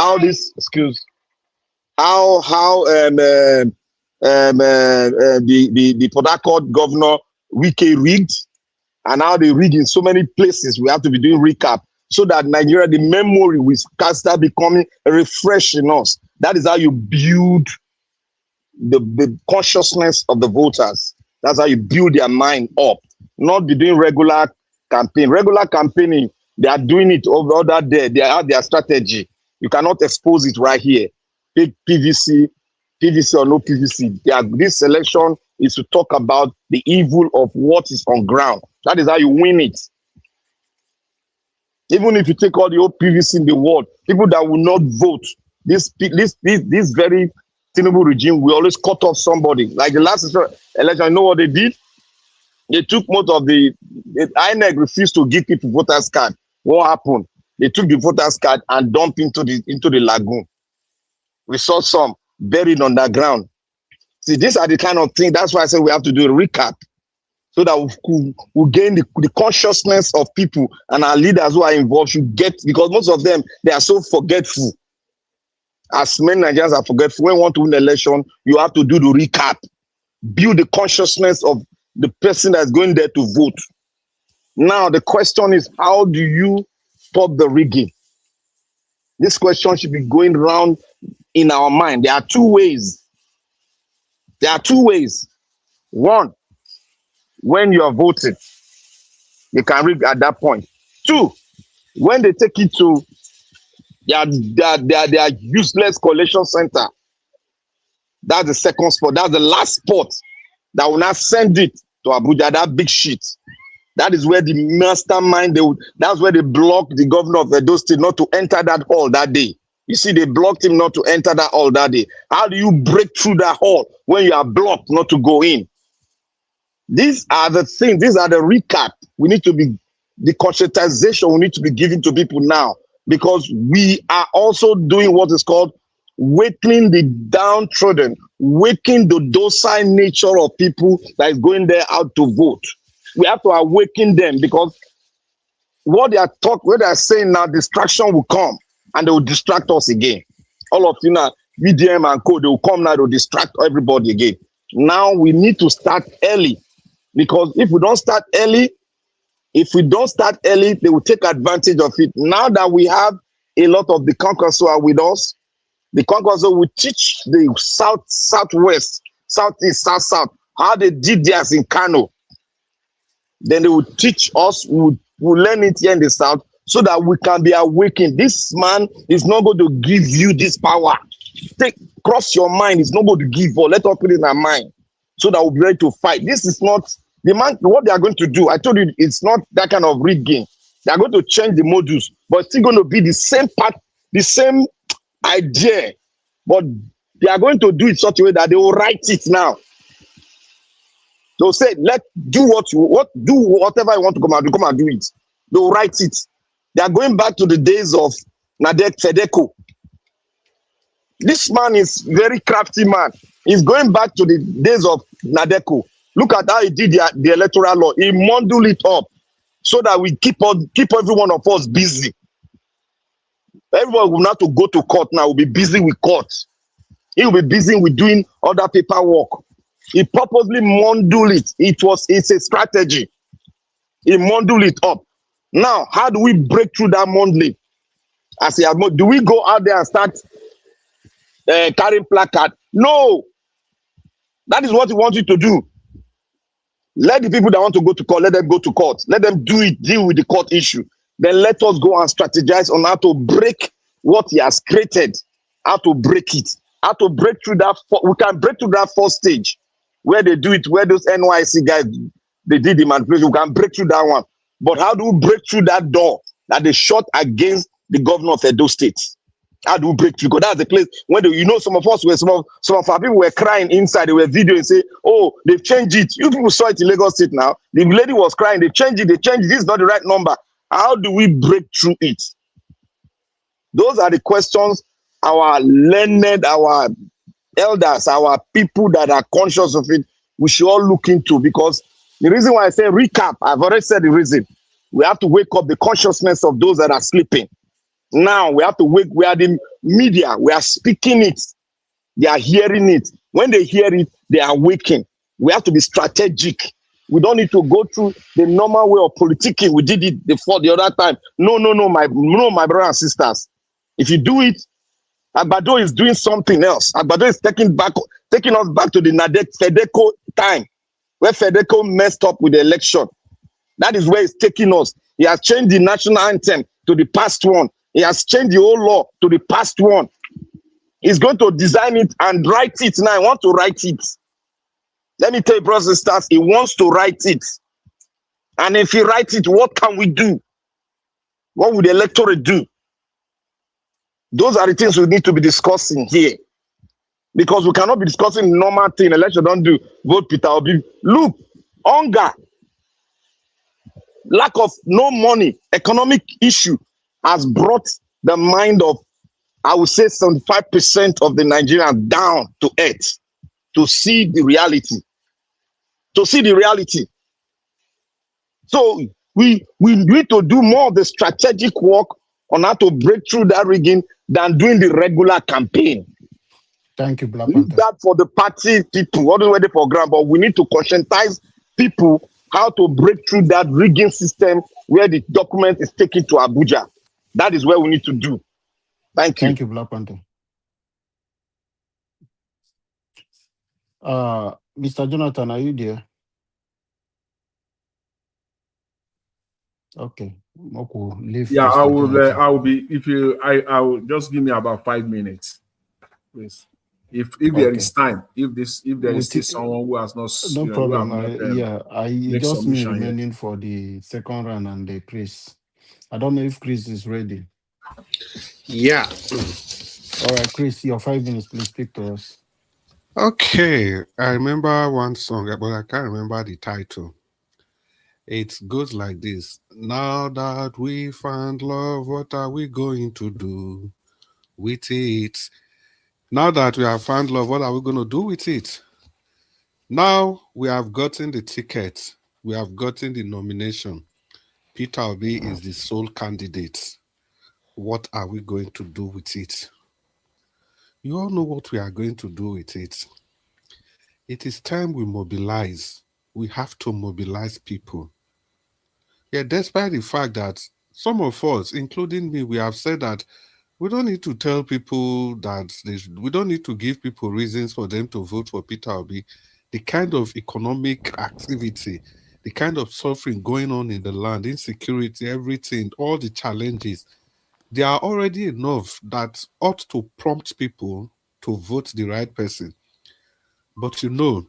Port Harcourt governor Wike rigged, and how they rig in so many places. We have to be doing recap so that Nigeria, the memory will start becoming refreshed in us. That is how you build the consciousness of the voters. That's how you build their mind up. Not be doing regular campaign. Regular campaigning, they are doing it over there. They have their strategy. You cannot expose it right here. Big PVC or no PVC. This election is to talk about the evil of what is on ground. That is how you win it. Even if you take all the old PVC in the world, people that will not vote, this very Tinubu regime will always cut off somebody. Like the last election, you know what they did? They took most of the INEC refused to give people voters card. What happened? They took the voters card and dumped into the lagoon. We saw some buried underground. See, these are the kind of things. That's why I said we have to do a recap so that we gain the consciousness of people, and our leaders who are involved should get, because most of them, they are so forgetful. As many Nigerians are forgetful. When you want to win the election, you have to do the recap. Build the consciousness of the person that's going there to vote. Now, the question is, how do you stop the rigging? This question should be going around in our mind. There are two ways. One, when you are voting, you can rig at that point. Two, when they take it to their useless collection center, that's the second spot. That's the last spot that will not send it to Abuja, that big shit. That is where the mastermind, that's where they blocked the governor of Edo State not to enter that hall that day. You see, they blocked him not to enter that hall that day. How do you break through that hall when you are blocked not to go in? These are the things, these are the recap. The conscientization we need to be given to people now, because we are also doing what is called waking the downtrodden, waking the docile nature of people that is going there out to vote. We have to awaken them, because what they are saying now, distraction will come and they will distract us again. All of you now, VDM and co, they will come now to distract everybody again. Now we need to start early, because if we don't start early, they will take advantage of it. Now that we have a lot of the conquerors who are with us, the conquerors will teach the south, southwest, southeast, south, how they did theirs in Kano. Then they will teach us, we will we'll learn it here in the South so that we can be awakened. This man is not going to give you this power. Cross your mind. It's not going to give, or let us put it in our mind so that we'll be ready to fight. This is not the man. What they are going to do, I told you, it's not that kind of rigging. They are going to change the modules, but it's still going to be the same part, the same idea, but they are going to do it such a way that they will write it now. They'll say, do whatever you want to come and do it. They'll write it. They are going back to the days of Fedeco. This man is very crafty man. He's going back to the days of Nadeco. Look at how he did the electoral law. He bundled it up so that we keep every one of us busy. Everyone will not to go to court now. Will be busy with court. He will be busy with doing other paperwork. He purposely bundled it. It's a strategy. He bundled it up. Now, how do we break through that bundling? Do we go out there and start carrying placard? No. That is what he wants you to do. Let the people that want to go to court, let them go to court. Let them deal with the court issue. Then let us go and strategize on how to break what he has created. How to break it. How to break through that. We can break through that first stage where they do it, where those NYC guys, they did the manipulation. We can break through that one. But how do we break through that door that they shot against the governor of Edo State? How do we break through? Because that's the place when some of us were some of our people were crying inside. They were videoing say, "Oh, they've changed it." You people saw it in Lagos State now. The lady was crying. They changed it. This is not the right number. How do we break through it? Those are the questions our learned, our elders, our people that are conscious of it, we should all look into. Because the reason why I say recap, I've already said the reason. We have to wake up the consciousness of those that are sleeping. Now we have to wake. We are the media. We are speaking it. They are hearing it. When they hear it, they are waking. We have to be strategic. We don't need to go through the normal way of politicking. We did it before the other time. No, my brothers and sisters. If you do it, Agbado is doing something else. Agbado is taking us back to the Fedeco time, where Fedeco messed up with the election. That is where it's taking us. He has changed the national anthem to the past one. He has changed the whole law to the past one. He's going to design it and write it. Now, I want to write it. Let me tell you, brothers and sisters, he wants to write it. And if he writes it, what can we do? What would the electorate do? Those are the things we need to be discussing here. Because we cannot be discussing normal thing. Election don't do. Vote Peter Obi. Look, hunger, lack of no money, economic issue has brought the mind of, I would say, 75% of the Nigerians down to earth to see the reality. To see the reality. So we need to do more of the strategic work on how to break through that rigging than doing the regular campaign. Thank you, Black Leave Panther. that for the party people, all the way for ground, but we need to conscientize people how to break through that rigging system where the document is taken to Abuja. That is what we need to do. Thank you. Thank you, Black Panther. Mr. Jonathan, are you there? Okay. Leave Yeah, Mr. I will. Jonathan. I will be. I will just give me about 5 minutes, please. If there is time, if there is still someone who has not, No problem. I make just me submission remaining yet. for the second round and the Chris. I don't know if Chris is ready. Yeah. All right, Chris, your 5 minutes, please speak to us. Okay. I remember one song, but I can't remember the title. It goes like this. Now that we found love, what are we going to do with it? Now that we have found love, what are we going to do with it? Now we have gotten the ticket. We have gotten the nomination. Peter Obi is the sole candidate. What are we going to do with it? You all know what we are going to do with it. It is time we mobilize. We have to mobilize people. Yeah, despite the fact that some of us, including me, we have said that we don't need to tell people that we don't need to give people reasons for them to vote for Peter Obi. The kind of economic activity the kind of suffering going on in the land, insecurity, everything, all the challenges, they are already enough that ought to prompt people to vote the right person. But you know,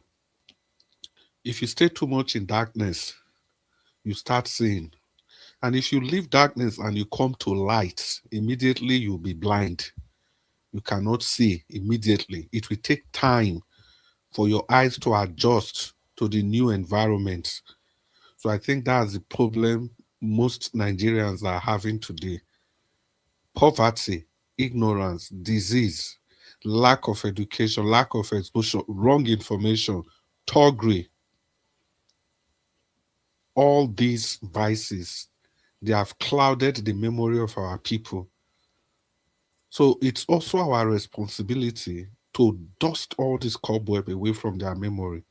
if you stay too much in darkness, you start seeing. And if you leave darkness and you come to light, immediately you'll be blind. You cannot see immediately. It will take time for your eyes to adjust to the new environment. So I think that's the problem most Nigerians are having today. Poverty, ignorance, disease, lack of education, lack of exposure, wrong information, thuggery. All these vices, they have clouded the memory of our people. So it's also our responsibility to dust all this cobweb away from their memory.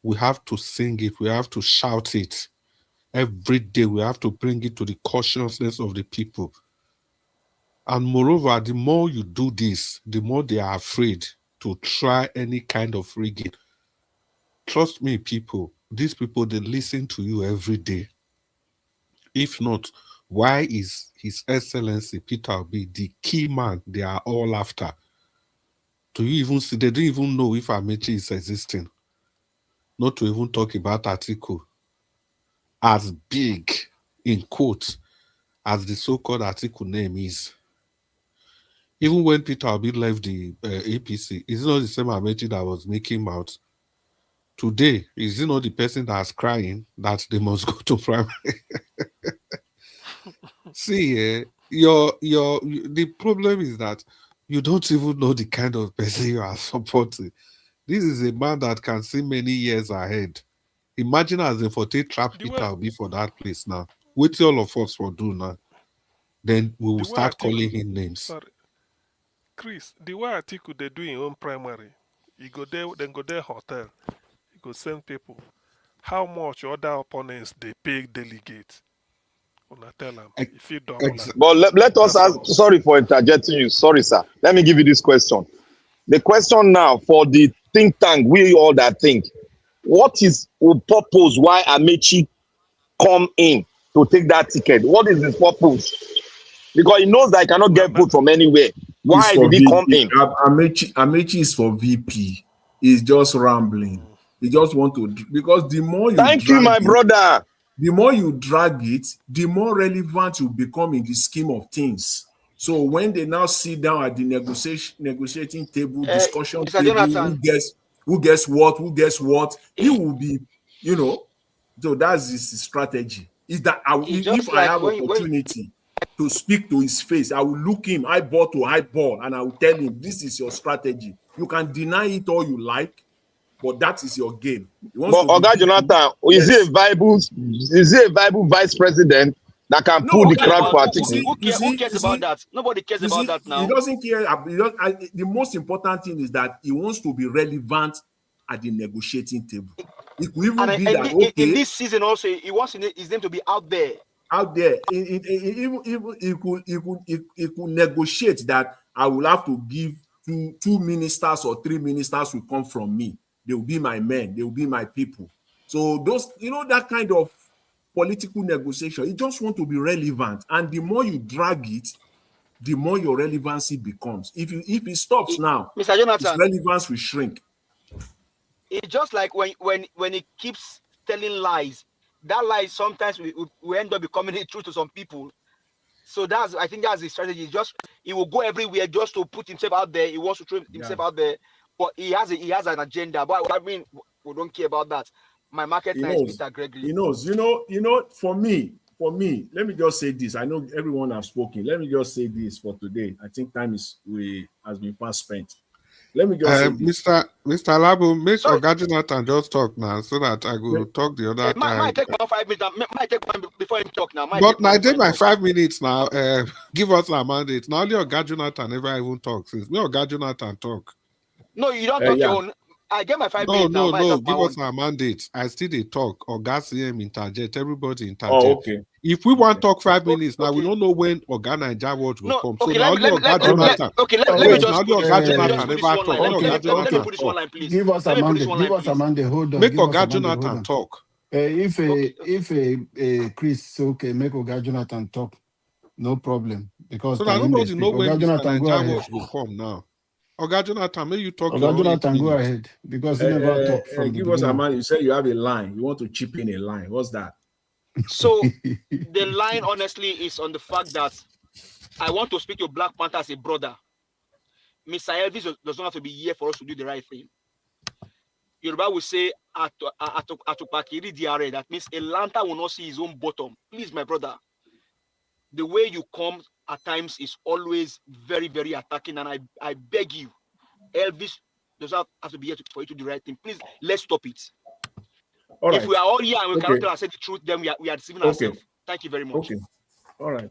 We have to sing it, we have to shout it. Every day we have to bring it to the consciousness of the people. And moreover, the more you do this, the more they are afraid to try any kind of rigging. Trust me, people, these people, they listen to you every day. If not, why is His Excellency Peter Obi the key man they are all after? Do you even see? They don't even know if Amechi is existing. Not to even talk about Atiku. As big, in quotes, as the so-called Atiku name is. Even when Peter Obi left the APC, is it not the same Amechi that was making mouth? Today, is it not the person that's crying that they must go to primary? See, the problem is that you don't even know the kind of person you are supporting. This is a man that can see many years ahead. Imagine as if they trap Peter Obi for that place now. What all of us will do now. Then we will start calling him names. Sorry. Chris, the way Atiku they do in own primary, you go there, then go there hotel, you go send people. How much other opponents they pay delegates? Wanna tell them if you don't. But let us ask. Sorry for interjecting you. Sorry, sir. Let me give you this question. The question now for the think tank, we all that think, what is the purpose why Amechi come in to take that ticket? What is his purpose? Because he knows that he cannot get vote from anywhere. Why did he come in? Amechi is for VP. He's just rambling. He just want to, because the more you thank you, my brother. The more you drag it, the more relevant you become in the scheme of things. So when they now sit down at the negotiating table, discussion table, who gets what, he will be, so that's his strategy. Is that if I have opportunity to speak to his face, I will look him eyeball to eyeball and I will tell him, this is your strategy. You can deny it all you like, but that is your game. But Oga Jonathan, is he a viable vice president that can pull the crowd for Atiku? Who cares about that? Nobody cares about that now. He doesn't care. The most important thing is that he wants to be relevant at the negotiating table. It could even be that, okay, in this season also, he wants his name to be out there. Out there, he could negotiate that I will have to give two ministers or 3 ministers will come from me. They will be my men. They will be my people. So those, that kind of political negotiation, you just want to be relevant. And the more you drag it, the more your relevancy becomes. If it stops now, Mr. Jonathan, its relevance will shrink. It's just like when it keeps telling lies. That lie sometimes we end up becoming the truth to some people. So I think that's the strategy. He will go everywhere just to put himself out there. He wants to throw himself out there. But he has an agenda. But I mean, we don't care about that. My marketer is Mr. Gregory. He knows. For me, let me just say this. I know everyone has spoken. Let me just say this for today. I think time has been fast spent. Let me just say Mr. Labo, make Oga Jonathan just talk now so that I will talk the other time. Might take 5 minutes. Might take one before him talk now. But I take my 5 minutes now. Give us a mandate. Now only Oga Jonathan never even talk. Since me Oga Jonathan talk. No, you don't talk your own. I get my 5 minutes now. No. Give us a mandate. I still they talk. Oga CM interject. Everybody interject. Oh, okay. If we want to talk 5 minutes now, we don't know when Oga Naija Watch will come. Okay, so now only Oga Jonathan. Okay, let me just put Let me put this one line, please. Give us a mandate. Hold on. Make Oga Jonathan talk. If Chris okay, make Oga Jonathan talk, no problem. Because So that time him they nobody know speak. when Oga Mr. Jonathan, go Niger ahead. Watch will come now. Oga Jonathan, may you talk Oga your own 8 Jonathan, go minutes. ahead. Because he never talk from the Give us a beginning. man. You said you have a line. You want to chip in a line. What's that? So the line, honestly, is on the fact that I want to speak to Black Panther as a brother. Mr. Elvis does not have to be here for us to do the right thing. Yoruba will say, "Atupakiri diare." That means a lantern will not see his own bottom. Please, my brother, the way you come at times is always very, very attacking. And I beg you, Elvis does not have to be here for you to do the right thing. Please, let's stop it. All If right. we are all here and we Okay. cannot tell ourselves the truth, then we are deceiving ourselves. Thank you very much. Okay. All right.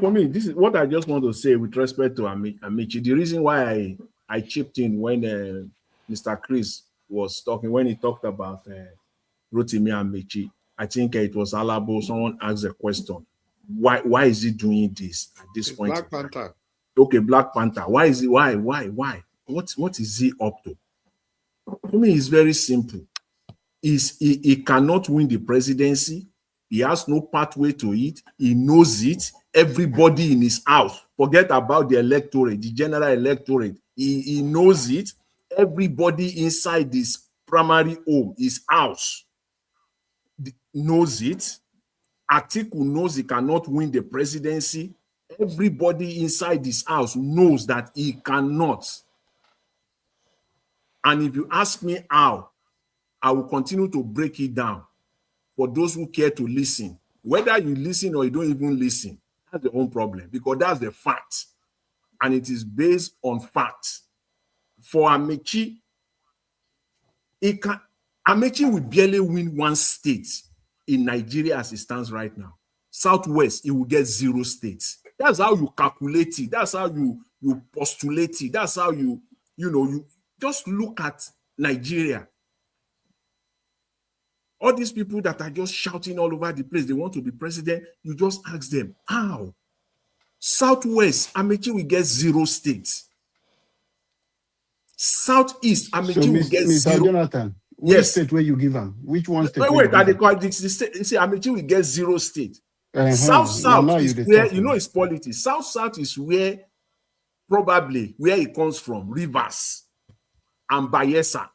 For me, this is what I just want to say with respect to Amici. The reason why I chipped in when Mr. Chris was talking, when he talked about Rotimi Amici, I think it was Alabo. Someone asked a question. Why is he doing this at this It's point? Black Panther. Okay, Black Panther. Why is he? Why? What is he up to? For me, it's very simple. He cannot win the presidency. He has no pathway to it. He knows it. Everybody in his house, forget about the electorate, the general electorate. He knows it. Everybody inside this primary home, his house, knows it. Atiku knows he cannot win the presidency. Everybody inside this house knows that he cannot. And if you ask me how, I will continue to break it down for those who care to listen. Whether you listen or you don't even listen, that's your own problem, because that's the fact. And it is based on facts. For Amechi, Amechi will barely win one state in Nigeria as it stands right now. Southwest, he will get 0 states. That's how you calculate it. That's how you postulate it. That's how you just look at Nigeria. All these people that are just shouting all over the place, they want to be president, you just ask them, how? Southwest, Amechi will get 0 states. Southeast, Amechi will get Mr. 0. Jonathan, which state where you give him? Which one state? Wait, Amechi will get 0 states. South Now is you where, talking. it's politics. South is where, probably, where it comes from, Rivers and Bayelsa.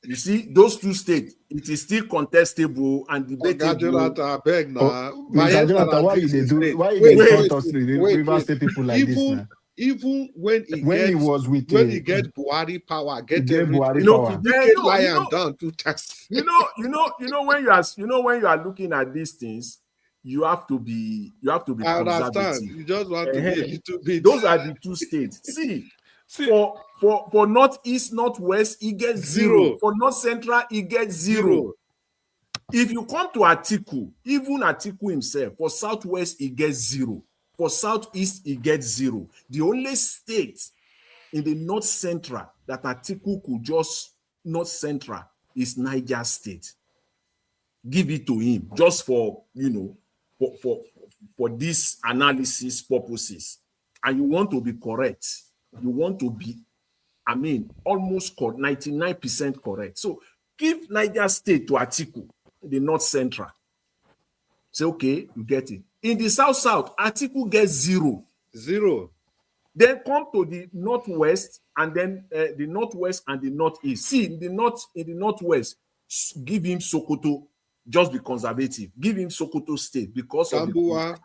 You see, those 2 states, it is still contestable and debatable. Jonathan, I beg now. Mr. Jonathan, why you insult us Rivers State people like this now? Even when he get Buhari power, get everything, power. Lion down 2 times. When you are looking at these things, you have to be I conservative. understand. You just want to be a little bit. Those are the 2 states. See, for northeast, northwest, he gets 0. For north central, he gets 0. If you come to Atiku, even Atiku himself, for southwest, he gets 0. For southeast, he gets 0. The only state in the north central that Atiku could just north central is Niger State. Give it to him just for for this analysis purposes. And you want to be correct. You want to be, almost 99% correct. So give Niger State to Atiku, the north central. Say, okay, you get it. In the south, Atiku gets 0. Then come to the northwest, and then the northwest and the northeast. See, in the northwest, give him Sokoto. Just be conservative. Give him Sokoto State because of Tambuwa.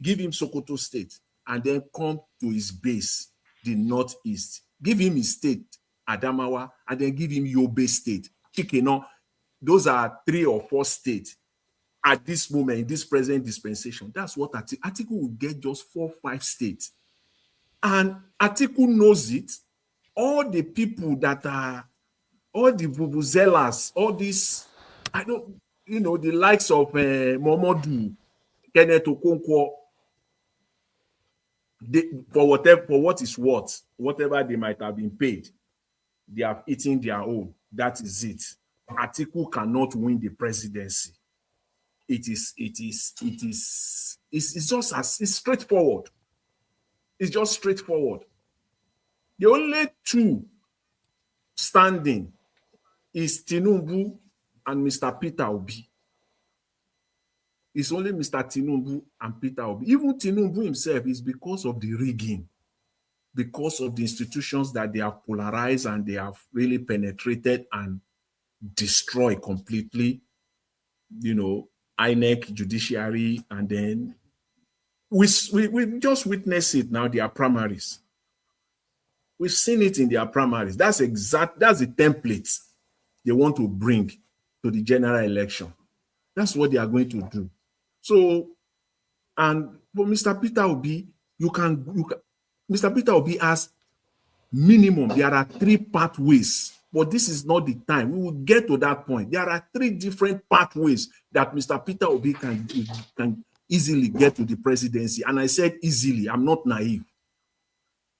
Give him Sokoto State, and then come to his base, the northeast. Give him his state, Adamawa, and then give him Yobe State. Chikeno. Those are 3 or 4 states at this moment, in this present dispensation. That's what Atiku will get, just 4 or 5 states. And Atiku knows it. All the people that are, all the vuvuzelas, all these, the likes of Momodu, Kenneth Okonkwo, for what is worth, whatever they might have been paid, they have eaten their own. That is it. Atiku cannot win the presidency. It's straightforward. It's just straightforward. The only 2 standing is Tinubu and Mr. Peter Obi. It's only Mr. Tinubu and Peter Obi. Even Tinubu himself is because of the rigging, because of the institutions that they have polarized and they have really penetrated and destroyed completely, INEC, judiciary, and then we just witnessed it now, their primaries. We've seen it in their primaries. That's the template they want to bring to the general election. That's what they are going to do. So, and for Mr. Peter Obi, Mr. Peter Obi has minimum, there are 3 pathways, but this is not the time. We will get to that point. There are 3 different pathways that Mr. Peter Obi can easily get to the presidency. And I said easily, I'm not naive.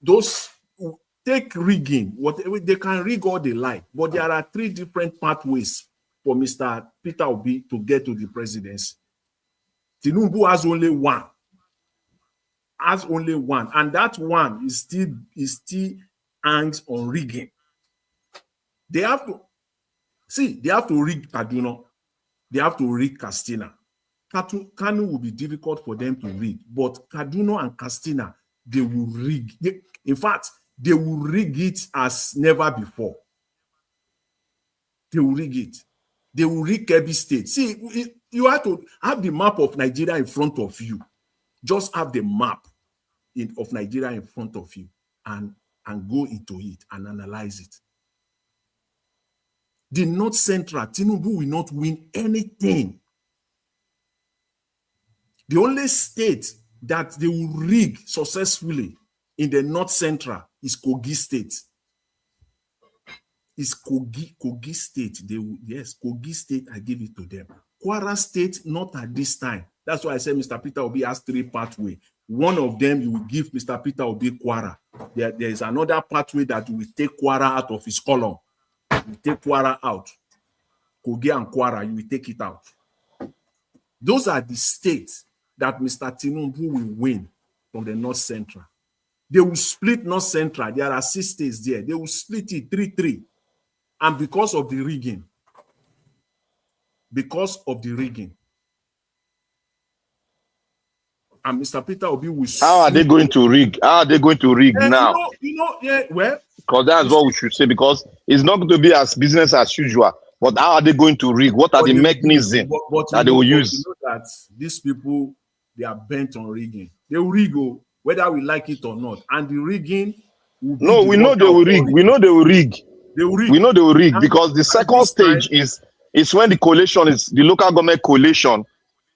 Those who take rigging, whatever they can rig all they like, but there are 3 different pathways for Mr. Peter Obi to get to the presidency. Tinubu has only one. And that one is still hangs on rigging. They have to rig Kaduna. They have to rig Katsina. Kanu will be difficult for them to rig, but Kaduna and Katsina, they will rig. In fact, they will rig it as never before. They will rig it. They will rig Kebbi State. See, you have to have the map of Nigeria in front of you. Just have the map of Nigeria in front of you and go into it and analyze it. The North Central, Tinubu will not win anything. The only state that they will rig successfully in the North Central is Kogi State. Is Kogi State. Yes, Kogi State, I give it to them. Kwara State, not at this time. That's why I said Mr. Peter Obi has 3 pathways. One of them, you will give Mr. Peter Obi Kwara. There is another pathway that will take Kwara out of his column. You take Kwara out. Kogi and Kwara, you will take it out. Those are the states that Mr. Tinubu will win from the North Central. They will split North Central. There are 6 states there. They will split it 3-3. And because of the rigging, and Mr. Peter Obi will. How are they going to rig? How are they going to rig now? Well, because that's what we should say. Because it's not going to be as business as usual. But how are they going to rig? What are the mechanisms that they will use? You know that these people, they are bent on rigging. They will rig, whether we like it or not. And the rigging will be. No, we know they will rig. We know they will rig. We know they will rig because the second stage is when the coalition is the local government coalition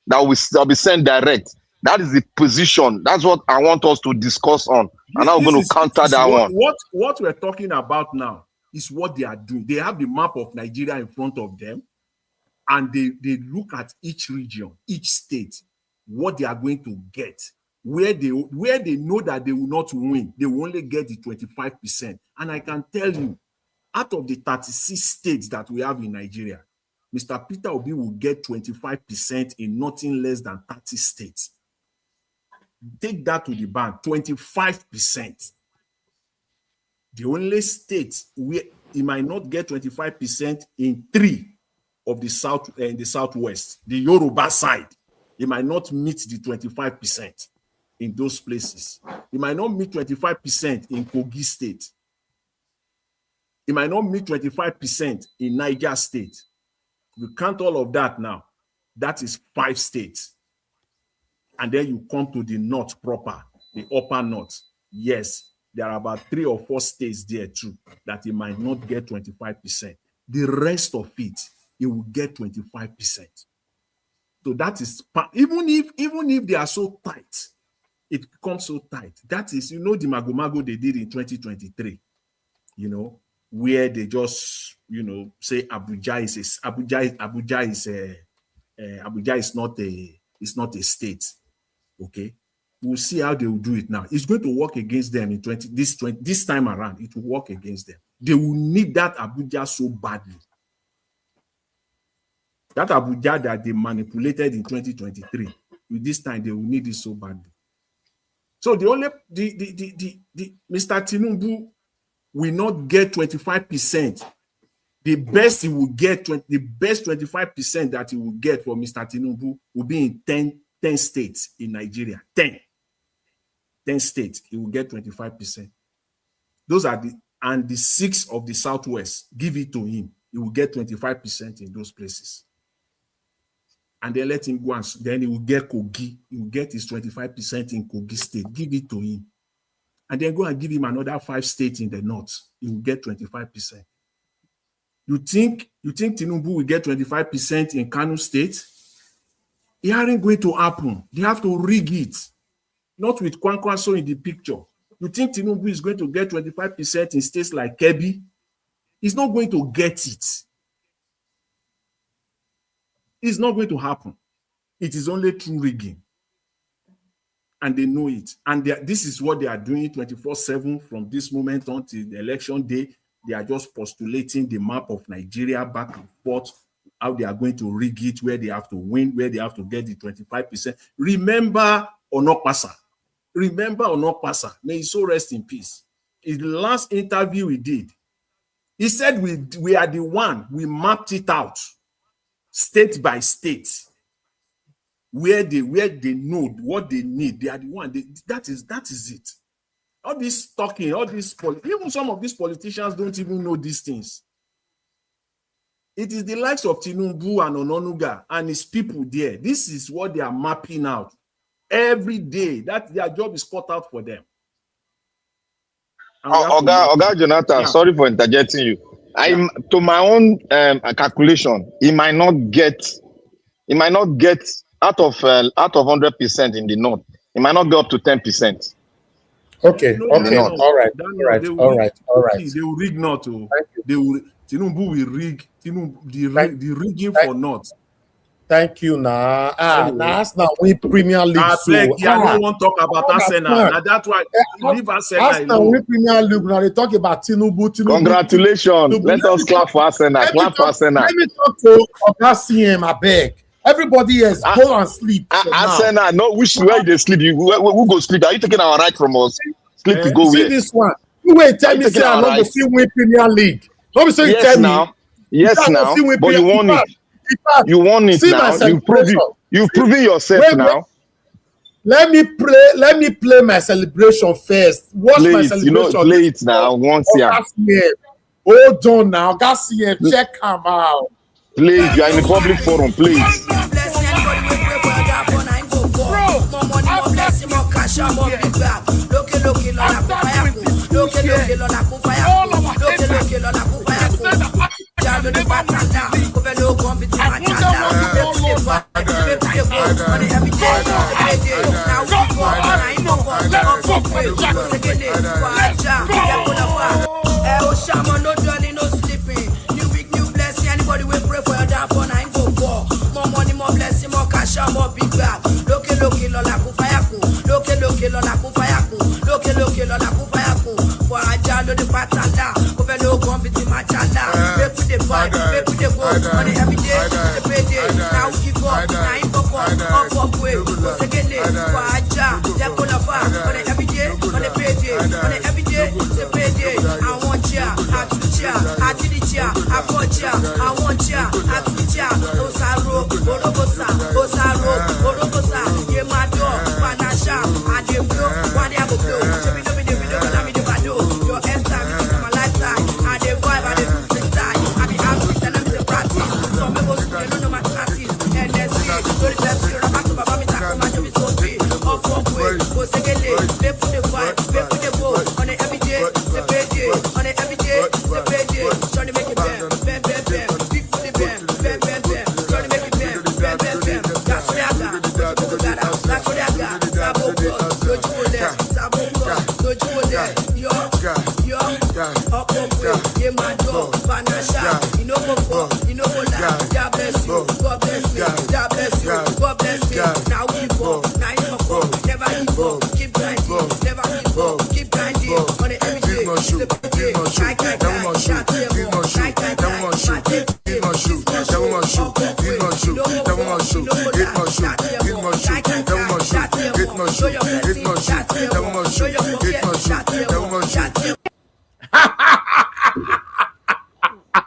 that will be sent direct. That is the position. That's what I want us to discuss on. And I'm going to counter that one. What we're talking about now is what they are doing. They have the map of Nigeria in front of them, and they look at each region, each state, what they are going to get. Where they know that they will not win, they will only get the 25%. And I can tell you, out of the 36 states that we have in Nigeria, Mr. Peter Obi will get 25% in nothing less than 30 states. Take that to the bank, 25%. The only state where he might not get 25% in 3 of the south in the southwest, the Yoruba side, he might not meet the 25% in those places. He might not meet 25% in Kogi State. He might not meet 25% in Niger State. You count all of that now. That is 5 states. And then you come to the north proper, the upper north. Yes, there are about 3 or 4 states there too that he might not get 25%. The rest of it, he will get 25%. So that is, even if they are so tight, it becomes so tight. That is, the mago they did in 2023, where they just, say Abuja is not a state. Okay, we'll see how they will do it now. It's going to work against them in this time around. It will work against them. They will need that Abuja so badly. That Abuja that they manipulated in 2023. With this time, they will need it so badly. So Mr. Tinubu will not get 25% The best he will get, the best 25% that he will get for Mr. Tinubu will be in 10 states in Nigeria. 10 states, he will get 25%. Those are the 6 of the Southwest. Give it to him. He will get 25% in those places. And then let him go and then he will get Kogi. He will get his 25% in Kogi state. Give it to him. And then go and give him another 5 states in the north. He will get 25%. You think Tinubu will get 25% in Kano State? It aren't going to happen. They have to rig it. Not with Kwankwaso in the picture. You think Tinubu is going to get 25% in states like Kebbi? He's not going to get it. It's not going to happen. It is only through rigging. And they know it. And this is what they are doing 24/7 from this moment on till the election day. They are just postulating the map of Nigeria back and forth, how they are going to rig it, where they have to win, where they have to get the 25%. Remember Onokpasa. May he so rest in peace. In the last interview we did, he said we are the one, we mapped it out, state by state, where they know what they need. They are the one. That is it. All this talking, all this even some of these politicians don't even know these things. It is the likes of Tinubu and Ononuga and his people there. This is what they are mapping out every day. That their job is cut out for them. Oga Jonathan, yeah. Sorry for interjecting you. To my own calculation, he might not get out of 100% in the north. He might not go up to 10%. Okay. All right. They will rig not. Tinubu will rig. The rigging for not. Thank you. Now we Premier League. I don't want to talk about Arsenal. Now that's why leave Arsenal. Arsenal we Premier League. Now they talk about Tinubu. Congratulations. Let us clap for Arsenal. Let me talk to CM. I beg. Everybody else go and sleep. Arsenal, no, where they sleep? Who go sleep? Are you taking our right from us? Sleep to go see where? This one. You wait, tell me say I'm not going to win Premier League. Don't be saying yes, tell now. me. Yes, now. But you want it. You want it now. You've proven yourself now. Let me play my celebration first. Watch my celebration. Play it now. Once here. Hold on now. Garcia, check him out. Play it. You are in a public forum. Play it.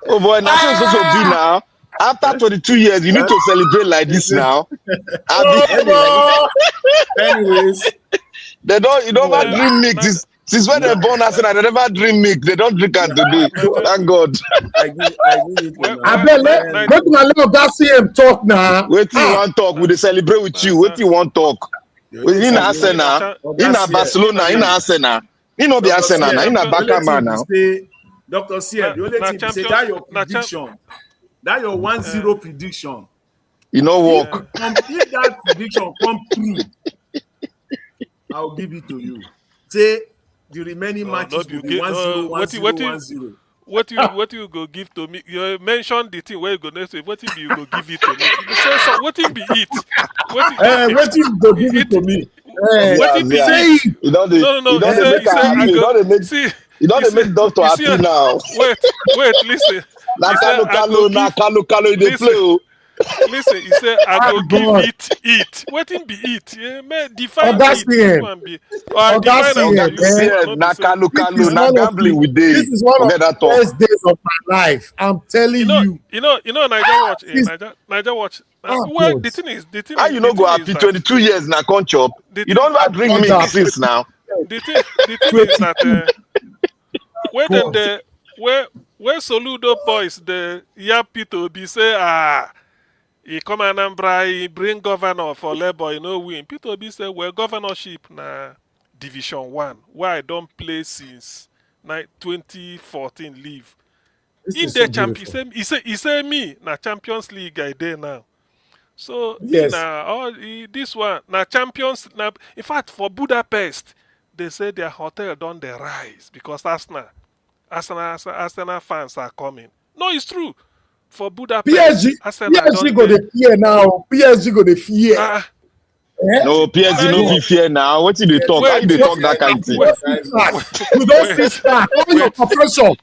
Oh boy, now so supposed to be now. After 22 years, you need to celebrate like this now. Anyways, they don't. You don't ever dream mix. Since when they born us, they never dream mix. They don't drink and today. Thank God. I give it to I bet let my little Garcia talk now. Wait till you want talk. We celebrate with you. Wait till you want talk. In Arsenal, in Barcelona, in Arsenal. You know the Arsenal now. In Barca man now. Dr. CM, the only thing say that your prediction, that your 1-0 prediction. You know work. If that prediction come true, I'll give it to you. Say the remaining matches will be 1-0, 1-0, 1-0. What you go give to me? You mentioned the thing where you go next week. What you go give it to me? You say so. What you be it? What you go give it to me? What you be it? You don't make doctor happy now. Wait, listen. Kalu, they play. Listen, he said, I go give it. What in be it? Yeah, man, define it. This is one of the best days of my life. I'm telling you. You know, Niger Watch. Well, the thing is, how you know go happy 22 years now, can't chop. You don't ever drink milk since now. The thing is that where Soludo boys the Yapito be say he come Anambra, he bring governor for Labour, you know win. Peter Obi say, well, governorship na Division 1, where I don't play since 2014 leave. In the champion, he say me na Champions League I there now. So yes. This one na Champions. In fact, for Budapest, they say their hotel don't they rise because Arsenal fans are coming. No, it's true. For Budapest, PSG go the fear now. PSG go the fear. No, PSG no be fear now. What did they talk? How they talk that kind of thing? You don't see start. All your confession.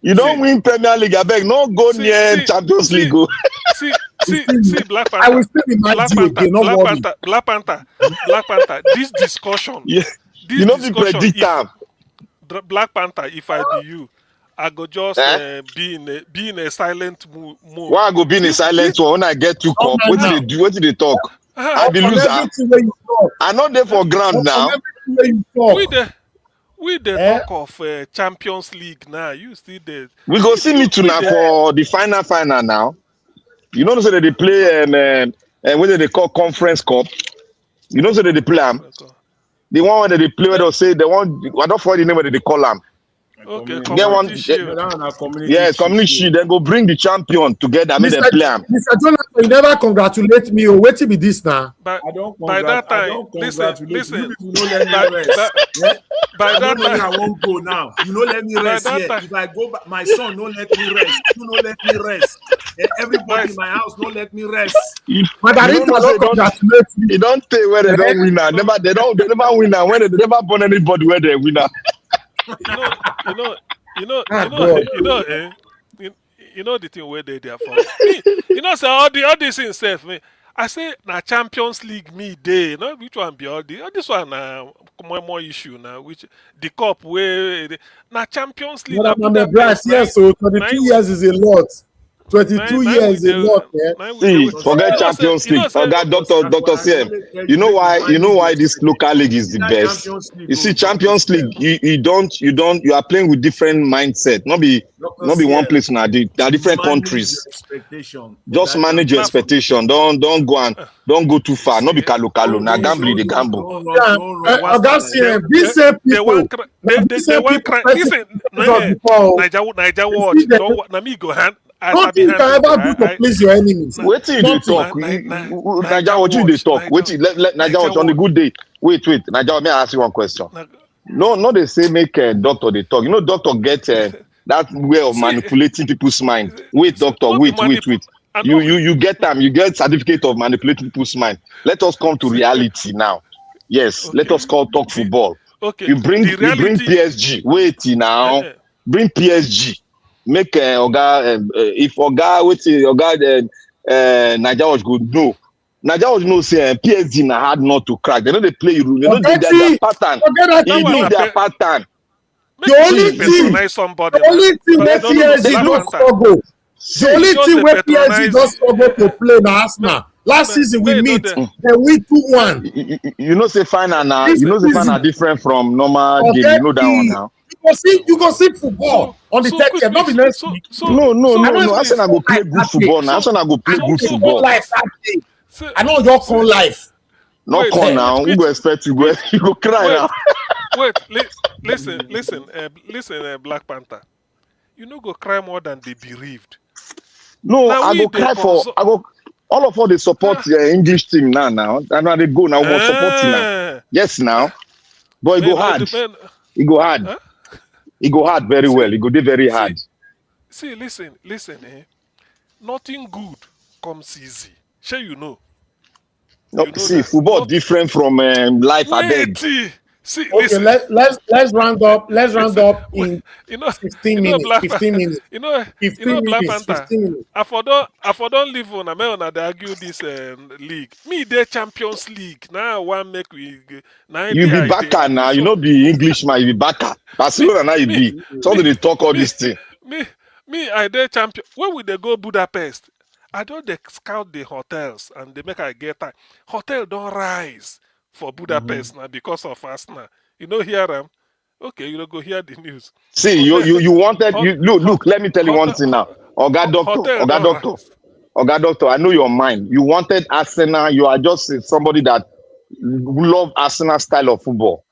You don't win Premier League. I beg, no go near Champions League. See, Black Panther. I will still be Black Panther. This discussion. Yeah. You know the predictor. Black Panther. If I be you, I go just be in a silent mode. Why I go be in a silent mode when I get to cup? What do they do? What do they talk? I be loser. I'm not there for ground now. We the talk of Champions League now. You see the. We go see me tonight for the final now. You know so that they play what they call Conference Cup. You know so that they play them. The one that they play where they say they want. I don't forget the name that they call them. Okay, community shield. Then go bring the champion together. Make them play them. Mr. Jonathan, you never congratulate me. Wait till be this now. By that time, listen. By that time, I won't go now. You know, let me rest here. If I go back, my son don't let me rest. You don't let me rest. Everybody in my house don't let me rest. You don't tell where they don't win now. They never win now. When they never born anybody where they win now. You know the thing where they are from. You know, so all this things self me. I say na Champions League me day. No, which one be all this one more issue now. Which the cup where na Champions League. Yes, so 22 years is a lot. 22 years is a lot, man. See, forget Champions League. Forget Dr. CM. You know why this local league is the best. You see, Champions League, you are playing with different mindset. Not be one place now. They are different countries. Just manage your expectation. Don't go too far. Not be kalu. Now gamble the gamble. These same people. They won't cry. Listen, Niger watch. Don't me go hand. Nothing you can ever do to please your enemies. Wait till they talk. Naija, what you they talk? Wait till let Naija watch on a good day. Wait. Naija, may I ask you one question? No, they say make doctor they talk. You know, doctor get that way of manipulating people's mind. Wait, doctor, wait. You get them. You get certificate of manipulating people's mind. Let us come to reality now. Yes, let us talk football. Okay. You bring PSG. Wait now. Bring PSG. Make if Naija was good. No, Naija was no say PSG na hard not to crack. They know they play you. They know their pattern. They know their pattern. The just patronize somebody. The only thing where PSG don't struggle. The only thing where PSG don't struggle to play na Arsenal. Last season we meet, then we 2-1. You know, say final now. You know, say final different from normal game. You know that one now. You go see football on the 30th, not the next week. No. Arsenal go play good football now. Arsenal go play good football. I know your con life. Not con now. Who go expect you go? You go cry now. Listen, Black Panther. You know, go cry more than the bereaved. No, I go cry for. I go. All of all they support the English team now. And now they go now. We support now. Yes, now. But it go hard. It go hard. Huh? It go hard very well. It go do very hard. See, listen. Nothing good comes easy. Sure, you know. No, you know see, football different from life. I beg. See, okay, let's round up. Let's round up in 15 minutes. 15 minutes. You know, Black Panther. I for don't live on. I they argue this league. Me, the Champions League. Now I want make we. You be backer now. You know, be Englishman. You be backer. Barcelona now you be. So they talk all this thing. Me, I the champion. When would they go Budapest? I don't they scout the hotels and they make I get time. Hotel don't rise for Budapest now because of Arsenal. You know, hear them. Okay, you don't go hear the news. See, you wanted look. Let me tell you one thing now. Oga Doctor, I know your mind. You wanted Arsenal. You are just somebody that love Arsenal style of football.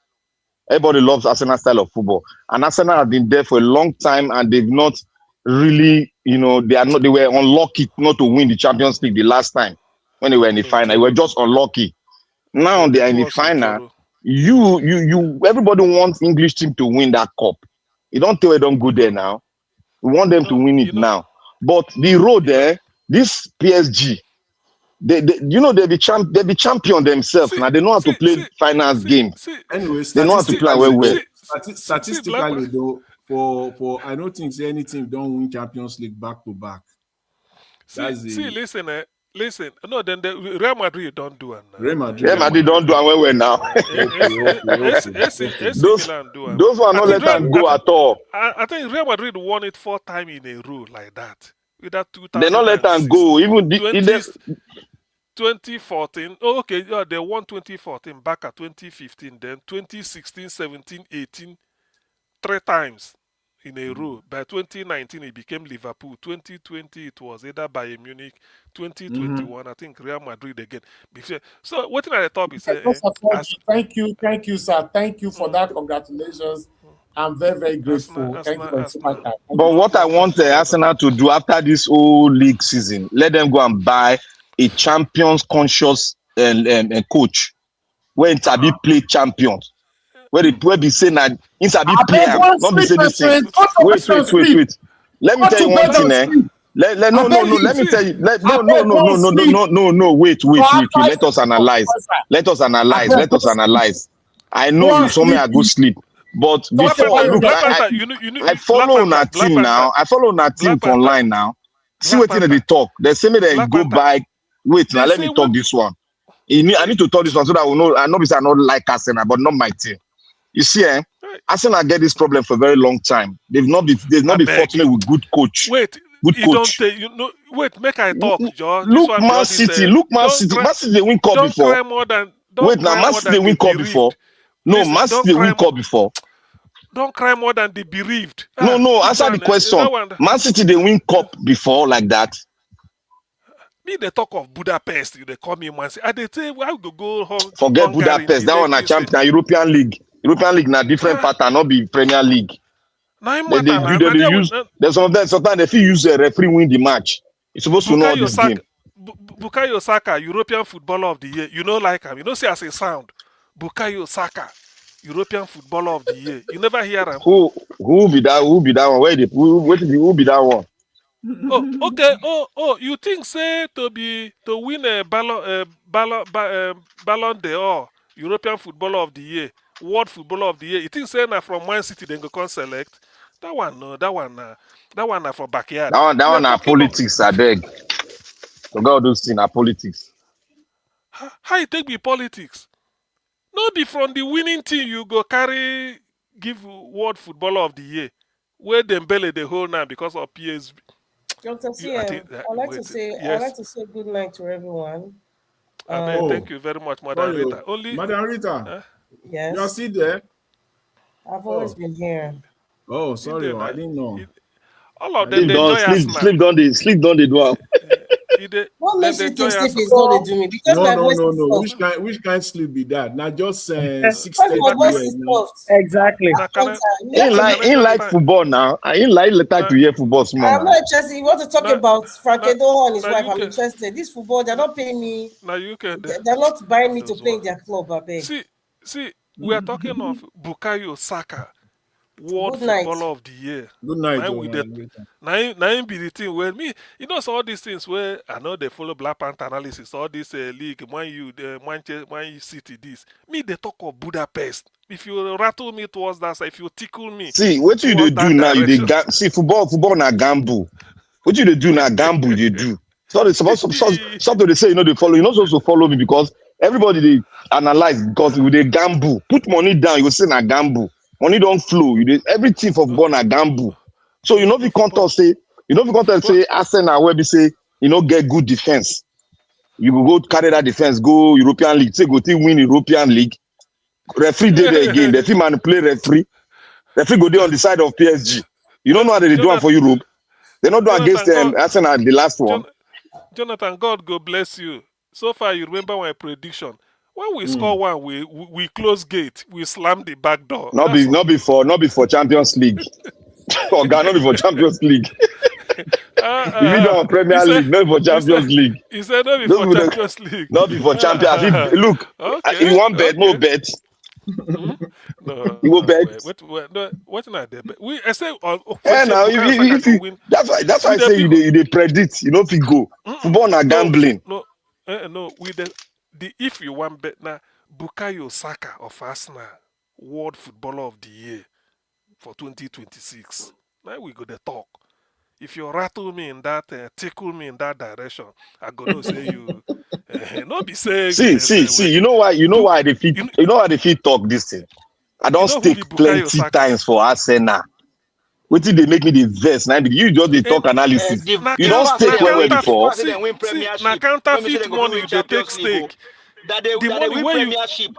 Everybody loves Arsenal style of football, and Arsenal have been there for a long time, and they've not really, they were unlucky not to win the Champions League the last time when they were in the final. They were just unlucky. Now they are in the final. You everybody wants English team to win that cup. You don't tell them go there now. We want them to win it now. But the road there, this PSG, they be champion themselves. Now they know how to play finals games. Anyway, they know how to play well. Statistically, though, for I don't think any team don't win Champions League back to back. Listen. No, then the Real Madrid don't do it. Real Madrid don't do it well now. Those one not let them go at all. I think Real Madrid won it 4 times in a row like that. With that 2000. They not let them go. Even 2014. Oh, okay. Yeah, they won 2014 back at 2015. Then 2016, 17, 18, 3 times in a row. By 2019, it became Liverpool. 2020, it was either Bayern Munich. 2021, I think Real Madrid again. So, what I thought is thank you, sir. Thank you for that. Congratulations. I'm very, very grateful. Thank you very much. But what I want Arsenal to do after this whole league season, let them go and buy a champions conscious coach where Inter play champions. Where be saying that Inter player, not be saying the same. Wait. Let me tell you one thing, Let me tell you. Wait. Let us analyze. I know you saw me I go sleep. But before, look, I follow on our team now. I follow on our team online now. See what they talk. They say me they go by. Wait, now let me talk this one. I need to talk this one so that we know. I know because I not like Arsenal, but not my team. You see, Arsenal get this problem for a very long time. They've not been fortunate with good coach. Wait, good coach. Wait, make I talk, George. Look, Man City. Man City they win cup before. Wait, now Man City they win cup before. No, Man City they win cup before. Don't cry more than the bereaved. No. Answer the question. Man City they win cup before like that. Me they talk of Budapest. They call me Man City. I they say why go home. Forget Budapest. That one a champion. European League. European League na different pattern, not be Premier League. There's sometimes they feel use a referee win the match. You're supposed to know this game. Bukayo Saka, European Footballer of the Year. You know like him. You know say as a sound. Bukayo Saka, European Footballer of the Year. You never hear him. Who be that? Who be that one? Who be that one? Oh, okay. Oh, you think say to win a Ballon d'Or, European Footballer of the Year, World Footballer of the Year. You think say na from Man City then go come select? That one na for backyard. That one na politics, I beg. So God those things na politics. How you take be politics? No be from the winning team you go carry give World Footballer of the Year. Where Dembele the whole now because of PSV. Dr. I CM, think I'd like to say good night to everyone. Thank you very much, Madam Rita. Madam Rita, yes, you are still there? I've always been here. Oh, sorry, I didn't know. All of them, they enjoy us now. Sleep don't they do am. What makes you think sleep is not they do me? Because my voice is soft. Which kind sleep be that? Now just 6:30 my voice is soft. Exactly. In like football now. I ain't like to hear football small. I'm not interested. You want to talk about Frankedo and his wife? I'm interested. This football, they're not paying me. Now you can. They're not buying me to play in their club. I beg. See, we are talking of Bukayo Saka, World Good night. Footballer of the Year. Good night. Now be the thing where me, so all these things where I know they follow Black Panther analysis, all this league, when you City, this. Me, they talk of Budapest. If you rattle me towards that side, if you tickle me. See, what you they do now, see, football na gamble. What you they do now, gamble they do. So they something they say, they follow. You're not supposed to follow me because everybody they analyze because they gamble. Put money down, you say na gamble. Money don't flow. Everything for football na gamble. So if you can't say Arsenal where we say get good defense. You go carry that defense, go European League, say go win European League. Referee did there again. The team manipulate referee. Referee go there on the side of PSG. You don't know how they do it for Europe. They not do against them. Arsenal the last one. Jonathan, God go bless you. So far, you remember my prediction. When we score one, we close gate, we slam the back door. Not before Champions League. Not before Champions League. You mean on Premier League, not for Champions League. He said not before Champions League. Not before Champions. Look, you want bet, no bet. No, you will bet. What not there? We I say that's why I say you predict. You know if you go football na gambling. No. With the if you want bet now, Bukayo Saka of Arsenal, World Footballer of the Year for 2026. Now we go to talk. If you rattle me in that, tickle me in that direction, I gonna say you. Not be saying. See. You know why they fit. You know why they fit talk this thing. I don't stick plenty times for Arsenal. What did they make me the verse? Now you just the talk analysis. You don't stake well before. Na counterfeit money they take stake. The money where Premiership.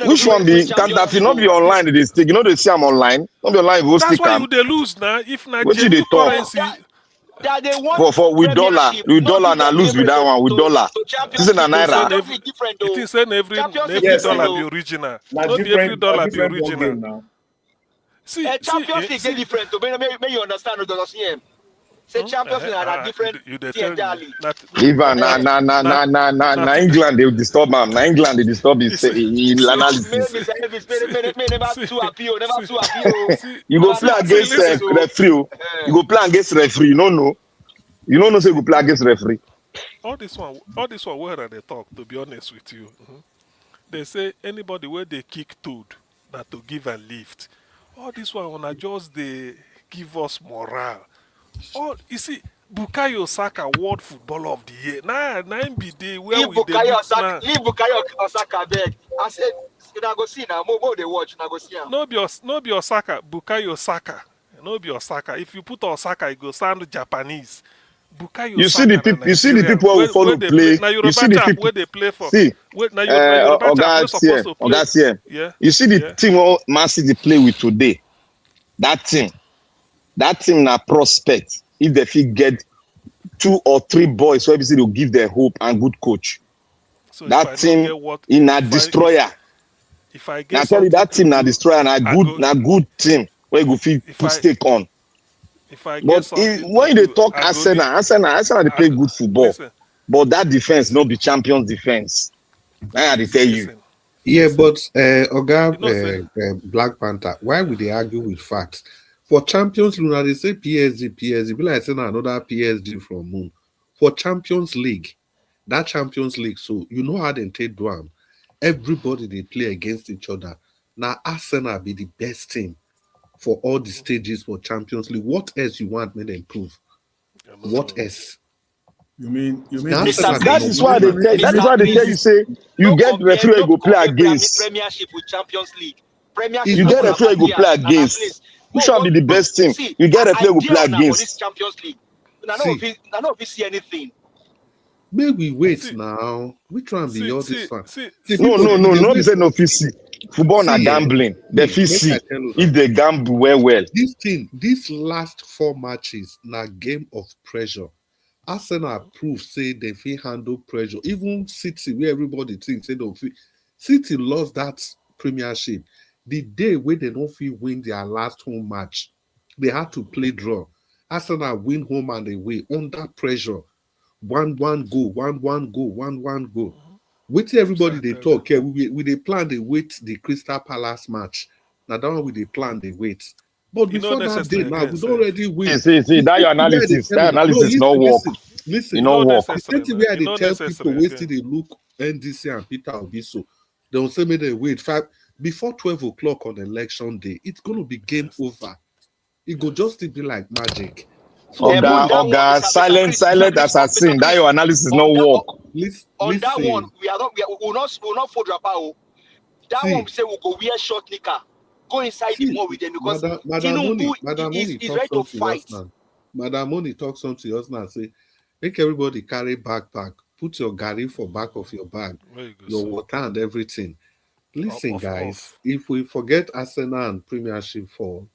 Which one be counterfeit? Not be online. They stake. You know they see I'm online. Not be online. That's why you they lose now. If not what they talk? For with dollar now lose with that one with dollar. This is a naira. It is saying every dollar be original. Not every dollar be original. Champions League is different. May you understand what you're saying? Say Champions League are different. Even na England they disturb him. Na England they disturb his analysis. You go play against referee. You go play against referee. You don't know. You don't know say you go play against referee. All this one where they talk. To be honest with you, they say anybody where they kick toad, not to give and lift. All this one when I just they give us morale. Oh, you see, Bukayo Saka World Footballer of the Year. Nah, be the where we Bukayo Saka beg. I said, I go see now. More they watch. I go see now. No be Osaka. Bukayo Saka. No be Osaka. If you put Osaka, it go sound Japanese. Bukayo you Saka. You see the people who follow play. You see the people where they play for. See, Yeah. You see the team all Man City play with today. That team na prospect. If they fit get 2 or 3 boys, so obviously they'll give their hope and good coach. So that team in a destroyer. If I get tell you that team na destroyer na good team where you go fit put stake on. But when they talk Arsenal they play good football. Listen, but that defense not be champions defense. I tell you. Yeah, but Black Panther, why would they argue with facts? For Champions League, they say PSG, be like saying another PSG from Moon. For Champions League, that Champions League, so you know how they take one. Everybody they play against each other. Now Arsenal be the best team for all the stages for Champions League. What else you want me to improve? What else? You mean that is why they tell you say you get referee go play against Premiership with Champions League. Premiership. You get a player go play against. Which one be the best team? See, You get a player go play idea now for this against. Champions League. I know if you see anything. May we wait now. Which one be all this one? No, be say no PC. Football na gambling. The PC. If they gamble well. This last 4 matches na game of pressure. Arsenal prove say they fit handle pressure. Even City, where everybody thinks they don't fit. City lost that Premiership the day when they don't fit win their last home match. They had to play draw. Arsenal win home and away under pressure. 1-1 goal, 1-1 goal, 1-1 goal. Wait till everybody they talk. Okay, we they plan they wait the Crystal Palace match. Now that one we they plan they wait. But before that day, now we already win. See, that your analysis. That analysis no work. Listen, you know work. The same way they tell people waiting they look NDC and Peter Obiso. They will say me they wait before 12 o'clock on election day. It's going to be game over. It go just be like magic. Oga, silent assassin. That your analysis no work. On that one, we will not fold Rapao. That one we say we'll go wear short knicker. Go inside the mall with them because Tinubu is ready to fight. Madam Moni talks on to us now and say, make everybody carry backpack. Put your gari for back of your bag, your water and everything. Listen, guys, if we forget Arsenal and Premiership for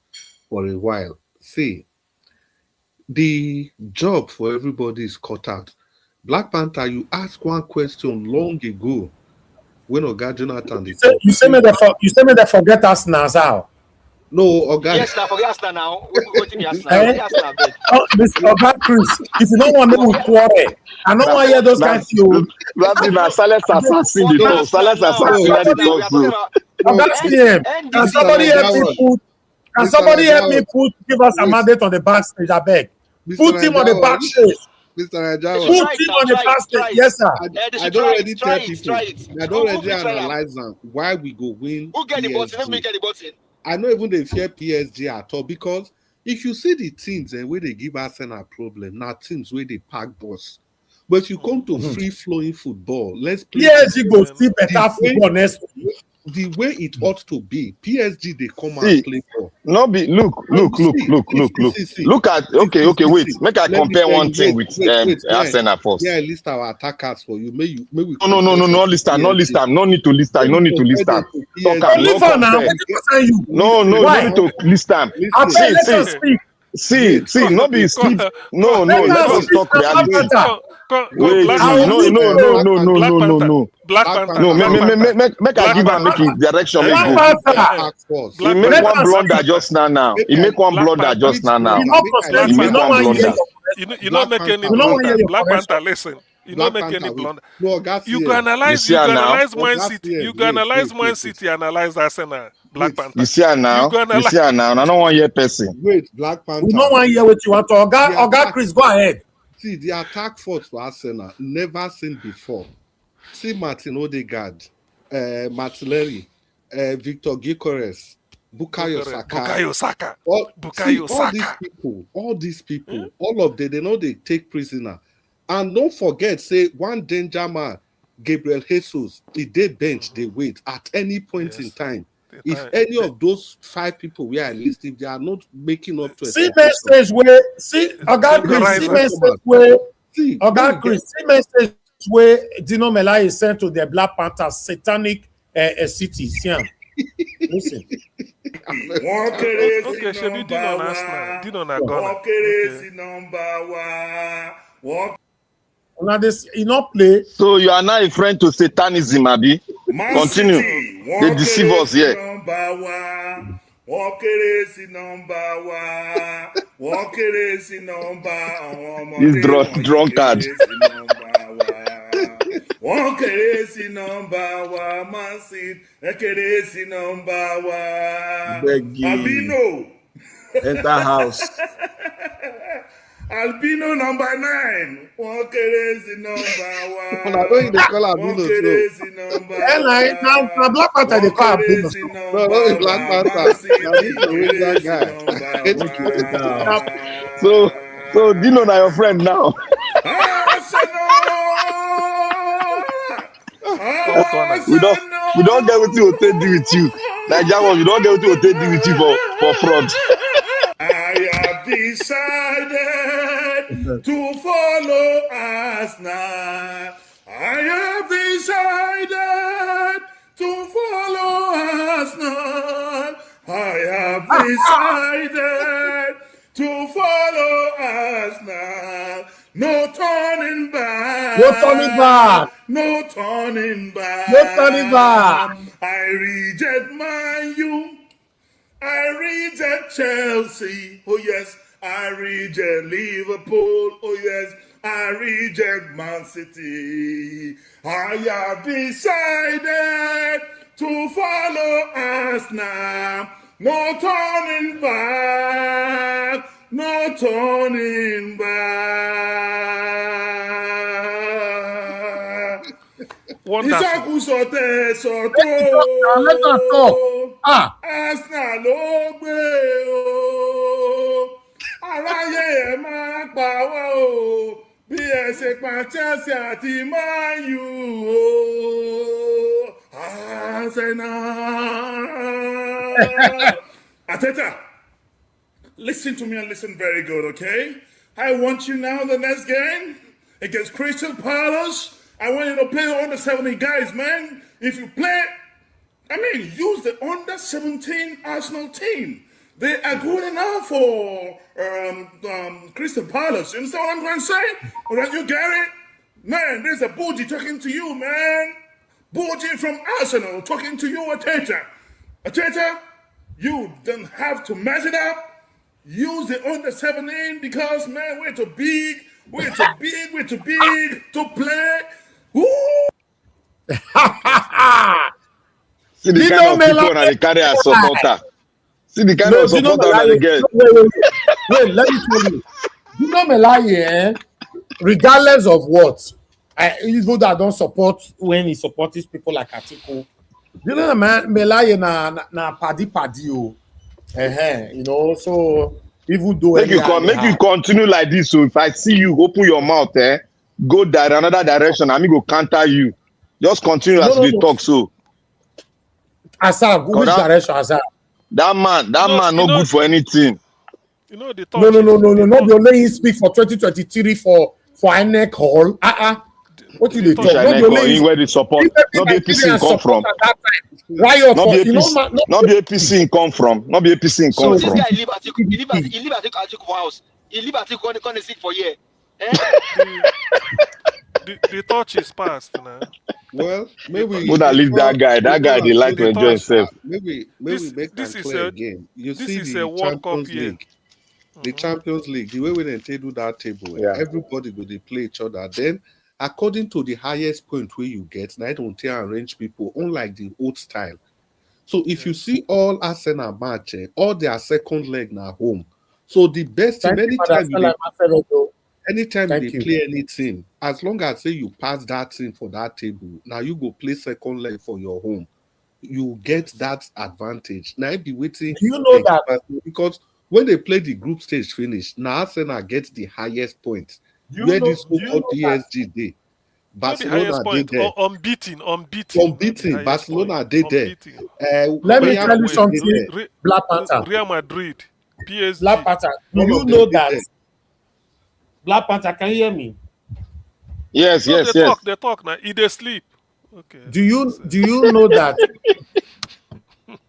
a while, see, the job for everybody is cut out. Black Panther, you asked one question long ago when Oga Jonathan. You say me they forget us now. No, Oga. Yes, now forget us now. We'll continue us now. Oga Chris, if you don't want them with quarrel, I don't want to hear those kinds of you. That's in a silent assassin. Silent assassin. Oga, can somebody help me put? Can somebody help me give us a mandate on the backstage? I beg. Put him on the backstage. Mr. Ajawa. Put him on the backstage. Yes, sir. I don't already tell people. I don't already analyze them. Why we go win? Who get the button? Let me get the button. I know even they fear PSG at all because if you see the teams and where they give Arsenal a problem, now teams where they pack boss. But you come to free flowing football, let's play. PSG go still better football next week. The way it ought to be, PSG they come and play for. No be look at okay wait. Make I compare one thing with Arsenal first. Yeah, list our attackers for you. May we no list them. No need to list them. No need to list them. No need to list them. See, no be sleep. No, let us talk reality. Wait, no. Black Panther. No, make I give am make him direction make go. He make one blunder just now. He make one blunder just now. He make one blunder. You not make any blunder. Black Panther, listen. You not make any blunder. You can analyze Man City. You can analyze Man City. Analyze Arsenal. Black Panther. You see her now. I don't want to hear person. Wait, Black Panther. We don't want to hear what you want to. Oga Chris, go ahead. See, the attack force for Arsenal, never seen before. See Martin Odegaard, Martinelli, Victor Gyökeres, Bukayo Saka. All these people, all of them, they know they take prisoner. And don't forget, say, one danger man, Gabriel Jesus, he did bench, they wait at any point in time. If any of those 5 people we are listed, if they are not making up to see message where Oga Chris, see message where Dino Melai is sent to the Black Panther satanic city. Listen. Okay, should be Dino National. Dino Now this you not play. So you are now a friend to Satanism, Abi. Continue. They deceive us here. This drunkard. Albino. Enter house. Albino number 9. Walker is the number 1. I don't they call Albino now Black Panther they call Albino. No, Black Panther. So Dino na your friend now. We don't get what you will do with you. Nigeria was, you don't get to take duty for fraud. I have decided to follow Arsenal. I have decided to follow Arsenal. I have decided to follow Arsenal. No turning back. No turning back. No turning back. No turning back. I reject Man U. I reject Chelsea. Oh yes. I reject Liverpool. Oh yes. I reject Man City. I have decided to follow Arsenal. No turning back. No turning back. Wonderful. Let us talk. Arsenal ló gbé o. Aráyé ẹ máa pa wá o. Bí ẹ ṣe pa Chelsea àti Man U o. Arsenal. Ateta, listen to me and listen very good, okay? I want you now the next game against Crystal Palace. I want you to play the under 17 guys, man. If you play, use the under 17 Arsenal team. They are good enough for Crystal Palace. You understand what I'm trying to say? All right, you get it? Man, there's a Bougie talking to you, man. Bougie from Arsenal talking to you, Ateta. Ateta, you don't have to mess it up. Use the under 17 because, man, we're too big. We're too big to play. Woo! See the kind of people that they carry as supporter. See the kind of supporter that they get. Wait, let me tell you. You know Melaye, regardless of what, even though I don't support when he supports people like Atiku, you know, Melaye na paddy o. You know, so even though make you continue like this. So if I see you open your mouth, go another direction, I go counter you. Just continue as we talk. So Asab, which direction Asab? That man not good for anything. You know the no. Not the only he speak for 2023 for INEC Hall. What do they talk? Not the only where they support. Not the APC come from. Riot. Not the APC come from. Not the APC come from. This guy leave Atiku for house. He leave Atiku on the seat for year. The touch is past now. Well, maybe would I leave that guy? That guy they like to enjoy himself. Maybe make that play again. You see the Champions League. The Champions League, the way we then do that table, everybody will they play each other. Then, according to the highest point where you get, now I don't arrange people, unlike the old style. So if you see all Arsenal match, all their second leg now home. So the best team, anytime they play any team, as long as say you pass that team for that table, now you go play second leg for your home. You get that advantage. Now be waiting. Do you know that? Because when they play the group stage finish, now Arsenal gets the highest points. Where this so-called PSG day. Barcelona did there. Unbeaten. Barcelona did there. Let me tell you something. Black Panther. Real Madrid. PSG. Black Panther. Do you know that? Black Panther, can you hear me? Yes. They talk now. They sleep. Okay. Do you know that?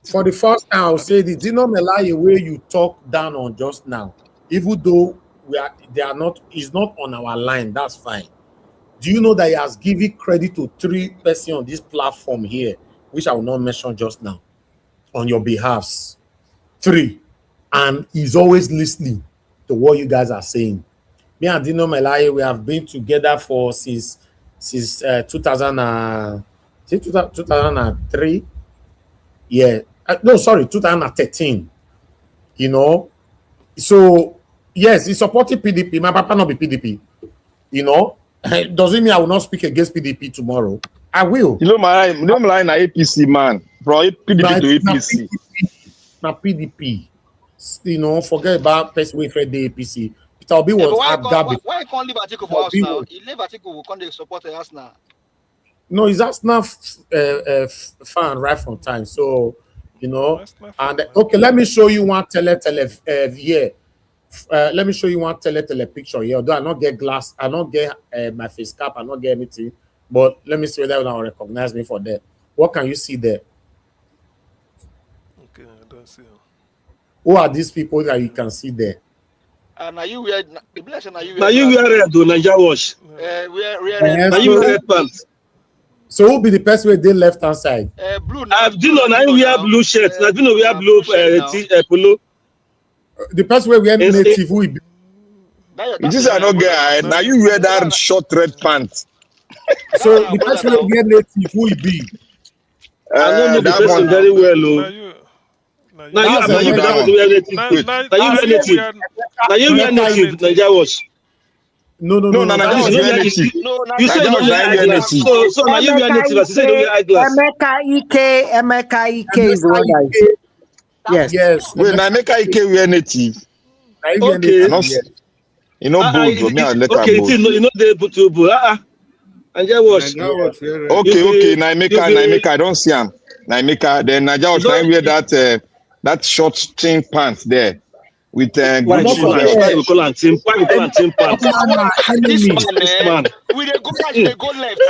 For the first time, I'll say this. Do you know Melaye where you talk down on just now? Even though it's not on our line, that's fine. Do you know that he has given credit to 3 persons on this platform here, which I will not mention just now, on your behalves? 3. And he's always listening to what you guys are saying. Me and Dino Melaye, we have been together for since 2003. Yeah. No, sorry, 2013. You know? So, yes, he supported PDP. My papa not be PDP. You know? Doesn't mean I will not speak against PDP tomorrow. I will. You know, my na APC man. From PDP to APC. Now PDP. You know, forget about person we fed the APC. Peter Obi was why you can't leave Atiku for us now? He leave Atiku, can't support us now. No, he's Arsenal fan right from time. So you know. That's not And fun, okay, let me show you one tele here. Let me show you one tele picture here. Although I not get glass, I not get my face cap, I not get anything. But let me see whether they will recognize me for that. What can you see there? Okay, I don't see him. Who are these people that you can see there? And are you wear the blessing? Are you Now you wear red do Niger wash. wear Now you wear red pants. So who be the person with the left hand side? Blue. Dino now you wear blue shirt. Now Dino wear blue polo. The person where we are native who be. It is another guy. Now you wear that short red pants. So the person where we are native who he be. I don't know the person very well. Now you are you that wear native. Now you wear native. Now you wear native Niger wash. No. Niger was wear native. You say you wear eyeglass. So now you wear native. As you say you wear eyeglass. Emeka Ike is the one that is. Yes. Wait, now Emeka Ike wear native. Okay. You know bold. Okay, you know they put you bold. Niger wash. Okay. Now Emeka, I don't see him. Now Emeka, then Niger wash. Now wear that short thin pants there. With why we call him team pants. This man, we dey go right, they go left.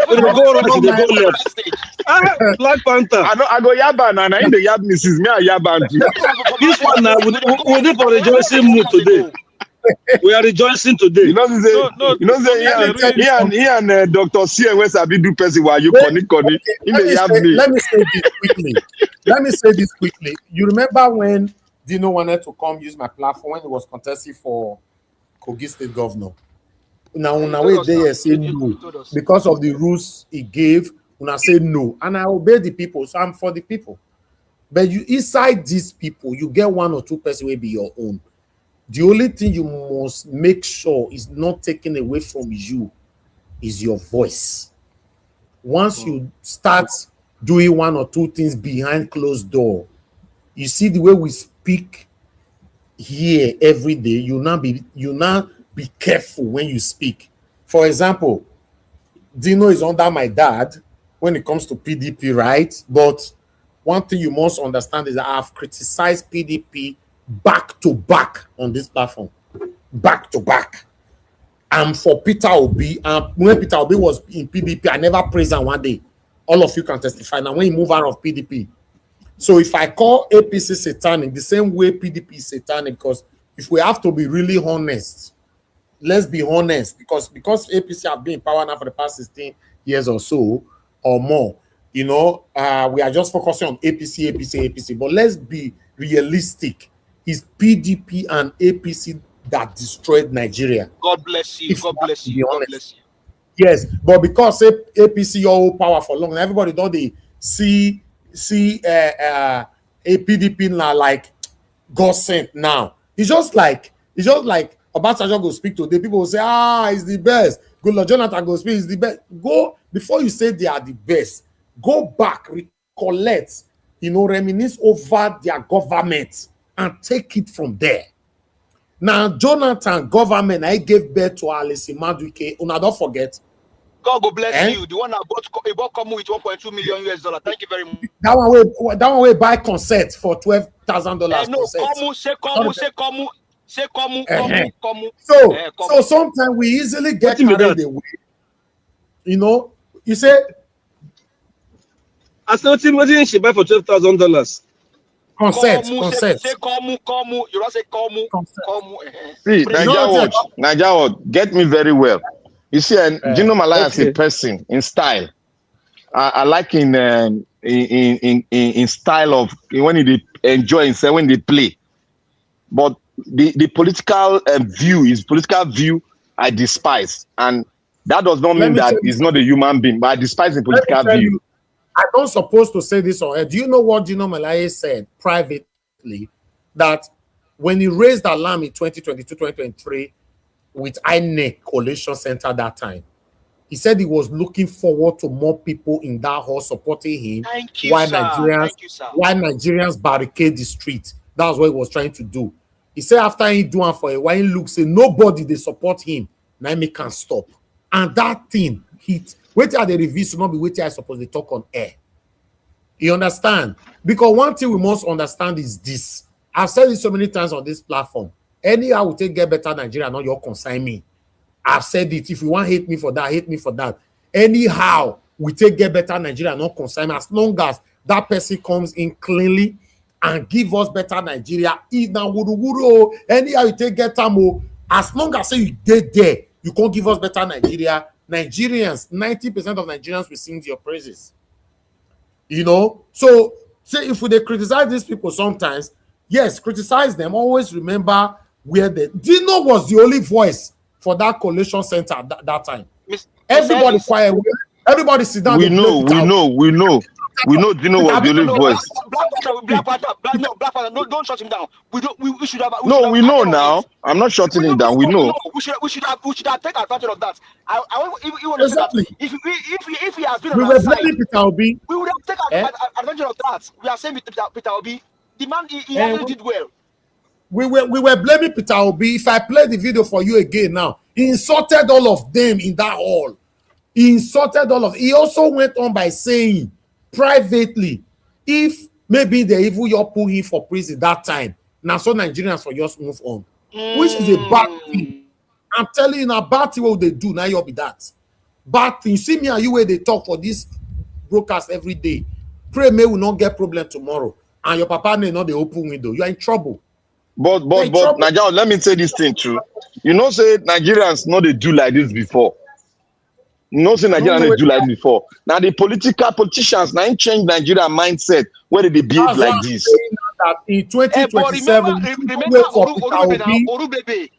We dey go right, they go left. Black Panther. I go Yaban and I in the Yab Mrs. Me a Yaban too. This one now we dey for rejoicing mood today. We are rejoicing today. You know say he and Dr. C and West Abidu person while you Connie in the Yab me. Let me say this quickly. You remember when Dino wanted to come use my platform when he was contesting for Kogi State Governor? Now, they say no because of the rules he gave. When I say no, and I obey the people, so I'm for the people. But you inside these people, you get one or two person will be your own. The only thing you must make sure is not taken away from you is your voice. Once you start doing one or two things behind closed door, you see the way we speak here every day, you now be careful when you speak. For example, Dino is under my dad when it comes to PDP, right? But one thing you must understand is that I've criticized PDP back to back on this platform. Back to back. I'm for Peter Obi. When Peter Obi was in PDP, I never praised him one day. All of you can testify. Now, when he moved out of PDP, so if I call APC satanic, the same way PDP is satanic, because if we have to be really honest, let's be honest, because APC have been in power now for the past 16 years or so, or more, we are just focusing on APC, but let's be realistic. It's PDP and APC that destroyed Nigeria. God bless you. God bless you. God bless you. Yes, but because APC all power for long, everybody don't they see a PDP now like God sent now. It's just like Obasanjo go speak today. People will say, it's the best. Good Lord Jonathan go speak, it's the best. Go before you say they are the best. Go back, recollect, reminisce over their government and take it from there. Now, Jonathan government, I gave birth to Alice Maduike. Una don't forget. God go bless you. The one that bought come with $1.2 million US. Thank you very much. That one way buy consent for $12,000. No, say come. So sometimes we easily get carried away. You say. I said, what did she buy for $12,000? Consent. Say come. You don't say come. See, Niger Watch, get me very well. You see, Gino Malaya as a person in style. I like in style of when they enjoy himself when they play. But the political view I despise, and that does not mean that he's not a human being. But I despise the political view. I don't supposed to say this on air. Do you know what Gino Malaya said privately? That when he raised the alarm in 2022-2023 with INEC Coalition Center that time, he said he was looking forward to more people in that hall supporting him. Thank you, while sir. Nigerians barricade the street. That was what he was trying to do. He said after he do it for a while, he looks, say nobody they support him. Now he can't stop. And that thing hit. Wait till the reviews not be waiting I suppose they talk on air. You understand? Because one thing we must understand is this. I've said it so many times on this platform. Anyhow, we take get better Nigeria, not your consign me. I've said it. If you want to hate me for that, hate me for that. Anyhow, we take get better Nigeria, not consign me. As long as that person comes in cleanly and give us better Nigeria, if now wuru anyhow you take get time, as long as say you did there, you can't give us better Nigeria. Nigerians, 90% of Nigerians will sing your praises. You know, so say if we criticize these people sometimes, yes, criticize them. Always remember where they. Dino was the only voice for that collation center at that time. Everybody quiet. Everybody sit down. We know. Dino was the only voice. Black Panther, no, don't shut him down. We should have. We know now. I'm not shutting him down. We know. We should have taken advantage of that. I want to say that if he has been on our side, Peter Obi. We would have taken advantage of that. We are saying Peter Obi, the man he actually did well. We were blaming Peter Obi. If I play the video for you again now, he insulted all of them in that hall. He insulted all of. He also went on by saying privately, if maybe the evil you put him for prison that time, now so Nigerians for just move on, which is a bad thing. I'm telling you, a bad thing what they do now. You'll be that bad thing. You see me and you where they talk for this broadcast every day. Pray may we not get problem tomorrow, and your papa may not the open window. You are in trouble. But Nigeria, let me say this thing too. You know, say Nigerians know they do like this before. No, say Nigeria they do like this before. Now the politicians now change Nigeria mindset where they behave like this. That in 2027, remember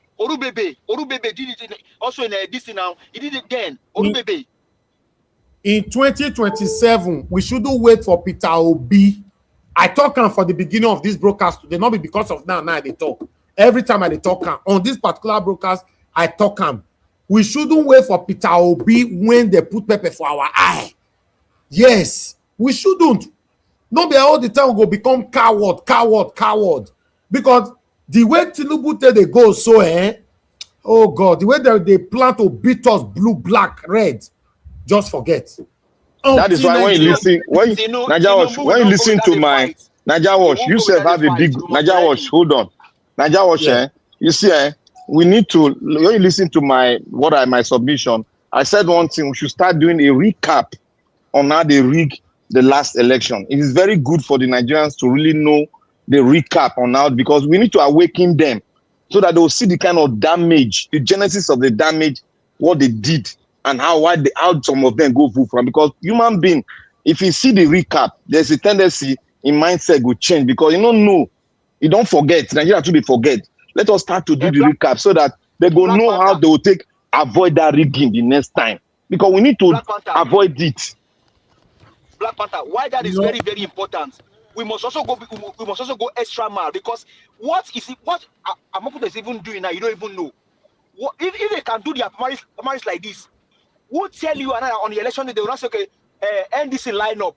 Orubebe did it also in this now. He did it again. Orubebe. In 2027, we shouldn't wait for Peter Obi. I talk for the beginning of this broadcast today, not be because of now they talk. Every time I talk on this particular broadcast, I talk we shouldn't wait for Peter Obi when they put pepper for our eye. Yes, we shouldn't. Not be all the time we go become coward. Because the way Tinubu they go so, oh God, the way they plan to beat us blue, black, red, just forget. That is why when you listen, when you listen to my Naija Watch, you self have a big Naija Watch. Hold on, Naija Watch. You see, we need to. When you listen to my submission, I said one thing: we should start doing a recap on how they rigged the last election. It is very good for the Nigerians to really know the recap on how, because we need to awaken them so that they will see the kind of damage, the genesis of the damage, what they did, and how some of them go from. Because human being, if you see the recap, there's a tendency in mindset will change because you don't know, you don't forget. Nigeria too they forget. Let us start to do the recap so that they go know how they will avoid that rigging the next time. Because we need to avoid it. Black Panther, why that is very, very important. We must also go extra mile because what Amoputa is even doing now, you don't even know. What if they can do their primaries like this? Who tell you on the election day they will not say okay, NDC line up,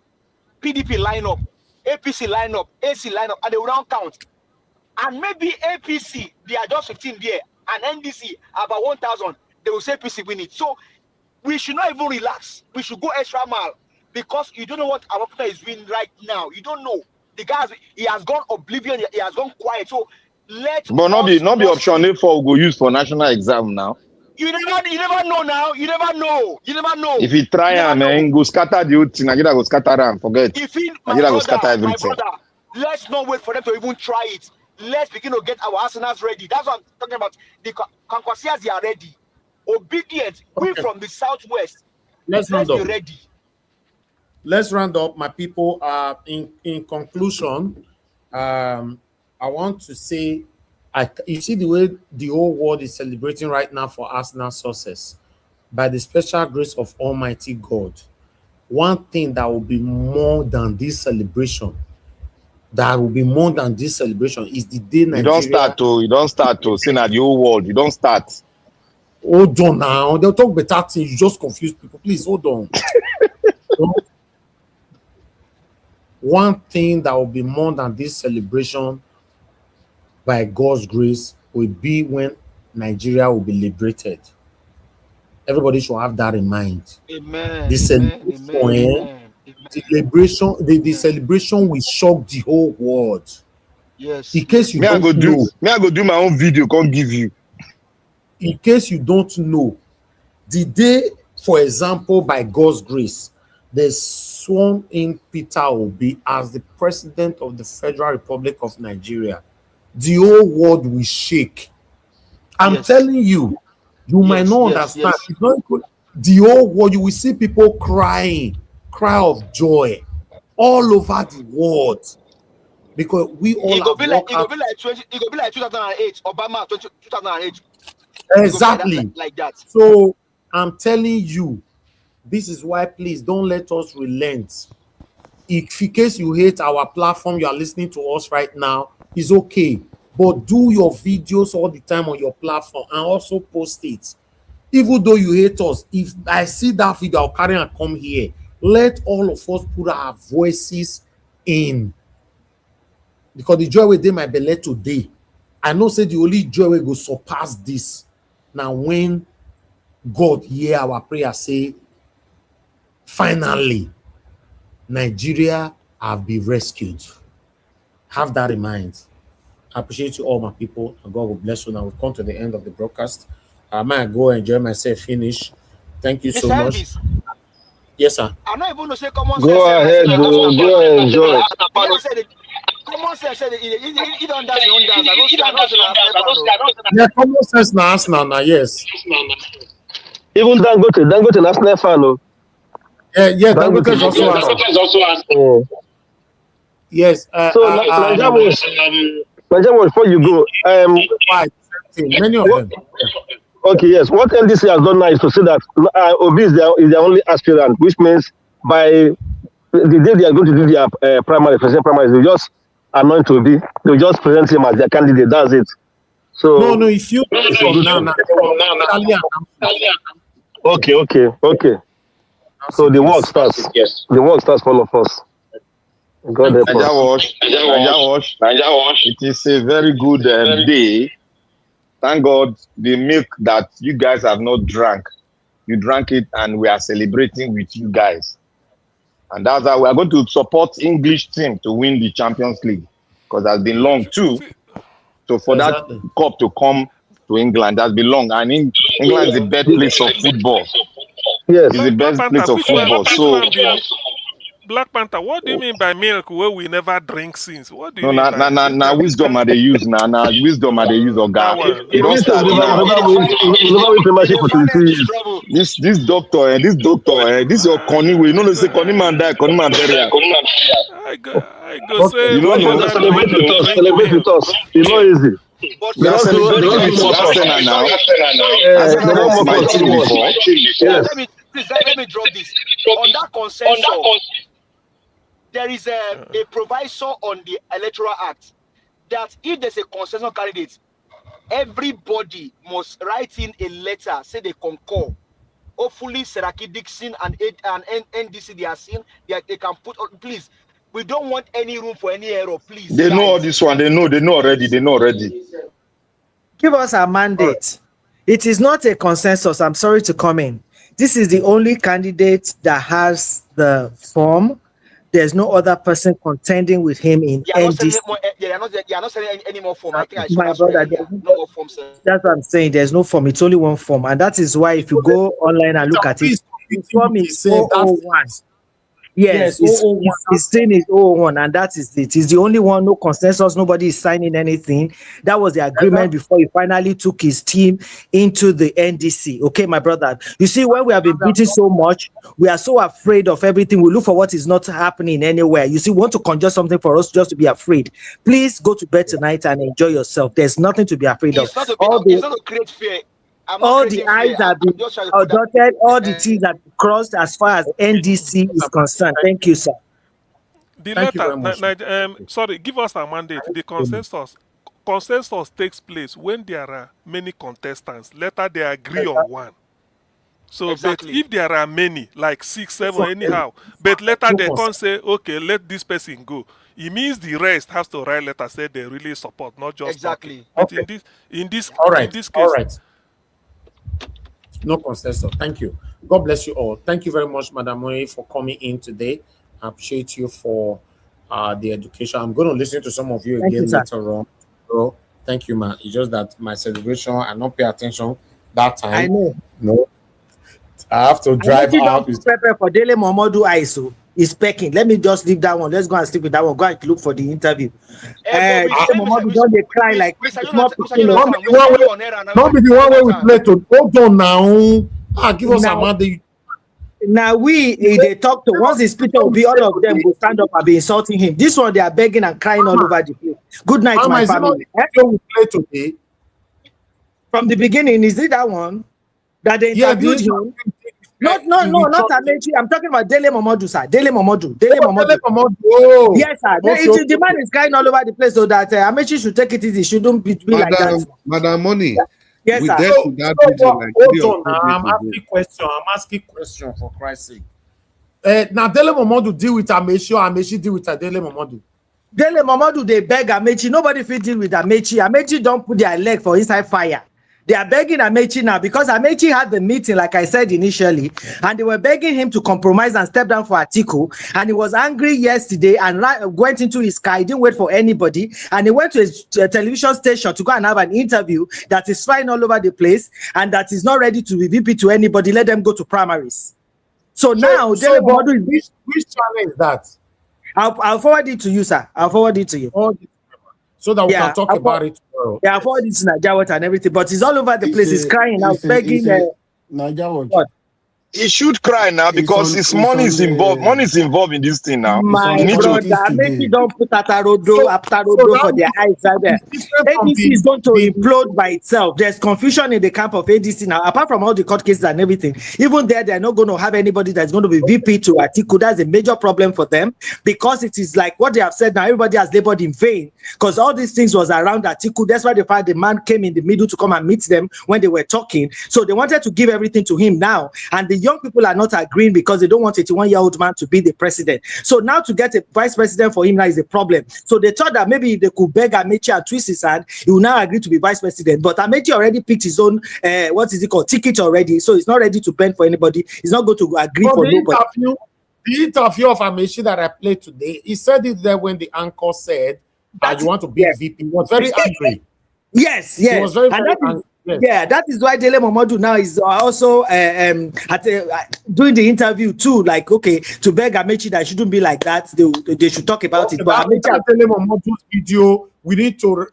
PDP line up, APC line up, AC line up, and they will not count. And maybe APC, they are just 15 there, and NDC about 1,000, they will say APC win it. So we should not even relax. We should go extra mile because you don't know what Amoputa is doing right now. You don't know. The guy, he has gone oblivion, he has gone quiet. So but not be option A4 will go use for national exam now. You never know now. You never know. If you try man, go scatter the whole thing. Nigeria go scatter and forget. Nigeria go scatter everything. My brother, let's not wait for them to even try it. Let's begin to get our arsenals ready. That's what I'm talking about. The Kankwasias, they are ready. Obedient. We from the southwest. Let's be ready. Let's round up, my people. In conclusion, I want to say, you see the way the whole world is celebrating right now for Arsenal success. By the special grace of Almighty God, one thing that will be more than this celebration, is the day Nigeria... You don't start to say that the whole world. You don't start. Hold on now. They'll talk better things. You just confuse people. Please, hold on. One thing that will be more than this celebration by God's grace will be when Nigeria will be liberated. Everybody should have that in mind. Amen. This celebration the celebration will shock the whole world. Yes. In case you Me, I don't know, go do my own video, can't give you. in case you don't know, the day, for example, by God's grace, they sworn in Peter Obi as the president of the Federal Republic of Nigeria, the whole world will shake. I'm telling you, you might not understand. It's not good. The whole world, you will see people crying, cry of joy all over the world, because we all It go have be like worked it go be like 2008 Obama 2008. exactly Like that. So I'm telling you, this is why please don't let us relent. If in case you hate our platform, you are listening to us right now, it's okay, but do your videos all the time on your platform and also post it. Even though you hate us, if I see that video, I'll carry and come here. Let all of us put our voices in, because the joy within my belly today, I know say the only joy will go surpass this. Now when God hear our prayer, say finally Nigeria have been rescued. Have that in mind. I appreciate you all, my people, and God will bless you. Now we've come to the end of the broadcast. I might go enjoy myself, finish. Thank you so Mr. much. Elvis, Yes, sir. I'm not even to say common sense. Go ahead, go enjoy. Common sense said he don't dance, he don't dance. I don't Yeah, common sense now, Arsenal now, yes. Even Dangote national fan. Oh. Yeah, Dangote is also Arsenal. Yes. So Nigeria, before you go, many of them. Okay, yes. What NDC has done now is to say that Obi is their only aspirant, which means by the day they are going to do their presidential primaries, they just anoint Obi. They just present him as their candidate. That's it. So no, if you Okay. So the work starts. Yes. The work starts for all of us. God help us. Naija Wash. It is a very good day. Thank God the milk that you guys have not drank, you drank it, and we are celebrating with you guys. And that's how we are going to support English team to win the Champions League, because that's been long too. So for that cup to come to England, that's been long. And England is the birthplace of football. Yes, it's the best place of football. Black Panther, what do you mean by milk where we never drink since? What do you mean by na wisdom they use na wisdom they use oga. Don't start now. This doctor, this your Connie way. You know they say Connie man die, Connie man burial. I go say you don't know. Celebrate with us. It's not easy. We are celebrating with Arsenal now. Arsenal was my team before. Yes. Let me drop this. On that consensus, there is a proviso on the Electoral Act that if there's a consensus candidate, everybody must write in a letter, say they concur. Hopefully, Seraki Dixon and NDC, they are seen, they can put, please, we don't want any room for any error, please. They know all this one, they know already. Give us a mandate. It is not a consensus. I'm sorry to come in. This is the only candidate that has the form. There's no other person contending with him in NDC. They are not selling any more form. I think I saw My brother, no more forms. That's what I'm saying. There's no form. It's only one form. And that is why if you go online and look at it, the form is 001. Yes, his thing is 001, and that is it. He's the only one, no consensus, nobody is signing anything. That was the agreement before he finally took his team into the NDC. Okay, my brother. You see, when we have been beaten so much, we are so afraid of everything. We look for what is not happening anywhere. You see, we want to conjure something for us just to be afraid. Please go to bed tonight and enjoy yourself. There's nothing to be afraid of. It's not to create fear. All the I's have been dotted, all the T's have been crossed as far as NDC is concerned. Thank you, sir. The letter, sorry, give us a mandate. The consensus takes place when there are many contestants. Later, they agree on one. So, but if there are many, like 6, 7, anyhow, but later they can't say, okay, let this person go. It means the rest has to write letter say they really support, not just talking. But in this case, no consensus. Thank you. God bless you all. Thank you very much, Madam Moye, for coming in today. I appreciate you for the education. I'm going to listen to some of you Thank again you, later on. Bro, thank you, man. It's just that my celebration, I not pay attention that time. I know. No, I have to drive out. Don't prepare for Dele Momodu ISO. Is pecking. Let me just leave that one. Let's go and stick with that one. Go and look for the interview. Momodu don't they cry like Not be the one where we play to. Hold on now. Give us a man. Now they talk to once the speaker will be, all of them will stand up and be insulting him. This one they are begging and crying all over the place. Good night, my family. We play today. From the beginning, is it that one that they interviewed him? Not Amechi. I'm talking about Dele Momodu, sir. Dele Momodu. Oh. Yes, sir. The man is crying all over the place, so that Amechi should take it easy. Shouldn't be like that. Madam Money. Yes, sir. Hold on. I'm asking question for Christ's sake. Now Dele Momodu deal with Amechi, or Amechi deal with Dele Momodu. Dele Momodu, they beg Amechi. Nobody fit deal with Amechi. Amechi don't put their leg for inside fire. They are begging Amechi now because Amechi had the meeting, like I said initially, and they were begging him to compromise and step down for Atiku. And he was angry yesterday and went into his car. He didn't wait for anybody. And he went to a television station to go and have an interview that is flying all over the place and that is not ready to be VP to anybody. Let them go to primaries. So now, which channel is that? I'll forward it to you, sir. I'll forward it to you. So that we can talk about it tomorrow. Yeah, I'll forward it to Najawat and everything, but it's all over the place. He's crying out, begging. Najawat. He should cry now because his money is involved. Money is involved in this thing now. My brother, maybe don't put Atarodo for their eyes out there. ADC is going to implode by itself. There's confusion in the camp of ADC now. Apart from all the court cases and everything, even there, they're not going to have anybody that's going to be VP to Atiku. That's a major problem for them because it is like what they have said now. Everybody has labored in vain because all these things was around Atiku. That's why the man came in the middle to come and meet them when they were talking. So they wanted to give everything to him now, and the young people are not agreeing because they don't want a 81-year-old man to be the president. So now to get a vice president for him now is a problem. So they thought that maybe if they could beg Amechi and twist his hand, he will now agree to be vice president. But Amechi already picked his own, ticket already. So he's not ready to bend for anybody. He's not going to agree for nobody. The interview of Amechi that I played today, he said it there when the anchor said that you want to be a VP. He was very angry. Yes. He was very angry. Yes. Yeah, that is why Dele Momodu now is also doing the interview too. Like, okay, to beg Amechi that shouldn't be like that. They should talk about it. But Amechi, Dele Momodu's video, we need to we'll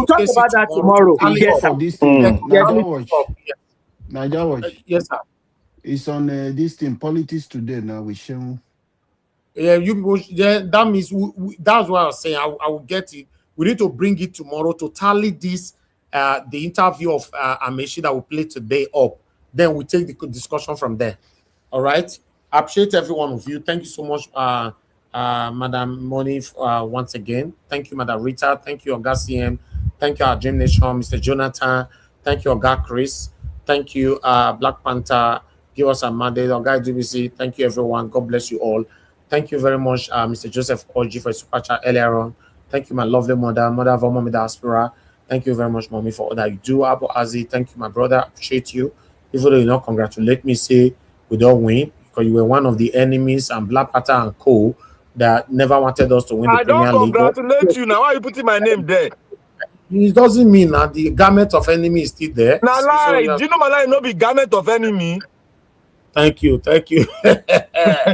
talk about that tomorrow. Najawat. Yes, sir. It's on this thing, Politics Today now with Shemu. Yeah, that means that's what I was saying. I will get it. We need to bring it tomorrow to tally this. The interview of Amechi that we play today up. Then we take the discussion from there. All right. I appreciate every one of you. Thank you so much, Madam Moni, once again. Thank you, Madam Rita. Thank you, Oga CM. Thank you, our Dream Nation, Mr. Jonathan. Thank you, Oga Chris. Thank you, Black Panther. Give us a mandate. Oga DBC. Thank you, everyone. God bless you all. Thank you very much, Mr. Joseph Oji, for a super chat earlier on. Thank you, my lovely mother of our mommy, the Aspirant. Thank you very much, Mommy, for all that you do. Abu Azi, thank you, my brother. I appreciate you. Even though you not congratulate me, say we don't win because you were one of the enemies and Black Panther and Co. that never wanted us to win the Premier League. I don't congratulate you now. Why are you putting my name there? It doesn't mean that the garment of enemy is still there. Now, lie. Do you know my life not be garment of enemy? Thank you. This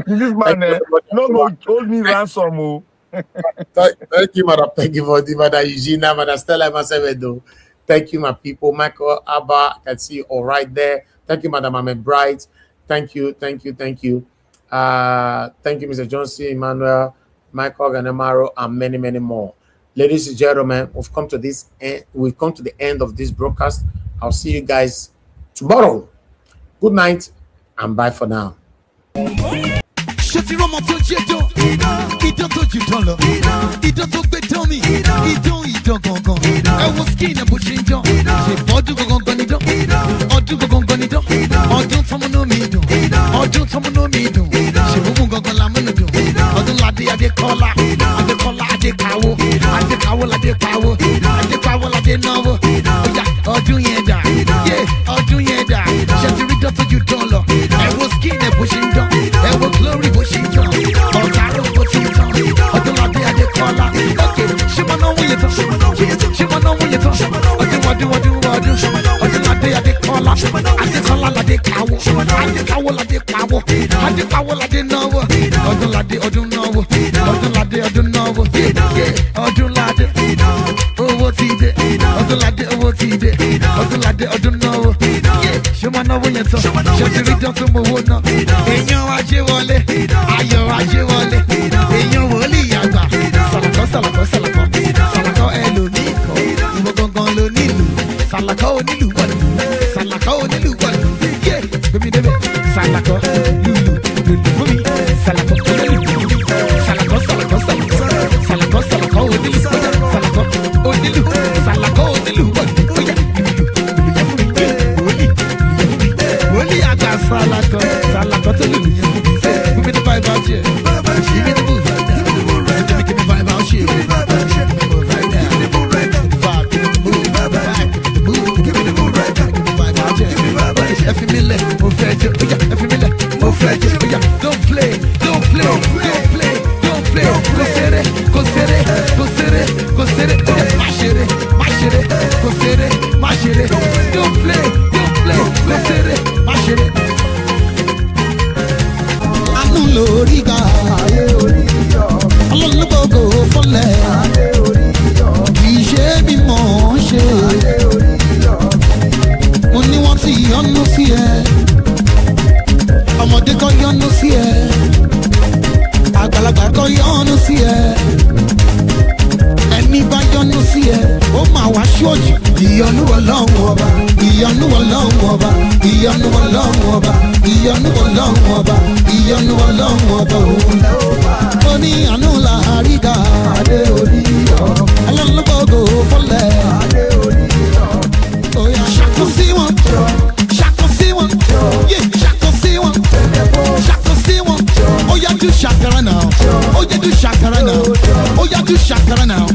man, no go hold me ransom. Thank you, Madam. Thank you for the Madam Eugenia, Madam Stella Masevedo. Thank you, my people. Michael Abba, I can see you all right there. Thank you, Madam Ahmed Bright. Thank you. Thank you, Mr. Johnson, Emmanuel, Michael Ganemaro, and many, many more. Ladies and gentlemen, we've come to the end of this broadcast. I'll see you guys tomorrow. Good night and bye for now. Idán tó jù tán lọ, idán tó gbé tán mi, idán gangan. Ẹ wo skin ẹ bó ṣe ń dán, ṣe bọ́dún gangan nidán, ọdún gangan nidán, ọdún tọmọnú mi dùn, ọdún tọmọnú mi dùn, ṣe mú gangan lámúnú dùn, ọdún ládé Adékọ́lá, Adékọ́lá Adékáwó, Adékáwó ládépawó, Adépawó ládé náwó, ọjà ọdún yẹn dà, ọdún yẹn dà, ṣe ti rí idán tó jù tán lọ. bó ṣe ń dán. Ẹ wo glory bó ṣe ń dán. Ọ̀tàrò bó ti ń tán. Ọdúnladé Adékọ́lá. Ok, ṣé mo náà wúyẹ tán? Ṣé mo náà wúyẹ tán? Ọdún. Ọdúnladé Adékọ́lá. Adékọ́lá ládé káwọ́. Adékáwọ́ ládé pawọ́. Adépawọ́ ládé náwó. Ọdúnladé ọdún náwó. Ọdúnladé ọdún náwó. Ọdúnladé owó ti dé. Ọdúnladé owó ti dé. Ọdúnladé ọdún náwó. Ṣé mo náwó yẹn tán? Ṣé ti rí jọ́ tó mo wó náà? Èèyàn ajé wọlé. Ayọ̀ ajé wọlé. Èèyàn wòlíì àgbà. Sàlàkọ́. Sàlàkọ́ ẹlòmíì kan. Ìwọ gangan ló nílùú. Sàlàkọ́ onílù wọ̀lú. Sàlàkọ́ onílù wọ̀lú. Gbẹ̀mí débẹ̀. Sàlàkọ́ lùlù fún mi. Sàlàkọ́ onílù. Sàlàkọ́ onílù. Sàlàkọ́ onílù. Sàlàkọ́ onílù wọ̀lú. Wòlíì àgbà sàlàkọ́. Sàlàkọ́ tó lùlù yẹn fún mi. Give me the vibe out here. Give me the move right now. Give me the vibe out here. Give me the move right now. Give me the move right now. Give me the move right now. Give me the move right now. Give me the vibe out here. Give me the vibe out here. Efimile, mo fẹ́ jẹ, oya. Efimile, mo fẹ́ jẹ, oya. Don't play. Kò ṣeré, oya. Má ṣeré. Kò ṣeré. Don't play. Kò ṣeré, má ṣeré. Àánú lórí ga. Ọlọ́run gbogbo fọlẹ̀. Kì í ṣe bí mò ń ṣe. Mo ní wọ́n ti yọ́nú sí ẹ. Ọmọdé kan yọ́nú sí ẹ. Àgbàlagbà kan yọ́nú sí ẹ. Ẹni bá yọ́nú sí ẹ, ó máa wá ṣọ́ọ̀jì. Ìyọ́nú Ọlọ́run ọba. Ìyọ́nú Ọlọ́run ọba. Ìyọ́nú Ọlọ́run ọba. Ìyọ́nú Ọlọ́run ọba. Ìyọ́nú Ọlọ́run ọba òun. Ó ní àánú làáríga. Adé orí yọ. Ọlọ́run gbogbo fọlẹ̀. Adé orí yọ. Oya ṣàkó sí wọn. Ṣàkó sí wọn. Yé ṣàkó sí wọn. Ṣàkó sí wọn. Ó yá do ṣàkàrà náà. Ó yá do ṣàkàrà náà. Ó yá do ṣàkàrà náà.